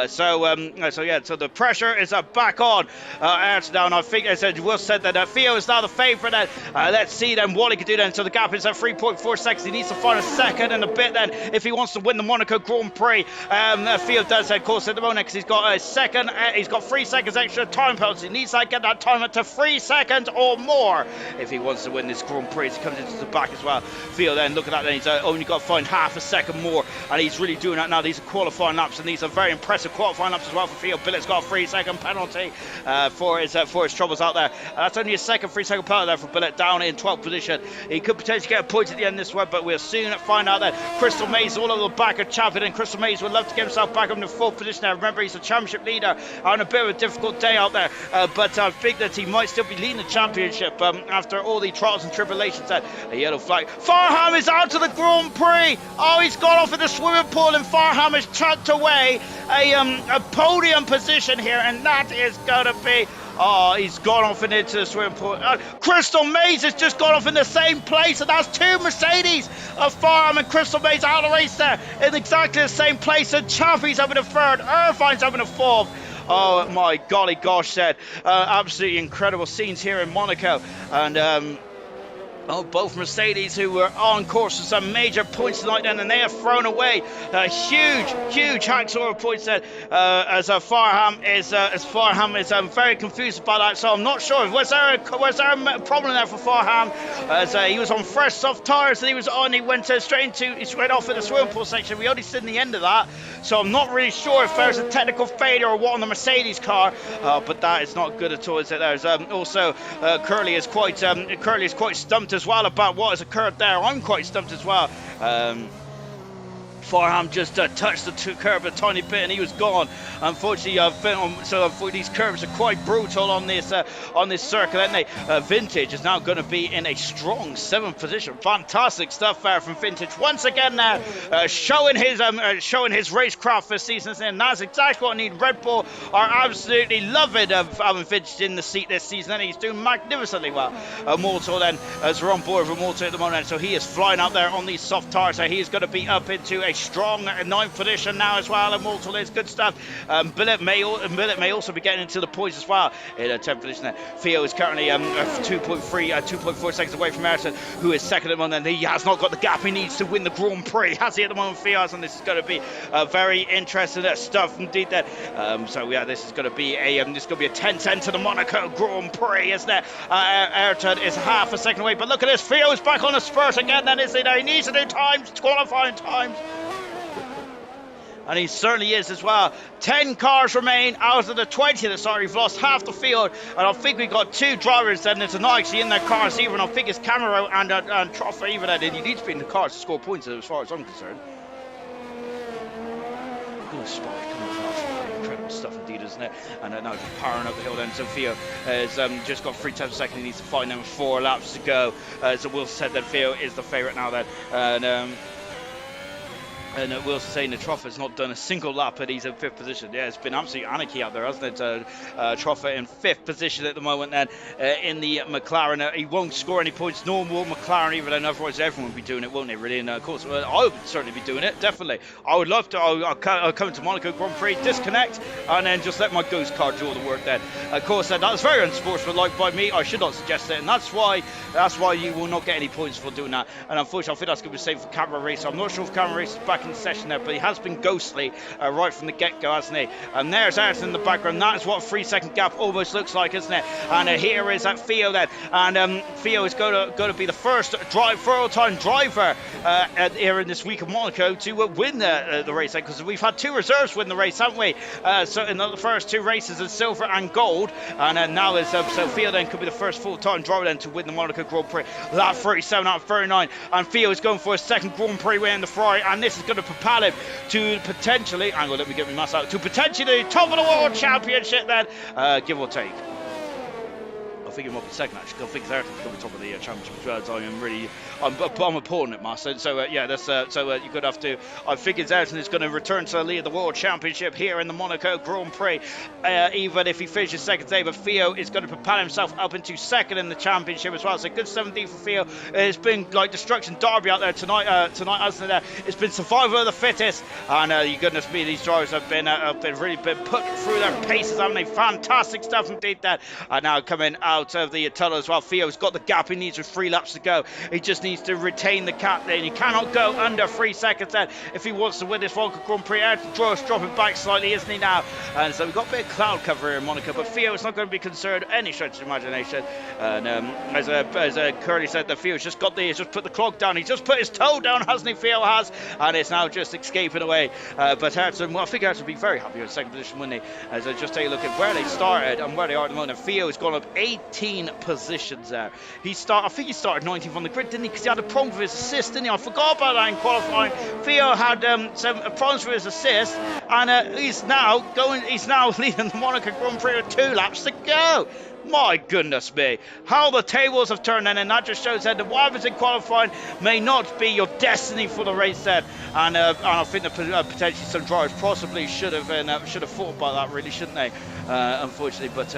So the pressure is back on Ayrton now, and I think, as Will said, that Theo is now the favourite. Let's see then what he can do then. So the gap is at 3.4 seconds. He needs to find a second and a bit then if he wants to win the Monaco Grand Prix. Theo does, of course, at the moment, because he's got a second, he's got 3 seconds extra time penalty. He needs to get that time up to 3 seconds or more if he wants to win this Grand Prix. He comes into the back as well. Theo then, look at that, then he's only got to find half a second more, and he's really doing that now. These are qualifying laps, and these are very impressive qualifying laps as well for Theo. Billet's got a 3-second penalty for his troubles out there. That's only a second 3-second penalty there for Billet, down in 12th position. He could potentially get a point at the end of this one, but we'll soon find out that Crystal Maze all over the back of Champion, and Crystal Maze would love to get himself back up in the 4th position now. Remember, he's a championship leader on a bit of a difficult day out there, but I think that he might still be leading the championship after all the trials and tribulations. A yellow flag. Farham is out to the Grand Prix. Oh, he's gone off in the swimming pool, and Farham has chucked away a podium position here, and that is going to be... Oh, he's gone off and into the swimming pool. Crystal Maze has just gone off in the same place, and that's 2 Mercedes of Farham and Crystal Maze out of the race there in exactly the same place. And Chappie's having a 3rd, Irvine's having a 4th. Oh my golly gosh, said absolutely incredible scenes here in Monaco, and both Mercedes who were on course for some major points tonight then, and they have thrown away a huge hacksaw of points then, as Farham is very confused about that. So I'm not sure, was there a problem there for Farham, as he was on fresh soft tyres, and he went straight off in the swimming pool section. We only seen the end of that, so I'm not really sure if there's a technical failure or what on the Mercedes car, but that is not good at all, is it? There's also Curly is quite stumped as well about what has occurred there. I'm quite stumped as well. Farham just touched the curb a tiny bit and he was gone. Unfortunately, these curbs are quite brutal on this circuit, aren't they? Vintage is now going to be in a strong 7th position. Fantastic stuff there from Vintage once again now, showing his racecraft this season, and that's exactly what I need. Red Bull are absolutely loving having Vintage in the seat this season, and he's doing magnificently well. Immortal then, as we're on board with Immortal at the moment, so he is flying out there on these soft tires, so he is going to be up into a strong 9th position now as well, and Walter is good stuff. Billet may also be getting into the points as well in 10th position there. Theo is currently 2.4 seconds away from Ayrton, who is second at the moment, and he has not got the gap he needs to win the Grand Prix, has he, at the moment, Theo? And this is going to be very interesting stuff indeed there. So yeah, this is going to be a 10-10 to the Monaco Grand Prix, isn't it? Ayrton is half a second away, but look at this, Theo is back on the spurt again, then, isn't he? He needs to do times, qualifying times. And he certainly is as well. 10 cars remain out of the 20 that started. We've lost half the field, and I think we've got 2 drivers then that's not actually in their cars either, and I think it's Camero and Troffa even, and you need to be in the cars to score points as far as I'm concerned. Good spot coming across. Incredible stuff indeed, isn't it? And now just powering up the hill then. So Theo has just got 3 tenths a second. He needs to find them 4 laps to go. So Will said that Theo is the favourite now then. And Wilson saying that Troffa's not done a single lap, and he's in 5th position. Yeah, it's been absolute anarchy out there, hasn't it? Troffa in 5th position at the moment then in the McLaren. He won't score any points, nor will McLaren either, then otherwise everyone will be doing it, won't they, really? And of course, I would certainly be doing it, definitely. I would love to. I'll come to Monaco Grand Prix, disconnect, and then just let my ghost car do all the work then. Of course, that was very unsportsmanlike by me. I should not suggest it, and that's why you will not get any points for doing that. And unfortunately, I think that's going to be the same for Camera Race. I'm not sure if Camera Race is back in the session there, but he has been ghostly right from the get-go, hasn't he? And there's Ayrton in the background. That is what a 3-second gap almost looks like, isn't it? And here is Theo then, and Theo is going to be the first full-time driver here in this week of Monaco to win the race, because we've had 2 reserves win the race, haven't we? So in the first 2 races in silver and gold, and now is so Theo then could be the first full-time driver then to win the Monaco Grand Prix. Lap 37 out of 39, and Theo is going for his 2nd Grand Prix win in the Ferrari, and this is going to propel him to potentially, hang on, let me get my mass out, to potentially the top of the World Championship then, give or take. I think it might be 2nd actually. I think Ayrton's going to be top of the championship as well. So I'm appalling at Massa. So yeah, that's you're going to have to. I think it's Ayrton is going to return to the lead of the World Championship here in the Monaco Grand Prix, even if he finishes 2nd today. But Theo is going to propel himself up into 2nd in the championship as well. So good 17 for Theo. It's been like destruction derby out there tonight, hasn't it? It's been survival of the fittest, and you goodness me, these drivers have been really put through their paces, haven't they? Fantastic stuff indeed. That and now coming out of the tunnel as well. Theo's got the gap he needs with 3 laps to go. He just needs to retain the gap there. He cannot go under 3 seconds then if he wants to win this Monaco Grand Prix. Ayrton's dropping back slightly, isn't he now? And so we've got a bit of cloud cover here in Monaco, but Theo is not going to be concerned any stretch of imagination. And as Curly said, that Theo's just put the clog down. He's just put his toe down, hasn't he? Theo has, and it's now just escaping away. But Ayrton, well, I think Ayrton would be very happy with 2nd position, wouldn't he? As I just take a look at where they started and where they are at the moment. Theo has gone up 18 positions there. I think he started 19th on the grid, didn't he? Because he had a problem with his assist, didn't he? I forgot about that in qualifying. Theo had some problems with his assist, and he's now leading the Monaco Grand Prix with 2 laps to go. My goodness me, how the tables have turned then, and that just shows that the what happens in qualifying may not be your destiny for the race then. And I think that potentially some drivers possibly should have thought about that, really, shouldn't they? Unfortunately, but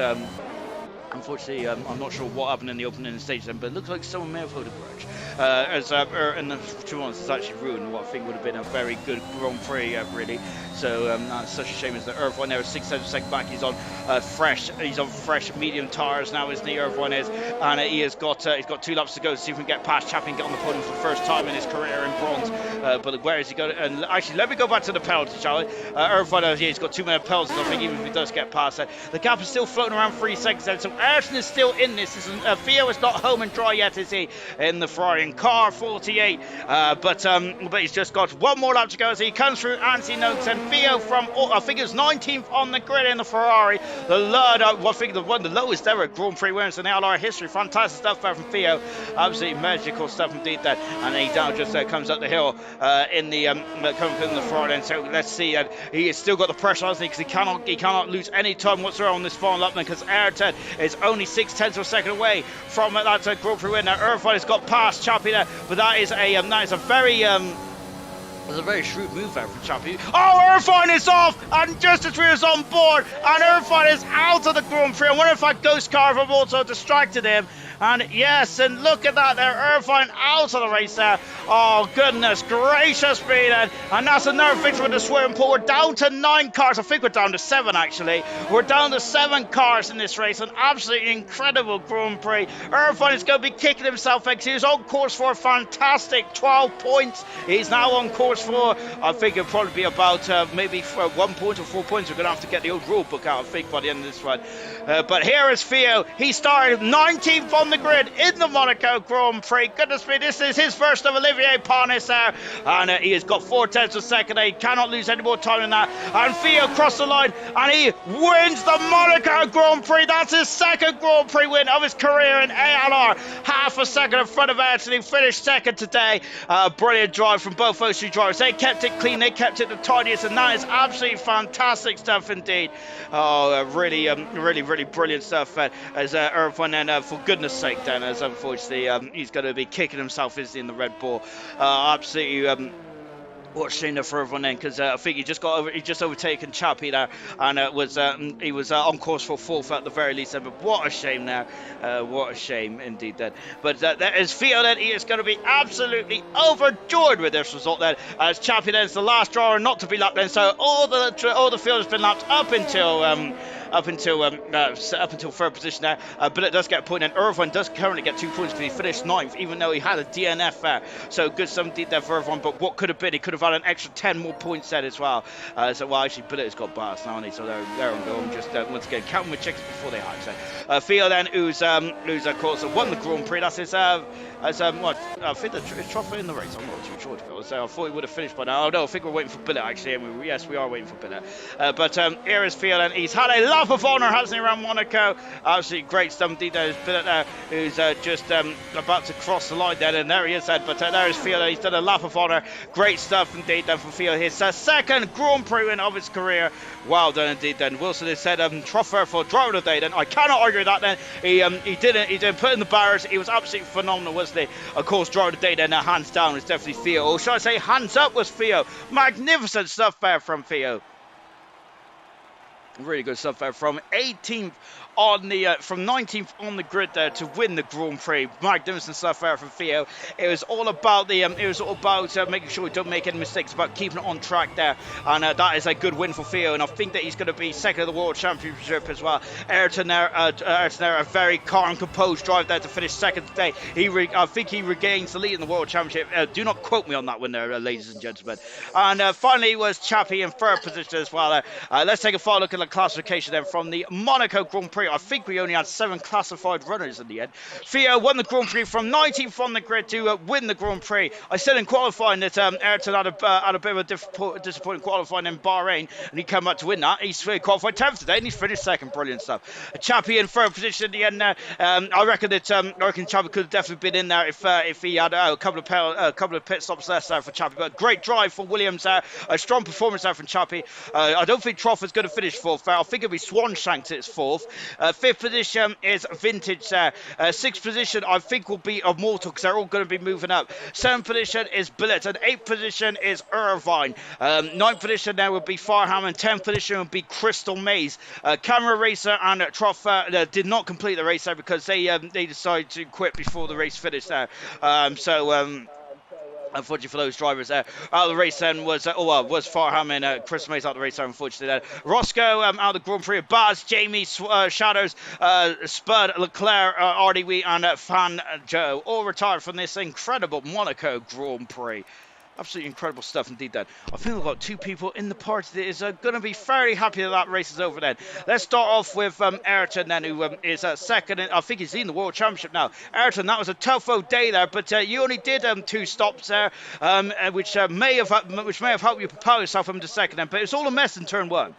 unfortunately, I'm not sure what happened in the opening stage then, but it looks like someone may have held a grudge. And the 2 months has actually ruined what I think would have been a very good Grand Prix, really. So it's such a shame as that Irvine there is 6 seconds back. He's on fresh medium tires now, isn't he? Irvine is, and he's got 2 laps to go to see if we can get past Chapin, get on the podium for the first time in his career in bronze. But where is he going? And actually, let me go back to the penalty, shall we? Irvine, he's got 2 minute penalties. I think even if he does get past that, the gap is still floating around 3 seconds then. So Ayrton is still in this. Theo is not home and dry yet, is he? In the Ferrari in car 48, but he's just got 1 more lap to go as he comes through Anthony Noakes and Theo from, I think it was 19th on the grid in the Ferrari. I think the lowest ever Grand Prix winners in the LR history. Fantastic stuff there from Theo. Absolutely magical stuff indeed that. And he now just comes up the hill in the Ferrari. And so let's see. He has still got the pressure, hasn't he? Because he cannot lose any time whatsoever on this final lap, because Ayrton is only 6 tenths of a second away from that Grand Prix win. Now Irvine has got past Chappie there, but that is a very shrewd move there from Chappie. Oh, Irvine is off, and just as we was on board, and Irvine is out of the Grand Prix. I wonder if that ghost car from also distracted him. And yes, and look at that there, Irvine out of the race there. Oh, goodness gracious me then. And that's another victory with the swimming pool. We're down to 9 cars. I think we're down to 7 actually. We're down to 7 cars in this race. An absolutely incredible Grand Prix. Irvine is going to be kicking himself because he was on course for a fantastic 12 points. He's now on course for, I think it'll probably be about maybe 1 point or 4 points. We're going to have to get the old rule book out, I think, by the end of this one. But here is Theo. He started 19th on the grid in the Monaco Grand Prix. Goodness me, this is his first of Olivier Panis there. And he has got 4/10 of second. He cannot lose any more time than that. And Theo crossed the line and he wins the Monaco Grand Prix. That's his second Grand Prix win of his career in ALR. Half a second in front of Ayrton. He finished second today. Brilliant drive from both those two drivers. They kept it clean. They kept it the tidiest. And that is absolutely fantastic stuff indeed. Oh, really brilliant stuff. As Irvine then, for goodness sake, then, as unfortunately he's going to be kicking himself, is he, in the Red Bull. Absolutely. What a shame there for everyone then, because I think he just overtaken Chappie there, and he was on course for 4th at the very least. But what a shame now, what a shame indeed then. But that is Theo then. He is going to be absolutely overjoyed with this result then, as Chappie then is the last driver not to be lapped then. So all the field has been lapped up until third position there. But it does get a point, and Irvine does currently get 2 points because he finished 9th, even though he had a DNF there. So good stuff indeed there for Irvine. But what could have been? He could have had an extra 10 more points there as well. Actually, Billet has got bars now, hasn't he? So they're on goal. Just once again counting with chicks before they hatch. So Theo then, who's of course won the Grand Prix. That's his what? I think the trophy in the race. I'm not too sure to be honest. I thought he would have finished by now. Oh no, I think we're waiting for Billet actually. And yes, we are waiting for Billet. But here is Theo then. He's had a lap of honour, hasn't he, around Monaco? Absolutely great stuff indeed. There's Billet there, who's just about to cross the line there, and there he is then. But there is Theo. He's done a lap of honour. Great stuff indeed then for Theo. His second Grand Prix win of his career. Well done indeed then. Wilson has said Troffer for driver of the day then. I cannot argue that then. He didn't put in the barriers. He was absolutely phenomenal, wasn't he? Of course, driver of the day then, hands down, is definitely Theo. Or should I say hands up was Theo. Magnificent stuff there from Theo. Really good stuff there from 18th on the from 19th on the grid there to win the Grand Prix. Magnificent stuff there from Theo. It was all about making sure we don't make any mistakes, about keeping it on track there, and that is a good win for Theo. And I think that he's going to be second of the World Championship as well. Ayrton there, a very calm, composed drive there to finish second today. I think he regains the lead in the World Championship. Do not quote me on that one there, ladies and gentlemen. And finally was Chappie in third position as well. Let's take a final look at the classification then from the Monaco Grand Prix. I think we only had 7 classified runners in the end. Theo won the Grand Prix from 19th on the grid to win the Grand Prix. I said in qualifying that Ayrton had a bit of a disappointing qualifying in Bahrain, and he came out to win that. He's qualified 10th today, and he's finished second. Brilliant stuff. Chappie in third position in the end there. I reckon Chappie could have definitely been in there if he had a couple of pit stops less there for Chappie. But great drive for Williams there. A strong performance there from Chappie. I don't think Troffer's going to finish 4th. I think it'll be Swanshanks at 4th. 5th position is Vintage there. 6th position I think will be Immortal, because they're all going to be moving up. 7th position is Billet, and 8th position is Irvine. 9th position there will be Farham, and 10th position will be Crystal Maze. Camera Racer and Troffer did not complete the race there because they decided to quit before the race finished there. Unfortunately for those drivers there. Out of the race then was Farham and Chris Mays out of the race there, unfortunately then. Roscoe out of the Grand Prix. Baz, Jamie, Shadows, Spud, Leclerc, Artie Wee and Fan Joe all retired from this incredible Monaco Grand Prix. Absolutely incredible stuff indeed then. I think we've got 2 people in the party that is going to be fairly happy that race is over then. Let's start off with Ayrton then, who is second. I think he's in the World Championship now. Ayrton, that was a tough old day there, but you only did 2 stops there, which may have helped you propel yourself into second then, but it's all a mess in turn 1.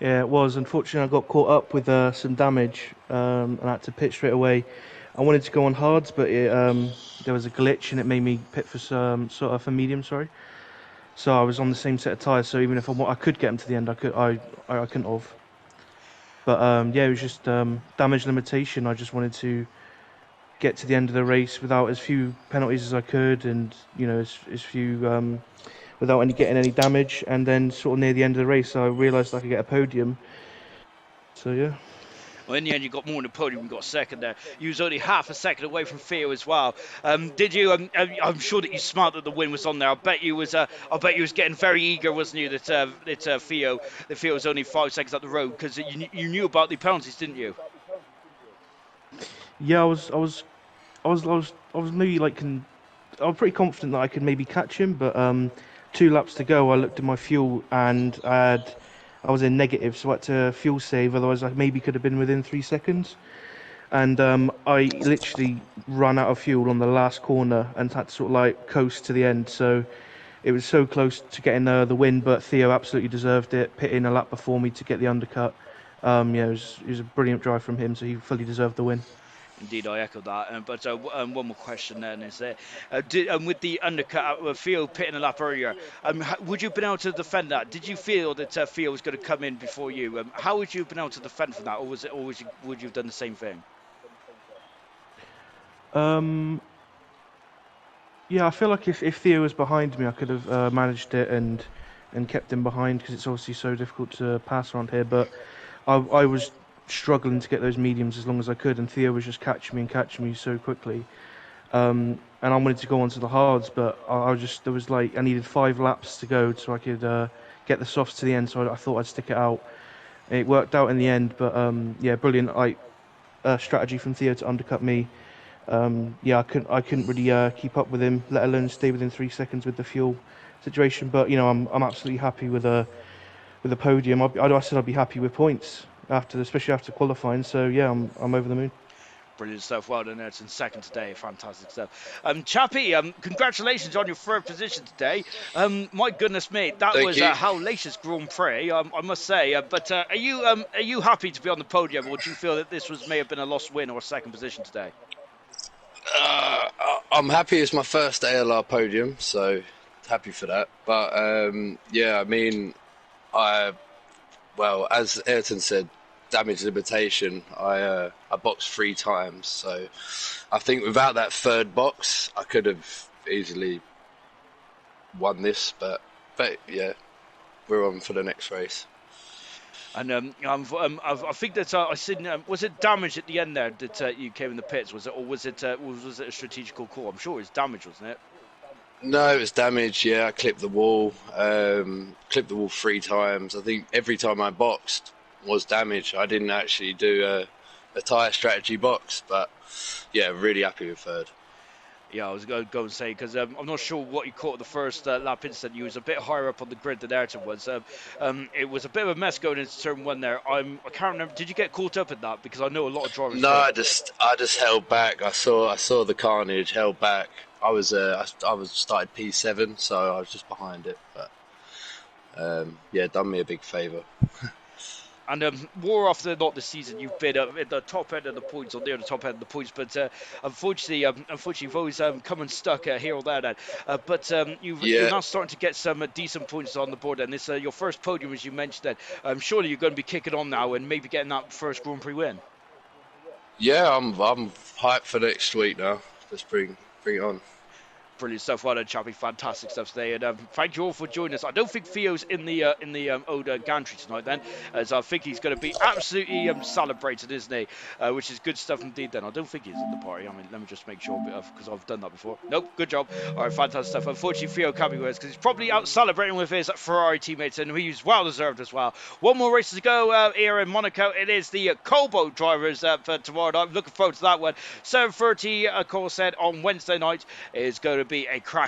Yeah, it was. Unfortunately, I got caught up with some damage and I had to pit straight away. I wanted to go on hards, but there was a glitch and it made me pit for for medium. Sorry. So I was on the same set of tyres. So even if I could get them to the end, I couldn't have. But yeah, it was just damage limitation. I just wanted to get to the end of the race without as few penalties as I could, and as few without getting any damage. And then sort of near the end of the race, I realised I could get a podium. So yeah. Well, in the end, you got more on the podium. You got second there. You was only half a second away from Theo as well. Did you? I'm sure that you smart that the win was on there. I bet you was. I bet you was getting very eager, wasn't you? That Theo was only 5 seconds up the road because you knew about the penalties, didn't you? Yeah, I was maybe like I was pretty confident that I could maybe catch him, but 2 laps to go, I looked at my fuel and I was in negative, so I had to fuel save. Otherwise, I maybe could have been within 3 seconds. And I literally ran out of fuel on the last corner and had to sort of like coast to the end. So it was so close to getting the win, but Theo absolutely deserved it, pitting a lap before me to get the undercut. Yeah, it was a brilliant drive from him, so he fully deserved the win. Indeed, I echo that. One more question then is there, with the undercut with Theo pitting a lap earlier, would you have been able to defend that? Did you feel that Theo was going to come in before you? How would you have been able to defend from that, or would you have done the same thing? Um, yeah, I feel like if Theo was behind me, I could have managed it and kept him behind because it's obviously so difficult to pass around here. But I was struggling to get those mediums as long as I could, and Theo was just catching me so quickly. And I wanted to go on to the hards, but I was just there was like I needed 5 laps to go so I could get the softs to the end. So I thought I'd stick it out. It worked out in the end, but yeah, brilliant like strategy from Theo to undercut me. Yeah, I couldn't really keep up with him, let alone stay within 3 seconds with the fuel situation. But you know, I'm absolutely happy with the podium. I said I'd be happy with points after, especially after qualifying. So yeah, I'm over the moon. Brilliant stuff. Well done, Edson. Second today. Fantastic stuff. Chappie, congratulations on your third position today. My goodness me, that Thank was you. a hellacious Grand Prix, I must say. Are you happy to be on the podium, or do you feel that this may have been a lost win or a second position today? I'm happy it's my first ALR podium, so happy for that. But yeah, I mean, I well, as Ayrton said, damage limitation. I boxed 3 times, so I think without that third box, I could have easily won this. But yeah, we're on for the next race. And I think that I seen was it damage at the end there that you came in the pits? Was it, or was it a strategical call? I'm sure it was damage, wasn't it? No, it was damage. Yeah, I clipped the wall 3 times. I think every time I boxed was damage. I didn't actually do a tyre strategy box, but yeah, really happy with third. Yeah, I was going to go and say because I'm not sure what you caught the first lap incident. You was a bit higher up on the grid than Ayrton was. It was a bit of a mess going into turn one there. I can't remember. Did you get caught up in that? Because I know a lot of drivers No, did. I just held back. I saw the carnage, held back. I was started P7, so I was just behind it. But yeah, done me a big favour. And more often than not this season, you've been at the top end of the points, or near the top end of the points. But unfortunately, you've always come unstuck here or there. Then, you're Yeah, now starting to get some decent points on the board. And this your first podium, as you mentioned. Then, surely you're going to be kicking on now and maybe getting that first Grand Prix win. yeah, I'm hyped for next week now. Let's bring it on. Brilliant stuff. Well done, Chappie. Fantastic stuff today. And thank you all for joining us. I don't think Theo's in the old gantry tonight then, as I think he's going to be absolutely celebrated, isn't he? Which is good stuff indeed then. I don't think he's at the party. I mean, let me just make sure, because I've done that before. Nope, good job. All right, fantastic stuff. Unfortunately, Theo can't be with us because he's probably out celebrating with his Ferrari teammates, and he's well deserved as well. One more race to go here in Monaco. It is the COBALT drivers for tomorrow night. I'm looking forward to that one. 7:30, of course, said on Wednesday night is going to be a cracker.